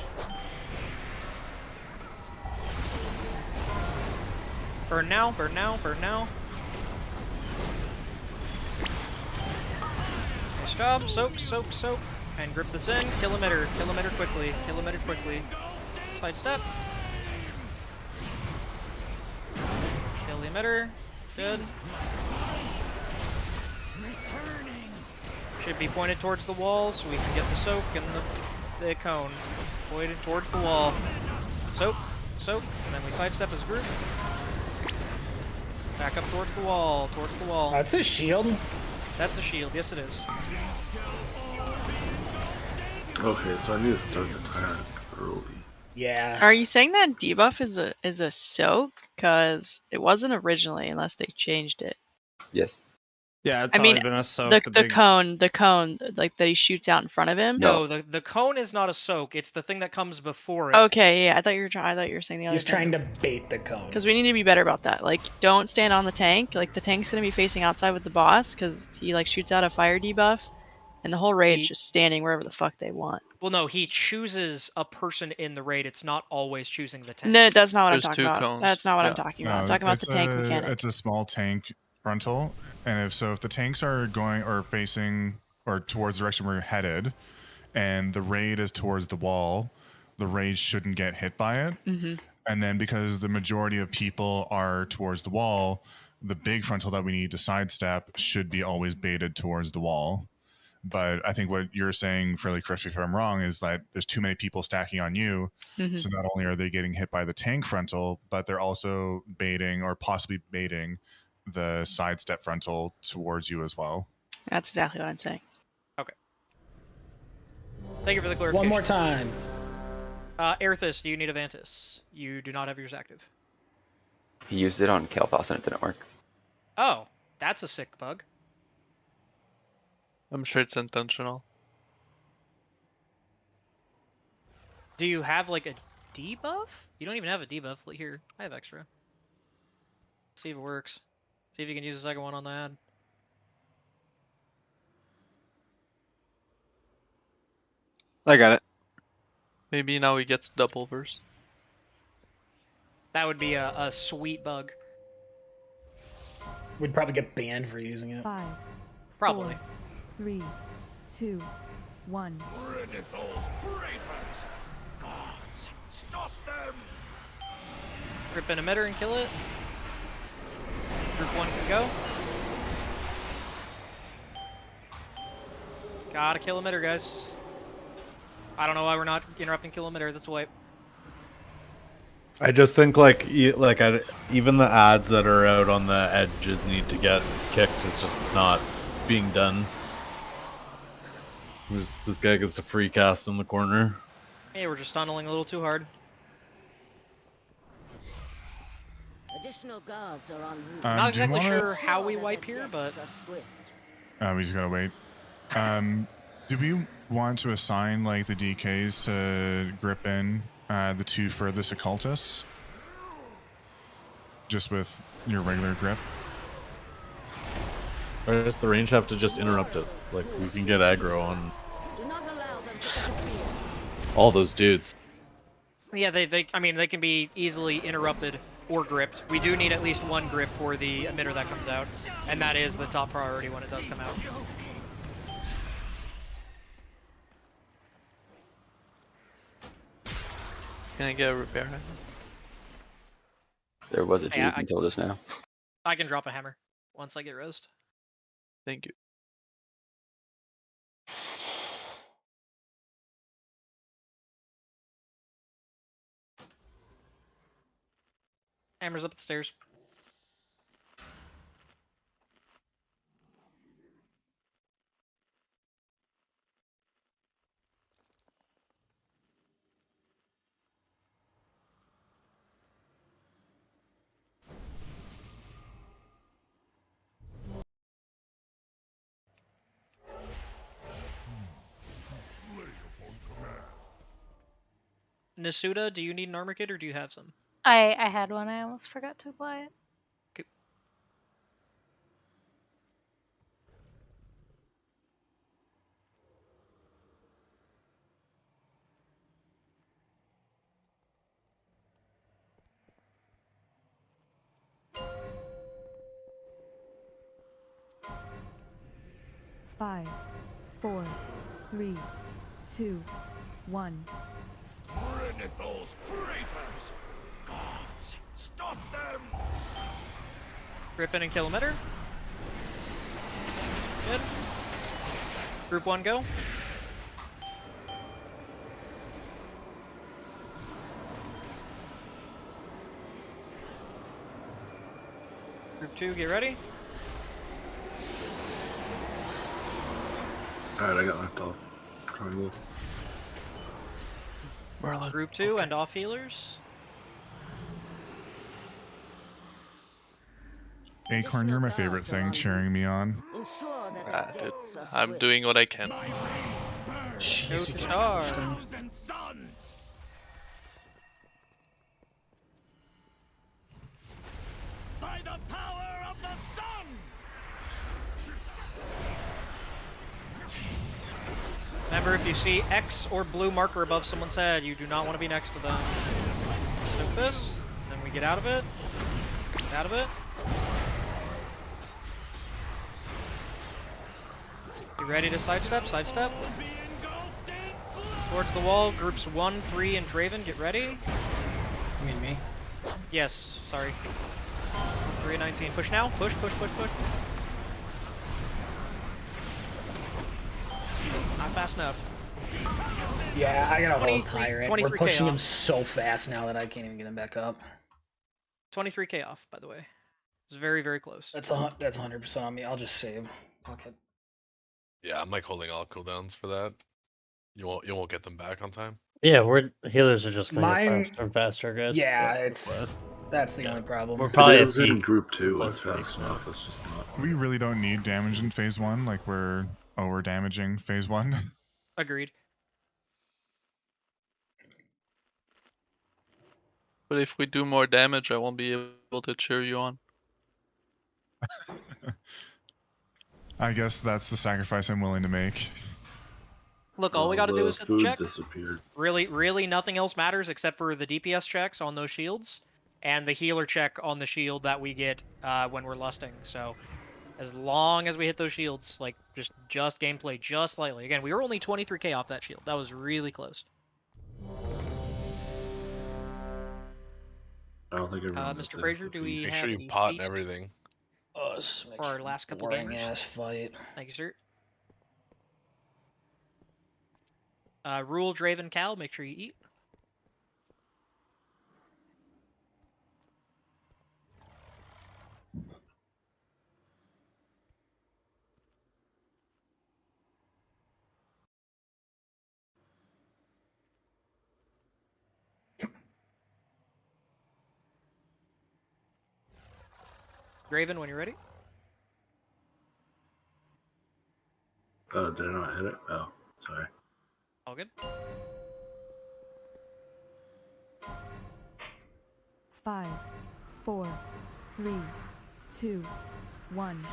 Burn now, burn now, burn now. Nice job. Soak, soak, soak. And grip this in. Kill emitter. Kill emitter quickly. Kill emitter quickly. Sidestep. Kill the emitter. Good. Should be pointed towards the wall so we can get the soak and the cone. Pointed towards the wall. Soak, soak, and then we sidestep as a group. Back up towards the wall, towards the wall. That's a shield? That's a shield, yes it is. Okay, so I need to start the tyrant early. Yeah. Are you saying that debuff is a soak? Because it wasn't originally, unless they changed it. Yes. Yeah, it's I mean, always been a soak. the cone, like that he shoots out in front of him. No, the cone is not a soak. It's the thing that comes before it. Okay, yeah, I thought you were saying the other. He's trying to bait the cone. Because we need to be better about that. Like, don't stand on the tank. Like, the tank's gonna be facing outside with the boss because he like shoots out a fire debuff, and the whole raid's just standing wherever the fuck they want. Well, no, he chooses a person in the raid. It's not always choosing the tank. No, that's not what There's I'm talking two about. cones. That's not what I'm Yeah. talking about. I'm talking about the tank mechanic. It's a small tank frontal, and if the tanks are going or facing or towards the direction we're headed, and the raid is towards the wall, the raid shouldn't get hit by it. Mm-hmm. And then because the majority of people are towards the wall, the big frontal that we need to sidestep should be always baited towards the wall. But I think what you're saying, fairly correct me if I'm wrong, is that there's too many people stacking on you. Mhm. So not only are they getting hit by the tank frontal, but they're also baiting or possibly baiting the sidestep frontal towards you as well. That's exactly what I'm saying. Okay. Thank you for the clarification. One more time. Aerithis, do you need a Vantis? You do not have yours active. He used it on Kalpas and it didn't work. Oh, that's a sick bug. I'm sure it's intentional. Do you have like a debuff? You don't even have a debuff. Look here, I have extra. See if it works. See if you can use the second one on the ad. I got it. Maybe now he gets double verse. That would be a sweet bug. We'd probably get banned for using it. 5, Probably. 4, 3, 2, 1. Rid of those traitors! Gods, stop them! Rip an emitter and kill it. Group 1 can go. Gotta kill emitter, guys. I don't know why we're not interrupting kill emitter. That's a wipe. I just think even the ads that are out on the edges need to get kicked. It's just not being done. This guy gets to free cast in the corner. Hey, we're just tunneling a little too hard. Additional guards are en route. Not exactly sure how we wipe here, but We just gotta wait. Do we want to assign like the DKs to grip in the two furthest occultists? Just with your regular grip? Or does the range have to just interrupt it? Like, we can get aggro on all those dudes. Yeah, I mean, they can be easily interrupted or gripped. We do need at least one grip for the emitter that comes out, and that is the top priority when it does come out. Can I get a repair hammer? There was a Hey, juke until just now. I can drop a hammer once I get rezzed. Thank you. Hammer's up the stairs. Nasuda, do you need an armor kit or do you have some? I had one. I almost forgot to buy it. Okay. Five, 4, 3, 2, 1. Rid of those traitors! Gods, stop them! Grip in and kill emitter. Good. Group 1 go. Group 2, get ready. Alright, I got knocked off. Triangle. Group 2 and off healers. Acorn, you're my favorite thing, cheering me on. Dude, I'm doing what I can. Jeez, you guys Star. pushed him. By the power of the sun! Remember, if you see X or blue marker above someone's head, you do not want to be next to them. Snoop this, then we get out of it. Get out of it. You ready to sidestep? Sidestep. Towards the wall, groups 1, 3, and Draven, get ready. You mean me? Yes, sorry. 3 and 19. Push now. Push, push, push, push. not fast enough. Yeah, I gotta 23 hold Tyrant. We're 23K pushing him off. so fast now that I can't even get him back up. 23K off, by the way. It's very, very close. That's 100% on me. I'll just save. Fuck it. Yeah, I'm like holding all cooldowns for that. You won't get them back on time. Yeah, healers are just going Mine- faster and faster, guys. Yeah, that's the only problem. We're probably it at is in peak. group 2. Close It's to peak fast now. enough. It's just not. We really don't need damage in phase 1. Like we're damaging phase 1. Agreed. But if we do more damage, I won't be able to cheer you on. I guess that's the sacrifice I'm willing to make. Look, all we gotta do is hit the check. Disappeared. Really, nothing else matters except for the DPS checks on those shields, and the healer check on the shield that we get when we're lusting. So, as long as we hit those shields, like, just gameplay just slightly. Again, we were only 23K off that shield. That was really close. I don't think everyone. Mr. Fraser, do we Make have sure you the pot and feast everything. for our last couple boring gamers? ass fight. Thank you, sir. Rule, Draven, Cal, make sure you eat. Draven, when you're ready. Oh, did I not hit it? Oh, sorry. All good. 5, 4, 3, 2, 1.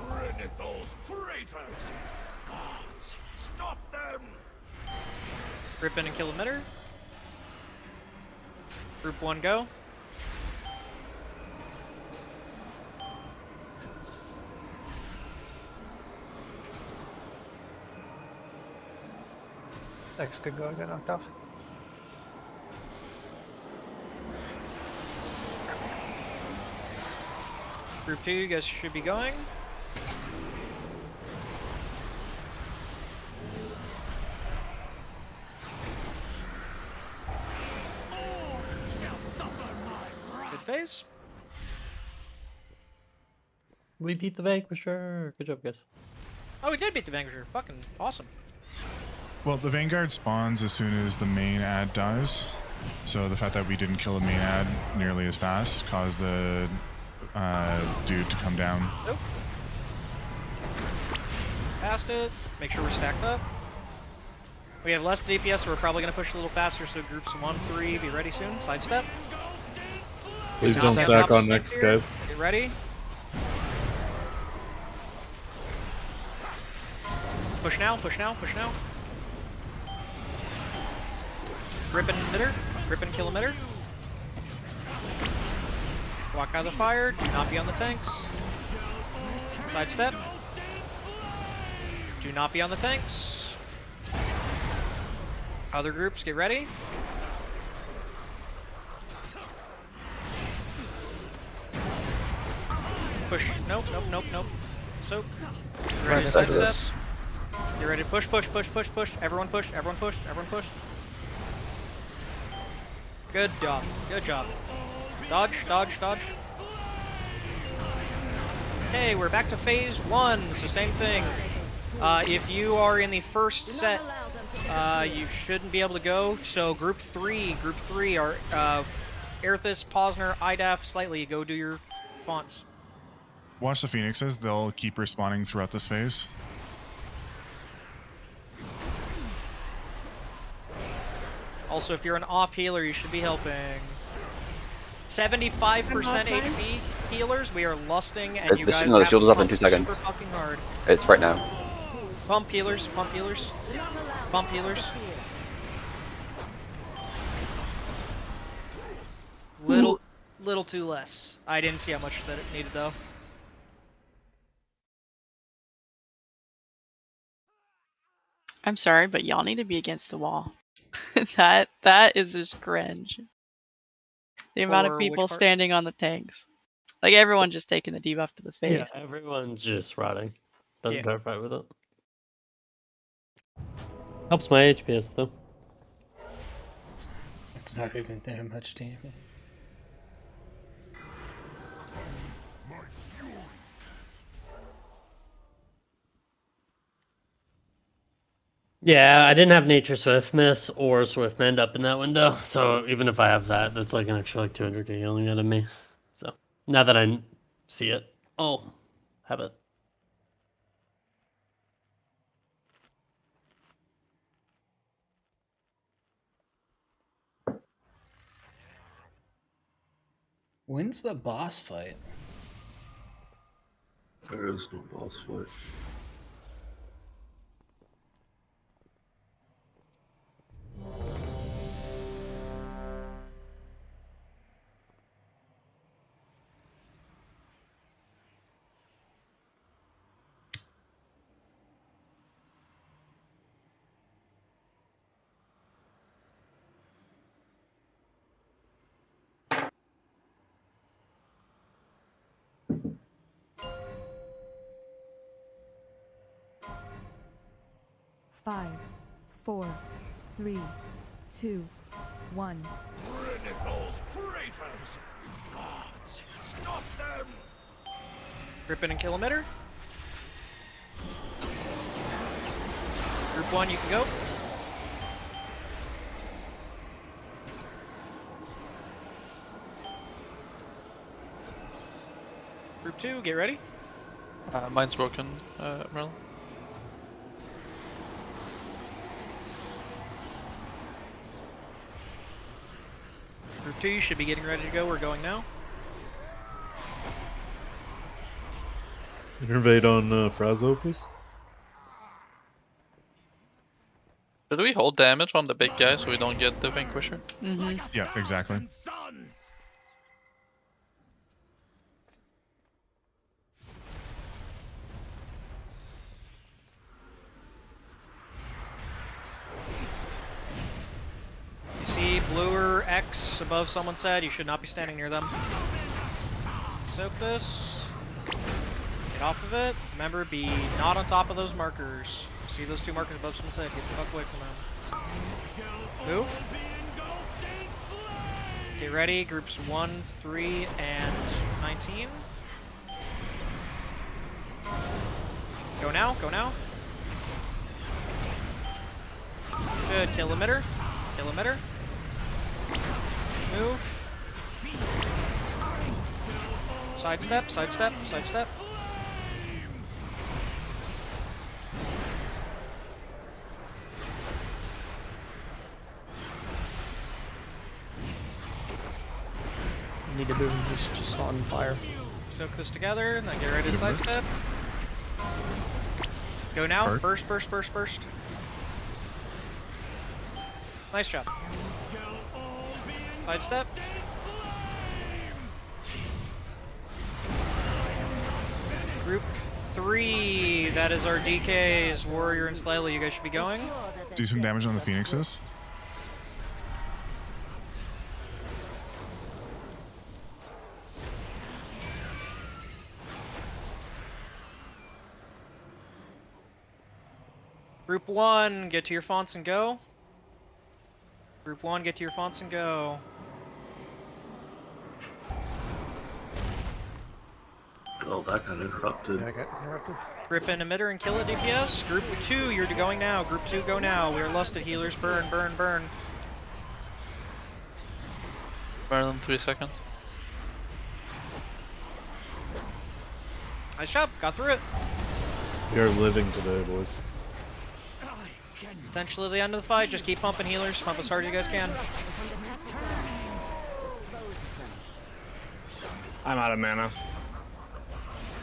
Bring it, those traitors! Gods, stop them! Rip in and kill emitter. Group 1, go. X could go get knocked off. Group 2, you guys should be going. Good phase. We beat the Vanquisher. Good job, guys. Oh, we did beat the Vanquisher. Fucking awesome. Well, the Vanguard spawns as soon as the main ad dies. So the fact that we didn't kill the main ad nearly as fast caused the dude to come down. Nope. Passed it. Make sure we're stacked up. We have less DPS, so we're probably going to push a little faster, so groups 1, 3, be ready soon. Sidestep. Please Now don't step stack up, on step next, here. guys. Get ready. Push now, push now, push now. Rip and emitter. Rip and kill emitter. Walk out of the fire. Do not be on the tanks. Sidestep. Do not be on the tanks. Other groups, get ready. Push. Nope, nope, nope, nope. Soak. Get ready to sidestep. Get ready to push, push, push, push, push. Everyone push, everyone push, everyone push. Good job. Good job. Dodge, dodge, dodge. Okay, we're back to phase 1, so same thing. If you are in the first set, you shouldn't be able to go. So group 3 are Aerithis, Posner, IDAF, Slightly. Go do your fonts. Watch the Phoenixes. They'll keep respawning throughout this phase. Also, if you're an off healer, you should be helping. 75% HP healers, we are lusting, and you guys No, the have shield to is up in pump 2 seconds. super fucking hard. It's right now. Pump healers, pump healers, pump healers. Little too less. I didn't see how much that it needed though. I'm sorry, but y'all need to be against the wall. that is just cringe. The amount of For people which part? standing on the tanks. Like everyone just taking the debuff to the Yeah, face. everyone's just rotting. Doesn't Yeah. clarify with it. Helps my HPS though. It's not even that much damage. Yeah, I didn't have Nature Swiftness or Swiftmend up in that window, so even if I have that, that's like an extra like 200k healing out of me. So now that I see it, I'll have it. When's the boss fight? There is no boss fight. Five, 4, 3, 2, 1. Those traitors! Gods, stop them! Grip in and kill emitter. Group 1, you can go. Group 2, get ready. Mine's broken, Merlin. Group 2, you should be getting ready to go. We're going now. Innervate on Frazo, please. Should we hold damage on the big guy so we don't get the Vanquisher? Mm-hmm. Yeah, exactly. You see blue or X above someone's head, you should not be standing near them. Soak this. Get off of it. Remember, be not on top of those markers. See those 2 markers above someone's head, get the fuck away from them. Move. Get ready, groups 1, 3, and 19. Go now, go now. Good, kill emitter. Kill emitter. Move. Sidestep, sidestep, sidestep. Need to move. He's just on fire. Soak this together, and then get ready to sidestep. Go now. Burst, burst, burst, burst. Nice job. Sidestep. Group 3, that is our DKs, Warrior and Slayla. You guys should be going. Do some damage on the Phoenixes. Group 1, get to your fonts and go. Group 1, get to your fonts and go. Oh, that got interrupted. Yeah, I got interrupted. Grip in emitter and kill it, DPS. Group 2, you're going now. Group 2, go now. We are lusted healers. Burn, burn, burn. Merlin, 3 seconds. Nice job. Got through it. You're living today, boys. Potentially the end of the fight. Just keep pumping healers. Pump as hard as you guys can. I'm out of mana.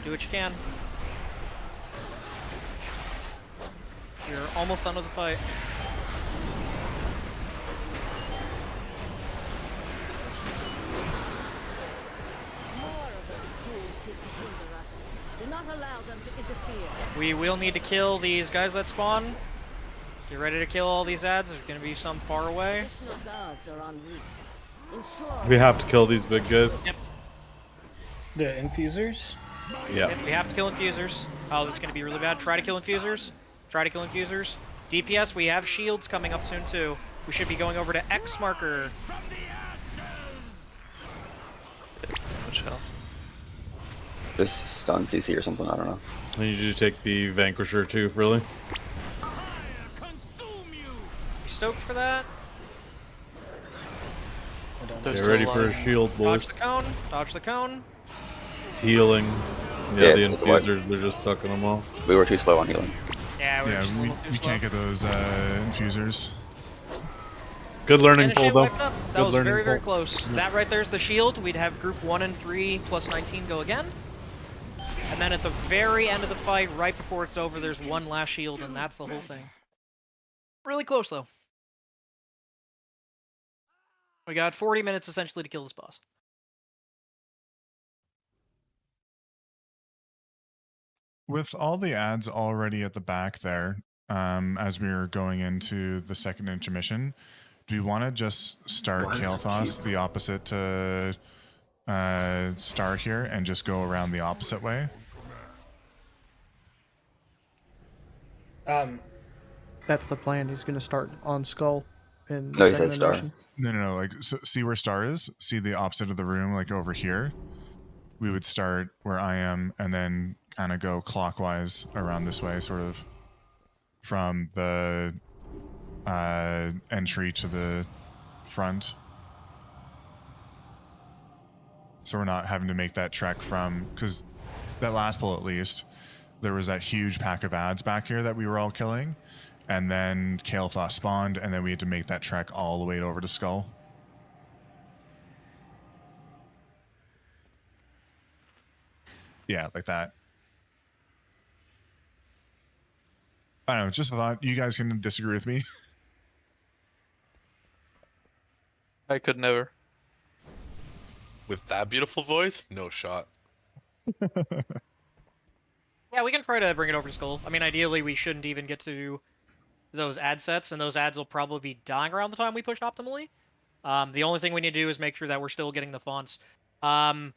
Do what you can. You're almost done with the fight. Do not allow them to interfere. We will need to kill these guys that spawn. Get ready to kill all these ads. There's going to be some far away. Additional guards are en route. Ensure We have to kill these big guys. Yep. The infusers? Yeah. Yep, we have to kill infusers. Oh, that's going to be really bad. Try to kill infusers. Try to kill infusers. DPS, we have shields coming up soon too. We should be going over to X marker. Much health. Just stun CC or something, I don't know. I need you to take the Vanquisher too, really. You stoked for that? Get ready for a shield, boys. Dodge the cone. Dodge the cone. It's healing. Yeah, the it's what- infusers, they're just sucking them off. We were too slow on healing. Yeah, we can't get those infusers. Good learning Finish it, pull, though. wiped up. That Good was learning very, very pull. close. That right there's the shield. We'd have group 1 and 3 plus 19 go again. And then at the very end of the fight, right before it's over, there's one last shield, and that's the whole thing. Really close, though. We got 40 minutes, essentially, to kill this boss. With all the ads already at the back there, as we were going into the second intermission, do we want to just start Why is it Kael'thas the opposite to Star here and just go around the opposite way? That's the plan. He's gonna start on Skull in the No, he second said Star. intermission. No. Like, so, see where Star is? See the opposite of the room, like over here? We would start where I am and then kind of go clockwise around this way, sort of from the entry to the front. So we're not having to make that trek from, because that last pull at least, there was that huge pack of ads back here that we were all killing, and then Kael'thas spawned, and then we had to make that trek all the way over to Skull. Yeah, like that. I don't know, just a thought. You guys can disagree with me. I could never. With that beautiful voice, no shot. Yeah, we can try to bring it over to Skull. I mean, ideally, we shouldn't even get to those ad sets, and those ads will probably be dying around the time we push optimally. The only thing we need to do is make sure that we're still getting the fonts. I'm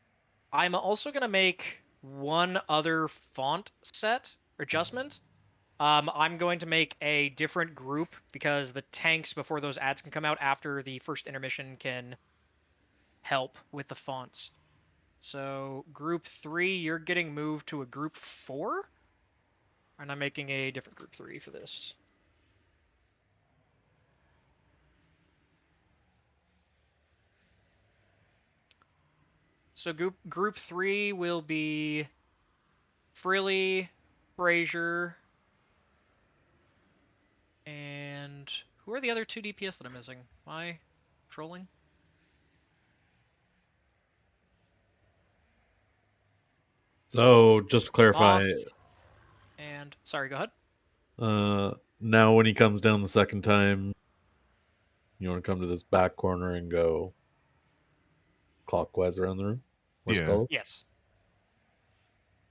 also going to make one other font set adjustment. I'm going to make a different group because the tanks before those ads can come out after the first intermission can help with the fonts. So group 3, you're getting moved to a group 4, and I'm making a different group 3 for this. So group 3 will be Frilly, Frazier, and who are the other 2 DPS that I'm missing? Am I trolling? So, just to clarify, And sorry, go ahead. now when he comes down the second time, you want to come to this back corner and go clockwise around the room? Yeah. Skull? Yes.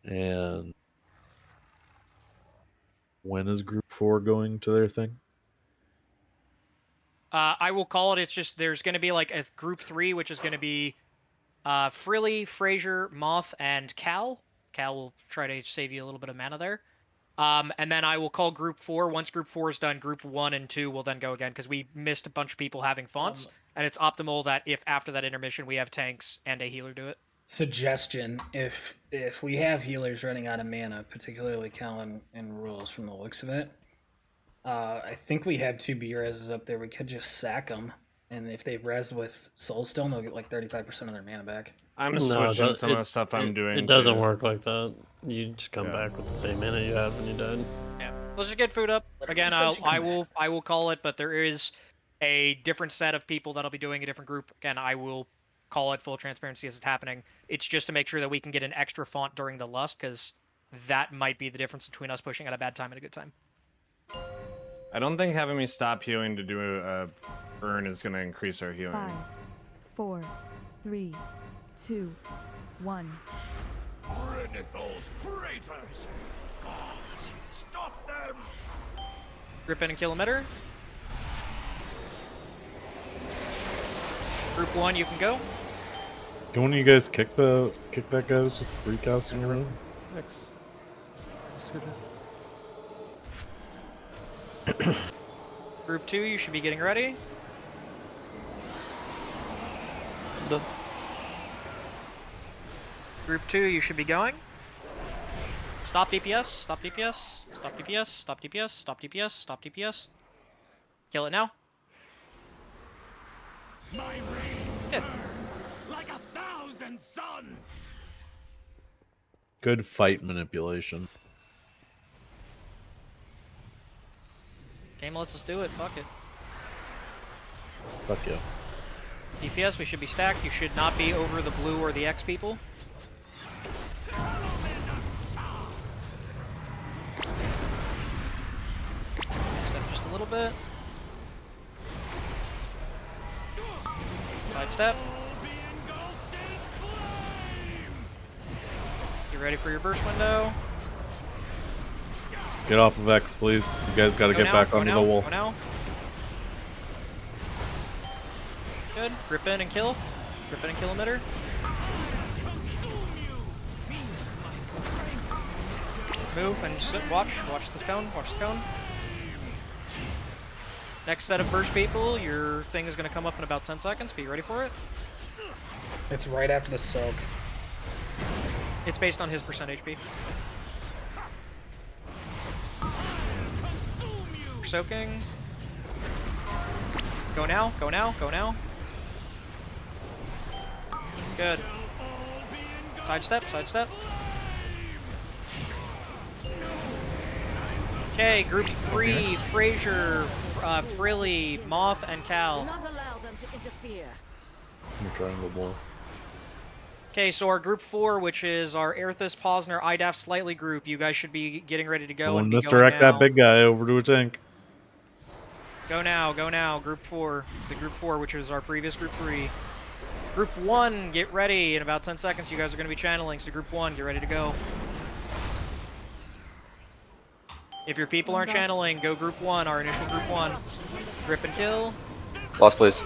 And when is group 4 going to their thing? I will call it. It's just there's going to be like a group 3, which is going to be Frilly, Frazier, Moth, and Cal. Cal will try to save you a little bit of mana there. And then I will call group 4. Once group 4 is done, group 1 and 2 will then go again because we missed a bunch of people having fonts, and it's optimal that if after that intermission we have tanks and a healer do it. Suggestion: if we have healers running out of mana, particularly Cal and Rules from the looks of it, I think we have 2 B-reses up there. We could just sack them, and if they res with Soulstone, they'll get like 35% of their mana back. I'm switching some of the stuff I'm doing. It doesn't too. work like that. You just come back with the same mana you had when you died. Yeah, let's just get food up again. I will call it, but there is a different set of people that'll be doing a different group. Again, I will call it full transparency as it's happening. It's just to make sure that we can get an extra font during the lust, because that might be the difference between us pushing at a bad time and a good time. I don't think having me stop healing to do a burn is going to increase our healing. 5, 4, 3, 2, 1. Rid those traitors! Gods, stop them! Grip in and kill emitter. Group 1, you can go. Can one of you guys kick that guy that's just recasting around? X. Group 2, you should be getting ready. Done. Group 2, you should be going. Stop DPS, stop DPS, stop DPS, stop DPS, stop DPS, stop DPS. Kill it now. Good. Like 1,000 suns. Good fight manipulation. Game lets us do it, fuck it. Fuck yeah. DPS, we should be stacked. You should not be over the blue or the X people. Step just a little bit. Sidestep. Get ready for your burst window. Get off of X, please. You guys gotta get back onto the wall. Go now. Good. Grip in and kill. Grip in and kill emitter. Move and sit. Watch. Watch the cone. Watch the cone. Next set of burst people, your thing is going to come up in about 10 seconds. Be ready for it. It's right after the soak. It's based on his percent HP. We're soaking. Go now. Go now. Go now. Good. Sidestep. Sidestep. Okay, group 3, Frazier, Frilly, Moth, and Cal. Not allow them to interfere. Triangle ball. Okay, so our group 4, which is our Aerthus, Posner, IDAF, Slightly group, you guys should be getting ready to go. And misdirect that big guy over to a tank. Go now, group 4. The group 4, which is our previous group 3. Group 1, get ready. In about 10 seconds, you guys are going to be channeling, so group 1, get ready to go. If your people aren't channeling, go group 1, our initial group 1. Grip and kill. Lost, please.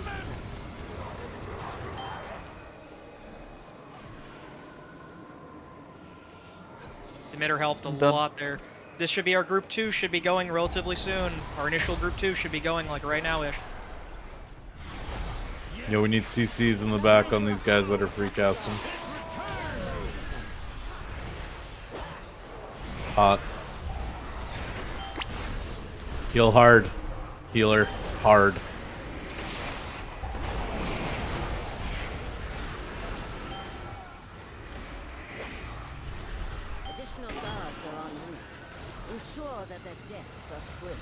Emitter helped a lot there. This should be our group 2, should be going relatively soon. Our initial group 2 should be going like right now-ish. Yeah, we need CCs in the back on these guys that are free casting. Hot. Heal hard. Healer. Hard. Additional guards are en route. Ensure that their deaths are swift.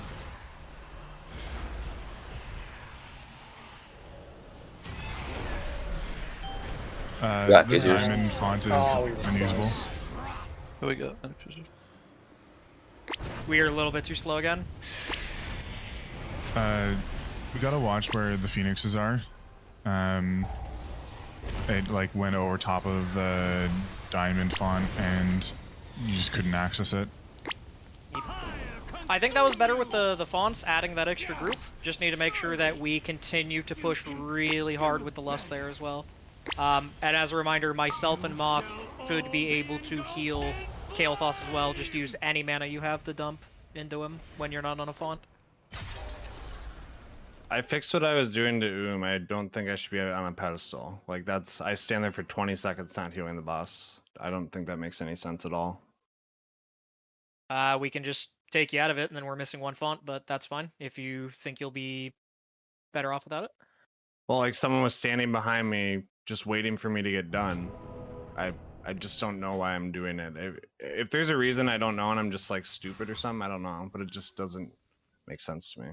Yeah, the diamond font is unusable. Here we go. We are a little bit too slow again. We gotta watch where the phoenixes are. It like went over top of the diamond font and you just couldn't access it. I think that was better with the fonts, adding that extra group. Just need to make sure that we continue to push really hard with the lust there as well. And as a reminder, myself and Moth could be able to heal Kael'thas as well. Just use any mana you have to dump into him when you're not on a font. I fixed what I was doing to I don't think I should be on a pedestal. Like I stand there for 20 seconds not healing the boss. I don't think that makes any sense at all. We can just take you out of it and then we're missing one font, but that's fine if you think you'll be better off without it. Well, like someone was standing behind me just waiting for me to get done. I just don't know why I'm doing it. If there's a reason I don't know and I'm just like stupid or something, I don't know, but it just doesn't make sense to me.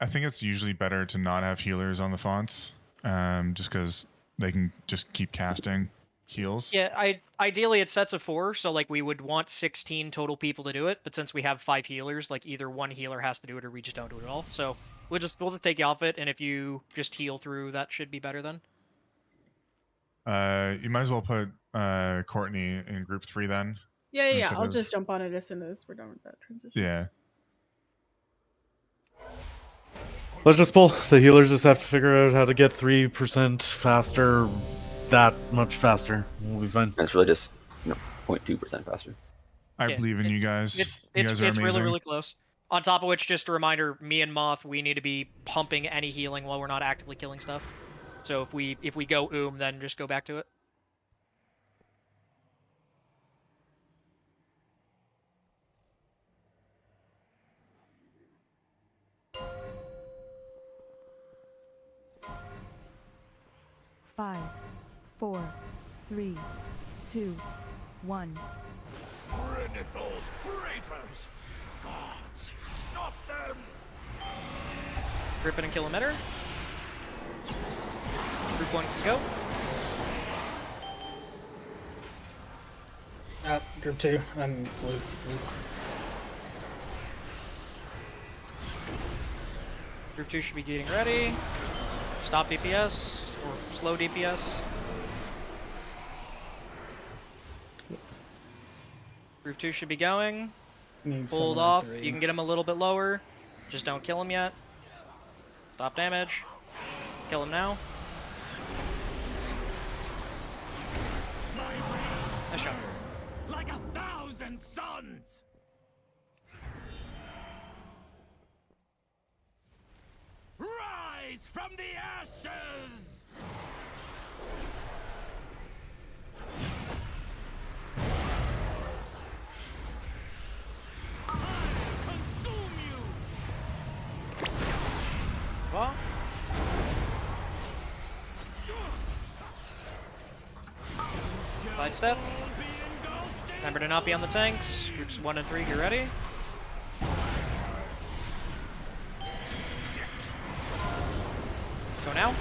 I think it's usually better to not have healers on the fonts, just because they can just keep casting heals. Yeah, ideally it sets of 4, so like we would want 16 total people to do it, but since we have 5 healers, like either one healer has to do it or we just don't do it at all. So we'll just take you off it, and if you just heal through, that should be better then. You might as well put Courtney in group 3 then. Yeah. I'll just jump on it as soon as we're done with that transition. Yeah. Let's just pull. The healers just have to figure out how to get 3% faster, that much faster. We'll be fine. It's really just 0.2% faster. I believe in you guys. It's you guys are amazing. really close. On top of which, just a reminder, me and Moth, we need to be pumping any healing while we're not actively killing stuff. So if we go then just go back to it. Five, 4, 3, 2, 1. Those traitors! Gods, stop them! Griffin and kill emitter. Group 1 can go. Group 2. I'm blue. Group 2 should be getting ready. Stop DPS, or slow DPS. Group 2 should be going. Hold off. You can get him a little bit lower. Just don't kill him yet. Stop damage. Kill him now. Nice shot. Like 1,000 suns! Rise from the ashes! Consume you! What? Sidestep. Remember to not be on the tanks. Groups 1 and 3, get ready. Go now.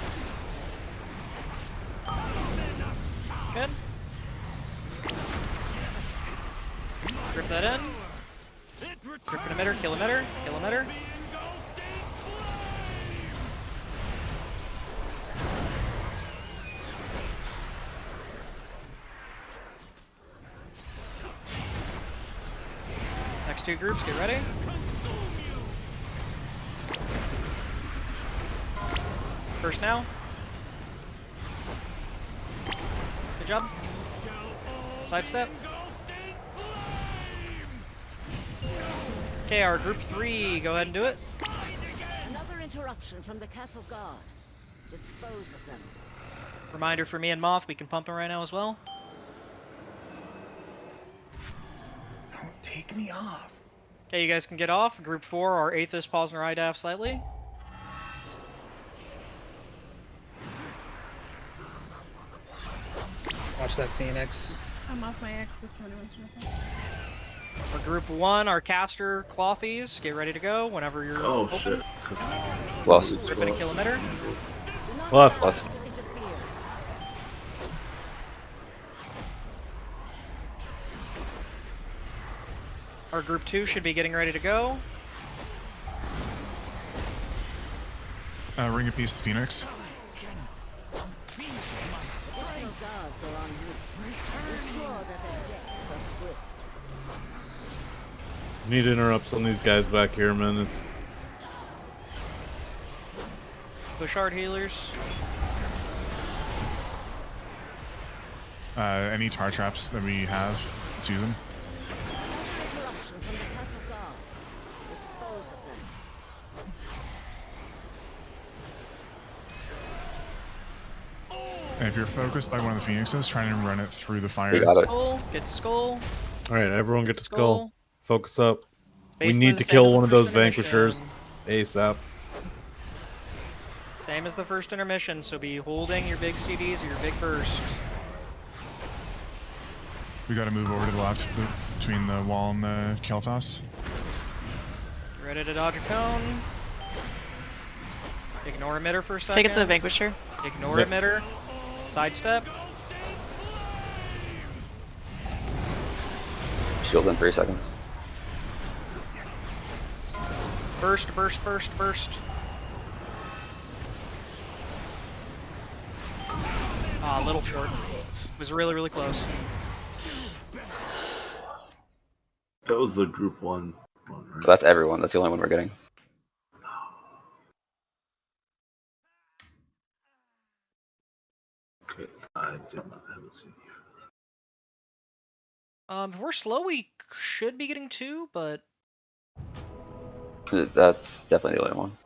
Good. Grip that in. Grip an emitter, kill emitter, kill emitter. Next 2 groups, get ready. First now. Good job. Sidestep. Okay, our group 3, go ahead and do it. Another interruption from the castle guard. Dispose of them. Reminder for me and Moth, we can pump him right now as well. Don't take me off. Okay, you guys can get off. Group 4, our Aethys pausing our IDAF slightly. Watch that Phoenix. I'm off my X if somebody wants to know. For group 1, our caster Clothies, get ready to go whenever you're open. Shit. Lost. Rip and kill emitter. Lost. Our group 2 should be getting ready to go. Ring of Peace to Phoenix. Guards are on route. Ensure that their deaths are swift. Need interrupts on these guys back here, man. It's Push hard healers. Any tar traps that we have, let's use them. Interruption from the castle guard. Dispose of them. And if you're focused by one of the Phoenixes, try and run it through the fire. We got it. Skull, get to skull. all right. Everyone, get to skull. Focus up. Basically we need the to same kill as one the of those first intermission. vanquishers ASAP. Same as the first intermission, so be holding your big CDs or your big burst. We got to move over to the left between the wall and the Kel'Thas. Get ready to dodge a cone. Ignore emitter for a second. Take it to the Vanquisher. Ignore Yep. emitter. Sidestep. Shield in 3 seconds. Burst, burst, burst, burst. Ah, a little short. It was really, really close. That was the group 1 one, right? That's everyone. That's the only one we're getting. Okay, I did not have a CD. If we're slow, we should be getting 2, but That's definitely the only one.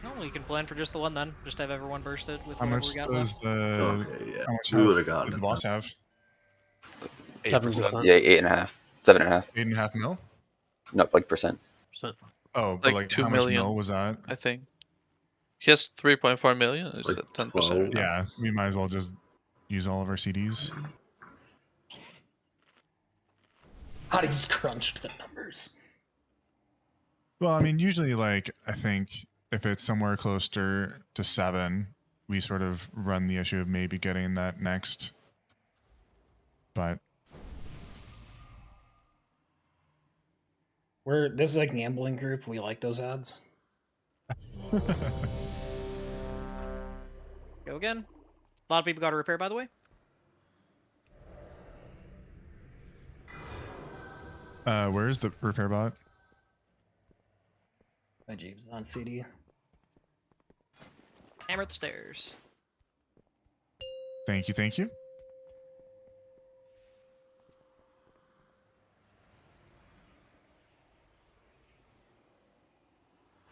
Oh, you can plan for just the one then. Just have everyone bursted with How whatever much we got does left. the Okay, yeah. how much We health would've gotten did the it boss then. have? 7%. Yeah, 8.5, 7.5. 8.5 mil? No, like percent. Oh, but like 2 how much million, mil was that? I think. He has 3.4 million. Is Like at 10%. 12. Yeah, we might as well just use all of our CDs. Hotties crunched the numbers. Well, I mean, usually, like, I think if it's somewhere closer to 7, we sort of run the issue of maybe getting that next. But This is like a gambling group. We like those odds. Go again. A lot of people got a repair, by the way. Where is the repair bot? My Jeeves on CD. Hammer at the stairs. Thank you, thank you.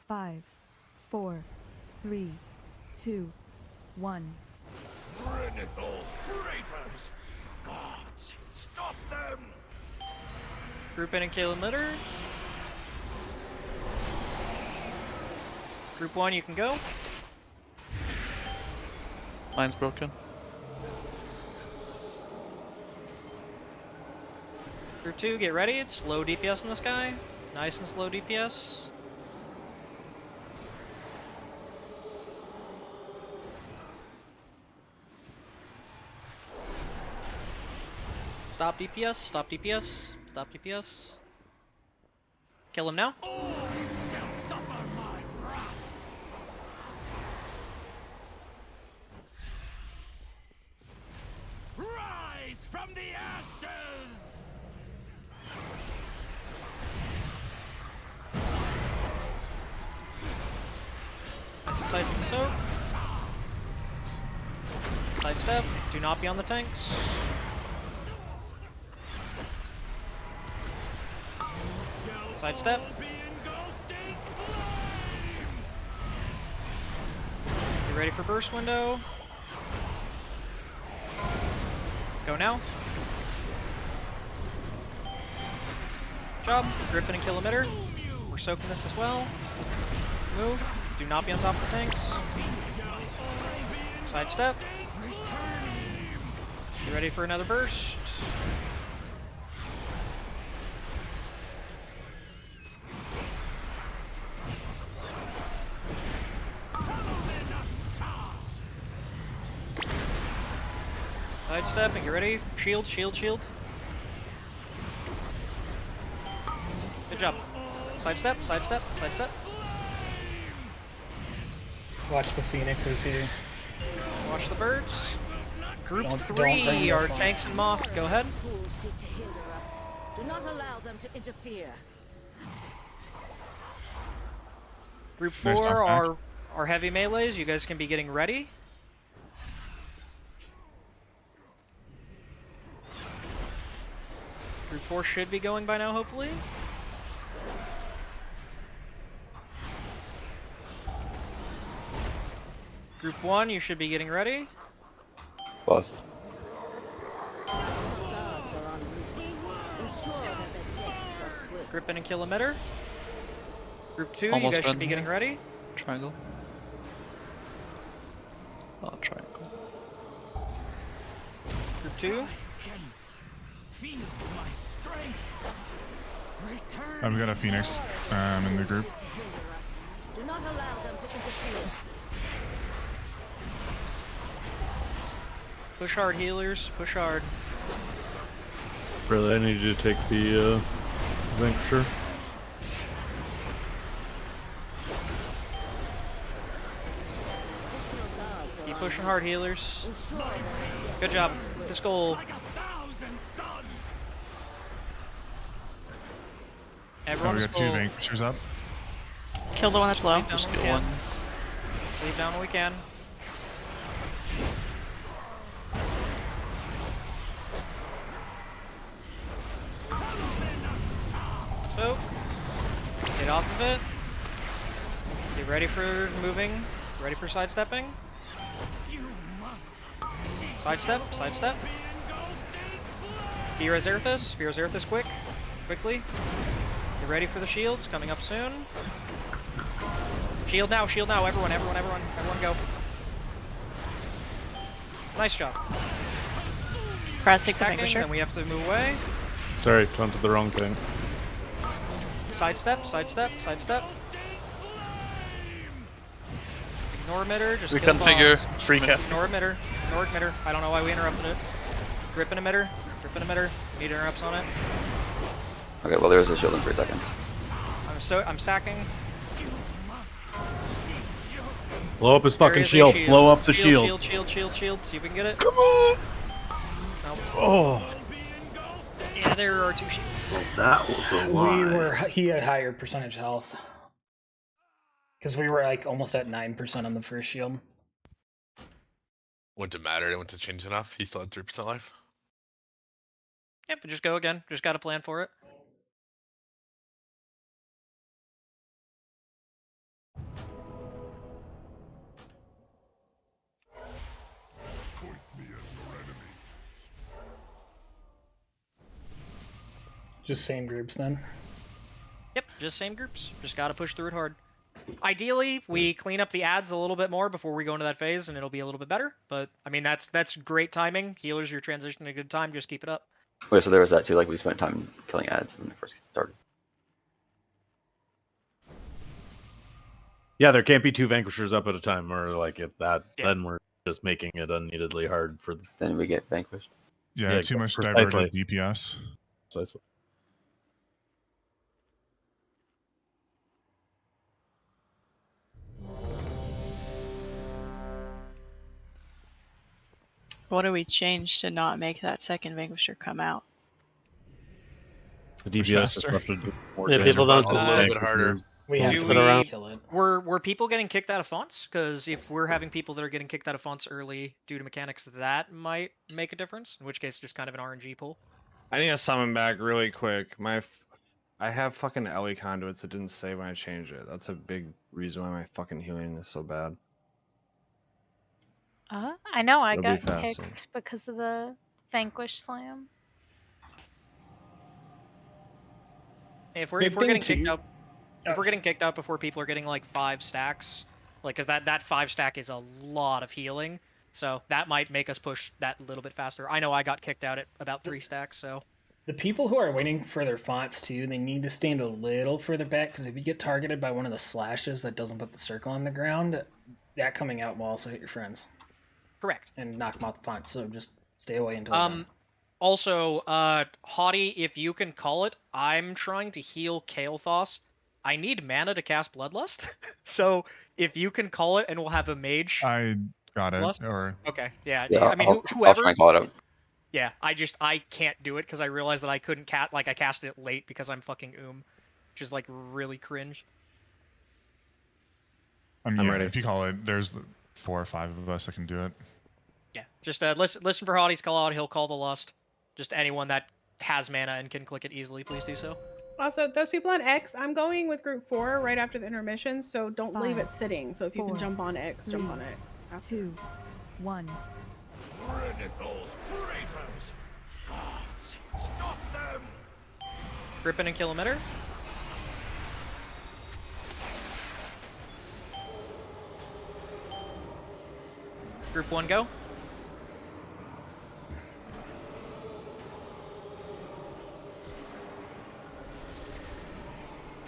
Five, 4, 3, 2, 1. Renegals, traitors! Gods, stop them! Group in and kill emitter. Group 1, you can go. Mine's broken. Group 2, get ready. It's slow DPS in this guy. Nice and slow DPS. Stop DPS, stop DPS, stop DPS. Kill him now. Rise from the ashes! Nice and tight with the soak. Sidestep. Do not be on the tanks. Sidestep. Get ready for burst window. Go now. Job. Griffin and kill emitter. We're soaking this as well. Move. Do not be on top of the tanks. Sidestep. Get ready for another burst. Sidestep and get ready. Shield, shield, shield. Good job. Sidestep, sidestep, sidestep. Watch the phoenixes here. Watch the birds. Group Don't 3 bring your are phone. tanks and moth. Go ahead. Fools seek to hinder us. Do not allow them to interfere. Group Nice 4 talk, are heavy melees. You guys can be getting ready. Group 4 should be going by now, hopefully. Group 1, you should be getting ready. Bust. Grip in and kill emitter. Group 2, Almost you guys done should be here. getting ready. Triangle. Oh, triangle. Group 2. Feel my strength. Return. I've got a Phoenix in the group. Do not allow them to interfere. Push hard, healers. Push hard. Really, I need you to take the Vanquisher. Keep pushing hard, healers. Good job. This goal. Oh, we Everyone's got 2 full. Vanquishers up. Kill the one that's low. Leave down Just when get we can. one. Leave down when we can. soak. Get off of it. Get ready for moving. Ready for sidestepping. Sidestep, sidestep. Fear Azerthus quickly. Get ready for the shields, coming up soon. Shield now, everyone go. Nice job. Press, take the Attacking, vanquisher. then we have to move away. Sorry, planted the wrong thing. Sidestep. Ignore emitter, just kill Reconfigure. boss. It's free cast. Ignore emitter. I don't know why we interrupted it. Grip an emitter. Need interrupts on it. Okay, well there's a shield in 3 seconds. I'm sacking. Blow up his There fucking is a shield. Blow up the shield. Shield. See if we can get it. Come on! Nope. Oh. Yeah, there are 2 shields. Well, that was a lie. He had higher percentage health. Because we were like almost at 9% on the first shield. Wouldn't have mattered. It wouldn't have changed enough. He still had 3% life. Yep, but just go again. Just got a plan for it. Just same groups then. Yep, just same groups. Just gotta push through it hard. Ideally, we clean up the ads a little bit more before we go into that phase, and it'll be a little bit better. But I mean, that's great timing. Healers, you're transitioning a good time. Just keep it up. Wait, so there was that too. Like we spent time killing ads when we first started. Yeah, there can't be 2 vanquishers up at a time, or like if that, then we're just making it unneededly hard for. Then we get vanquished. Yeah, too much precisely. diverted DPS. Precisely. What do we change to not make that second vanquisher come out? The DPS just left it more Yeah, people don't a little bit harder. We have Don't to sit around. kill it. Were people getting kicked out of fonts? Because if we're having people that are getting kicked out of fonts early due to mechanics, that might make a difference. In which case, just kind of an RNG pool. I need to summon back really quick. I have fucking Ellie conduits that didn't save when I changed it. That's a big reason why my fucking healing is so bad. I know I It'll got be faster. kicked because of the Vanquish Slam. If we're Big thing getting too- kicked out, if we're Yes. getting kicked out before people are getting like 5 stacks, like because that 5 stack is a lot of healing, so that might make us push that a little bit faster. I know I got kicked out at about 3 stacks, so. The people who are waiting for their fonts too, they need to stand a little further back because if you get targeted by one of the slashes that doesn't put the circle on the ground, that coming out will also hit your friends. Correct. And knock them off the font. So just stay away until. Also, Haughty, if you can call it, I'm trying to heal Kael'thas. I need mana to cast Bloodlust, so if you can call it, and we'll have a mage. I got it. Lust? Or Okay, yeah. Yeah, I mean, I'll whoever. try and call it out. Yeah, I can't do it because I realized that I couldn't cast. Like I casted it late because I'm fucking which is like really cringe. I'm I'm yeah, ready. If you call it, there's 4 or 5 of us that can do it. Yeah, just listen for Haughty's call out. He'll call the Lust. Just anyone that has mana and can click it easily, please do so. Also, those people on X, I'm going with group 4 right after the intermission, so don't leave 5, it sitting. So if you can 4, jump on X, jump 3, on X. 2, 1. Those traitors! Guards, stop them! Grippin and kill emitter. Group 1 go.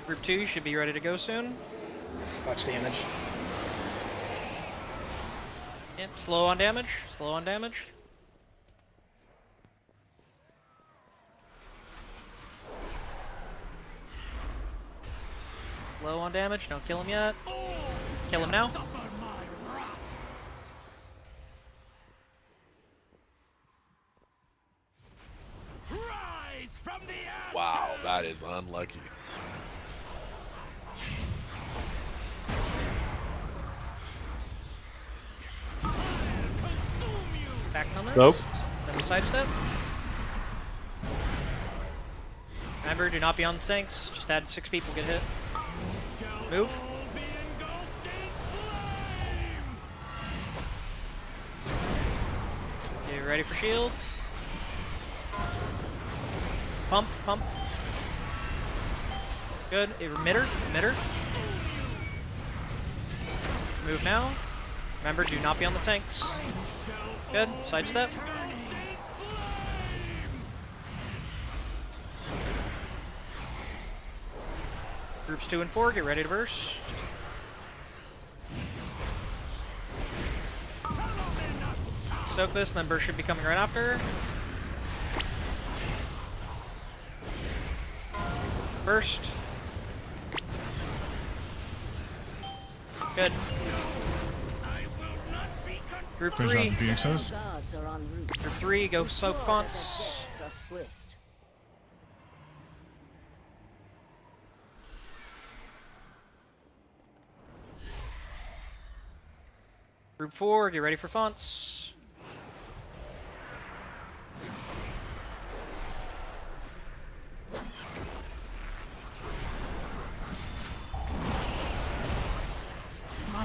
Group 2 should be ready to go soon. Watch damage. Yep, slow on damage. Slow on damage. Low on damage. Don't kill him yet. Kill him now. Wow, that is unlucky. Back numbers. Nope. Then we sidestep. Remember, Remember, do not be on the tanks. Just had 6 people get hit. Move. Get ready for shields. Pump, pump. Good. Emitter, emitter. Move now. Remember, do not be on the tanks. Good. Sidestep. Groups 2 and 4, get ready to burst. Soak this, and then burst should be coming right after. Burst. Good. Group Finish 3. off the Phoenixes. Group 3, go soak fonts. Group 4, get ready for fonts.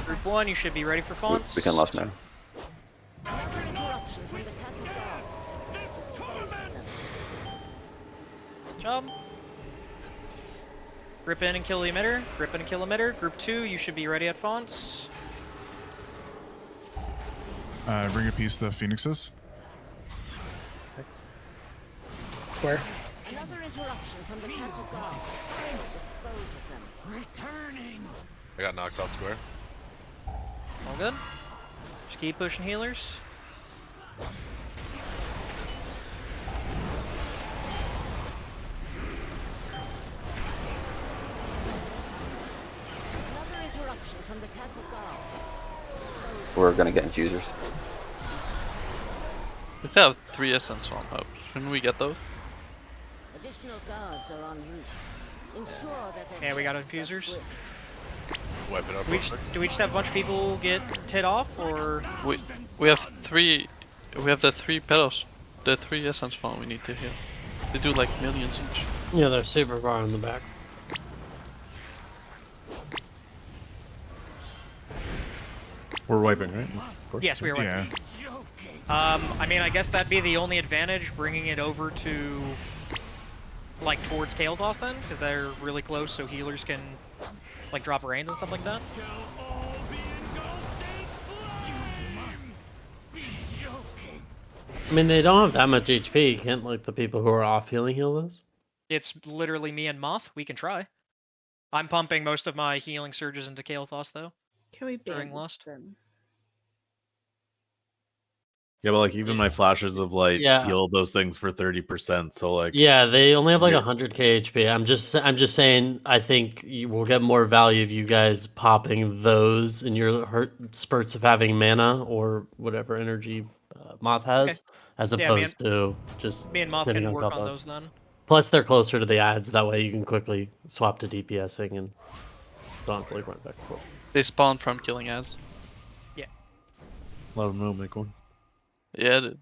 Group 1, you should be ready for fonts. We can lost now. Good job. Grip in and kill the emitter. Grip in and kill emitter. Group 2, you should be ready at fonts. Bring a piece to the Phoenixes. Square. Another interruption from the castle guard. Dispose of them. Returning. I got knocked out square. All good. Just keep pushing healers. Another interruption from the castle guard. We're gonna get infusers. We have 3 essence on up. Shouldn't we get those? Additional guards are en route. Ensure that Yeah, we got infusers. Wipe it up. Do we just have a bunch of people get hit off, or We have 3. We have the 3 pedals. The 3 essence farm we need to heal. They do like millions each. Yeah, they're super far in the back. We're wiping, right? Of course. Yes, we are wiping. Yeah. I mean, I guess that'd be the only advantage, bringing it over to, like, towards Kael'thas then, because they're really close, so healers can, like, drop range and stuff like that. I mean, they don't have that much HP. Can't, like, the people who are off healing heal those? It's literally me and Moth. We can try. I'm pumping most of my healing surges into Kael'thas, though. Can we during bandage Lust? them? Yeah, but like even my flashes of light Yeah. heal those things for 30%. So like Yeah, they only have like Yeah. 100k HP. I'm just saying. I think you will get more value of you guys popping those in your spurts of having mana or whatever energy Moth has, Okay. as Yeah, me opposed to just Me and Moth hitting can work on Kael'thas. those then. Plus, they're closer to the ads. That way, you can quickly swap to DPSing and don't have to like run back and forth. They spawn from killing ads. let them know, make one. Yeah, dude.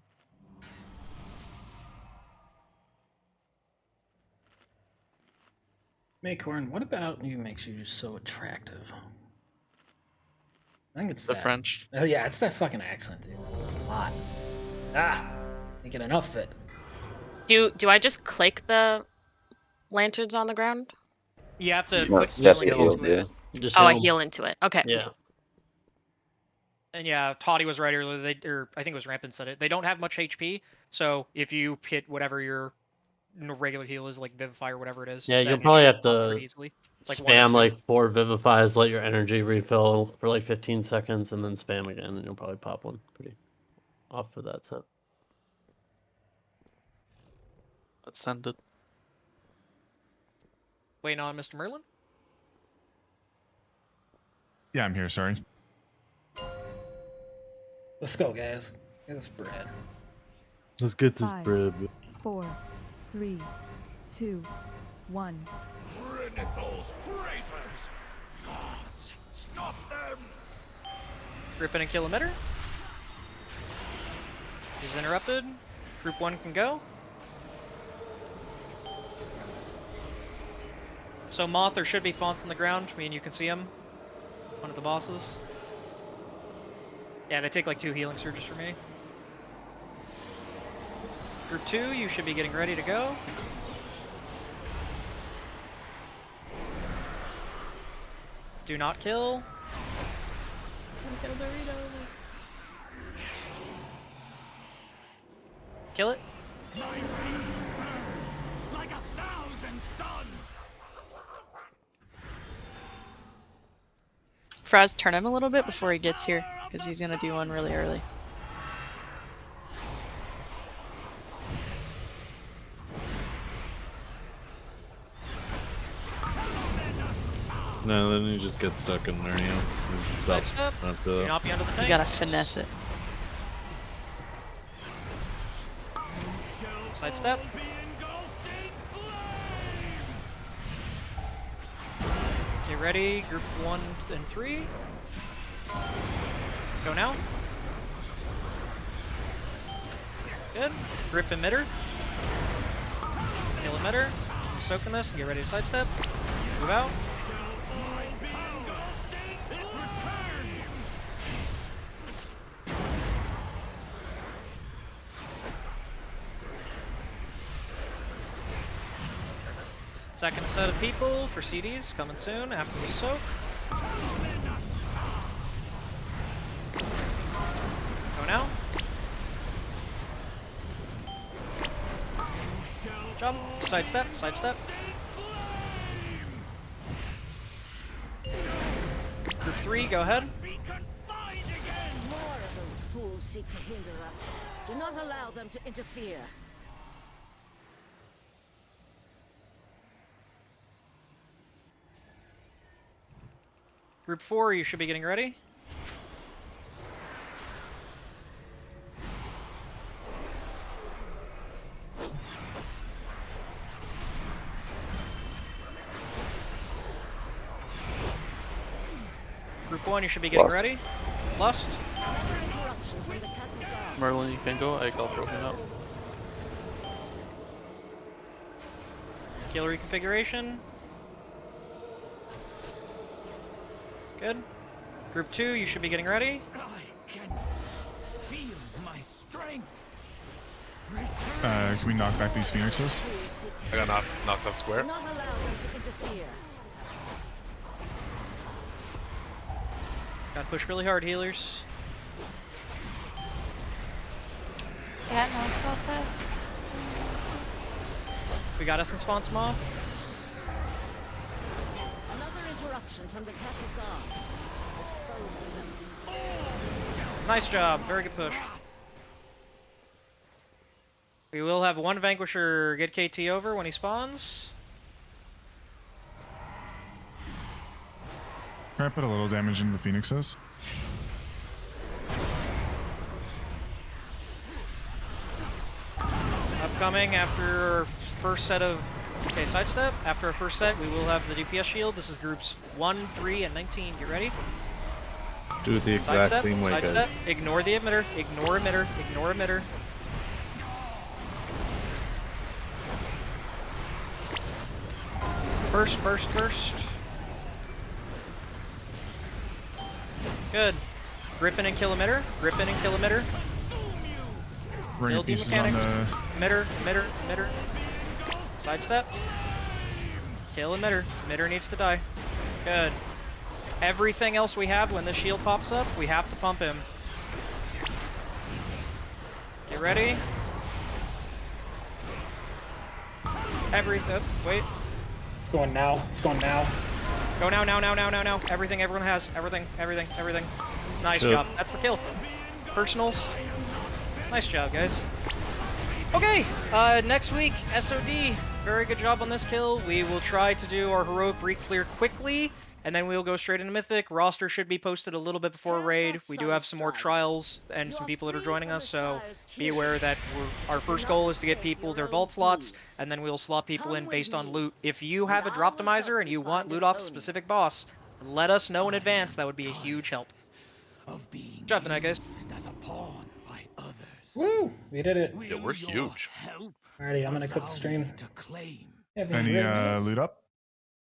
Maycorn, what about you makes you just so attractive? I think it's The that. French. Oh yeah, it's that fucking accent, dude. A lot. Ah, ain't get enough of it. Do I just click the lanterns on the ground? You have to No, put yes, healing you into heal, it. yeah. Just Oh, I heal 'em. heal into it. Okay. Yeah. And yeah, Toddy was right earlier. Or I think it was Rampant said it. They don't have much HP, so if you hit whatever your regular heal is, like Vivify or whatever it is, Yeah, then you'll it probably should have pop to pretty easily. Like 1 or spam 2. like 4 Vivifies, let your energy refill for like 15 seconds, and then spam again, and you'll probably pop one pretty off for that set. Let's send it. Waiting on Mr. Merlin. Yeah, I'm here. Sorry. Let's go, guys. Get this bread. Let's get this 5, bread. 4, 3, 2, 1. Ridicles traitors! Gods, stop them! Rip in and kill emitter. He's interrupted. Group 1 can go. So Moth, there should be fonts on the ground. Me and you can see them. One of the bosses. Yeah, they take like 2 healing surges for me. Group 2, you should be getting ready to go. Do not kill. Don't kill Doritos. Kill it. Like 1,000 suns. Fraz, turn him a little bit before he gets here, because he's gonna do one really early. No, then you just get stuck in there, you know. Stop. Do not be under the tank. You gotta finesse it. Sidestep. Get ready, group 1 and 3. Go now. Good. Grip emitter. Kill emitter. I'm soaking this and get ready to sidestep. Move out. Second set of people for CDs coming soon after the soak. Go now. Jump, sidestep, sidestep. Group 3, go ahead. More of those fools seek to hinder us. Do not allow them to interfere. Group 4, you should be getting ready. Group 1, you should be getting ready. Lust. Merlin, you can go. I got broken up. Kill reconfiguration. Good. Group 2, you should be getting ready. I can feel my strength. Can we knock back these phoenixes? I got knocked off square. Do not allow them to interfere. Gotta push really hard, healers. Yeah, no, it's all fast. We got Essence Fonts Moth. Another interruption from the castle guard. Dispose of them. Nice job. Very good push. We will have one Vanquisher get KT over when he spawns. Can I put a little damage into the phoenixes? Upcoming after first set of... Okay, sidestep. After our first set, we will have the DPS shield. This is groups 1, 3, and 19. Get ready? Do it the exact Sidestep, same way, guys. sidestep. Ignore the emitter. Ignore emitter. Ignore emitter. First. Good. Grip in and kill emitter. Grip in and kill emitter. Ring Build pieces on mechanics. the... Emitter. Sidestep. Kill emitter. Emitter needs to die. Good. Everything else we have when the shield pops up, we have to pump him. Get ready. Wait. It's going now. It's going now. Go now. Everything everyone has. Everything. Nice Good. job. That's the kill. Personals. Nice job, guys. Okay, next week, SOD. Very good job on this kill. We will try to do our heroic re-clear quickly, and then we'll go straight into Mythic. Roster should be posted a little bit before raid. We do have some more trials and some people that are joining us, so be aware that our first goal is to get people their vault slots, and then we'll slot people in based on loot. If you have a Droptimizer and you want loot off a specific boss, let us know in advance. That would be a huge help. Good job tonight, guys. Woo! We did it. Yeah, we're huge. Alrighty, I'm gonna quit the stream. Any loot up?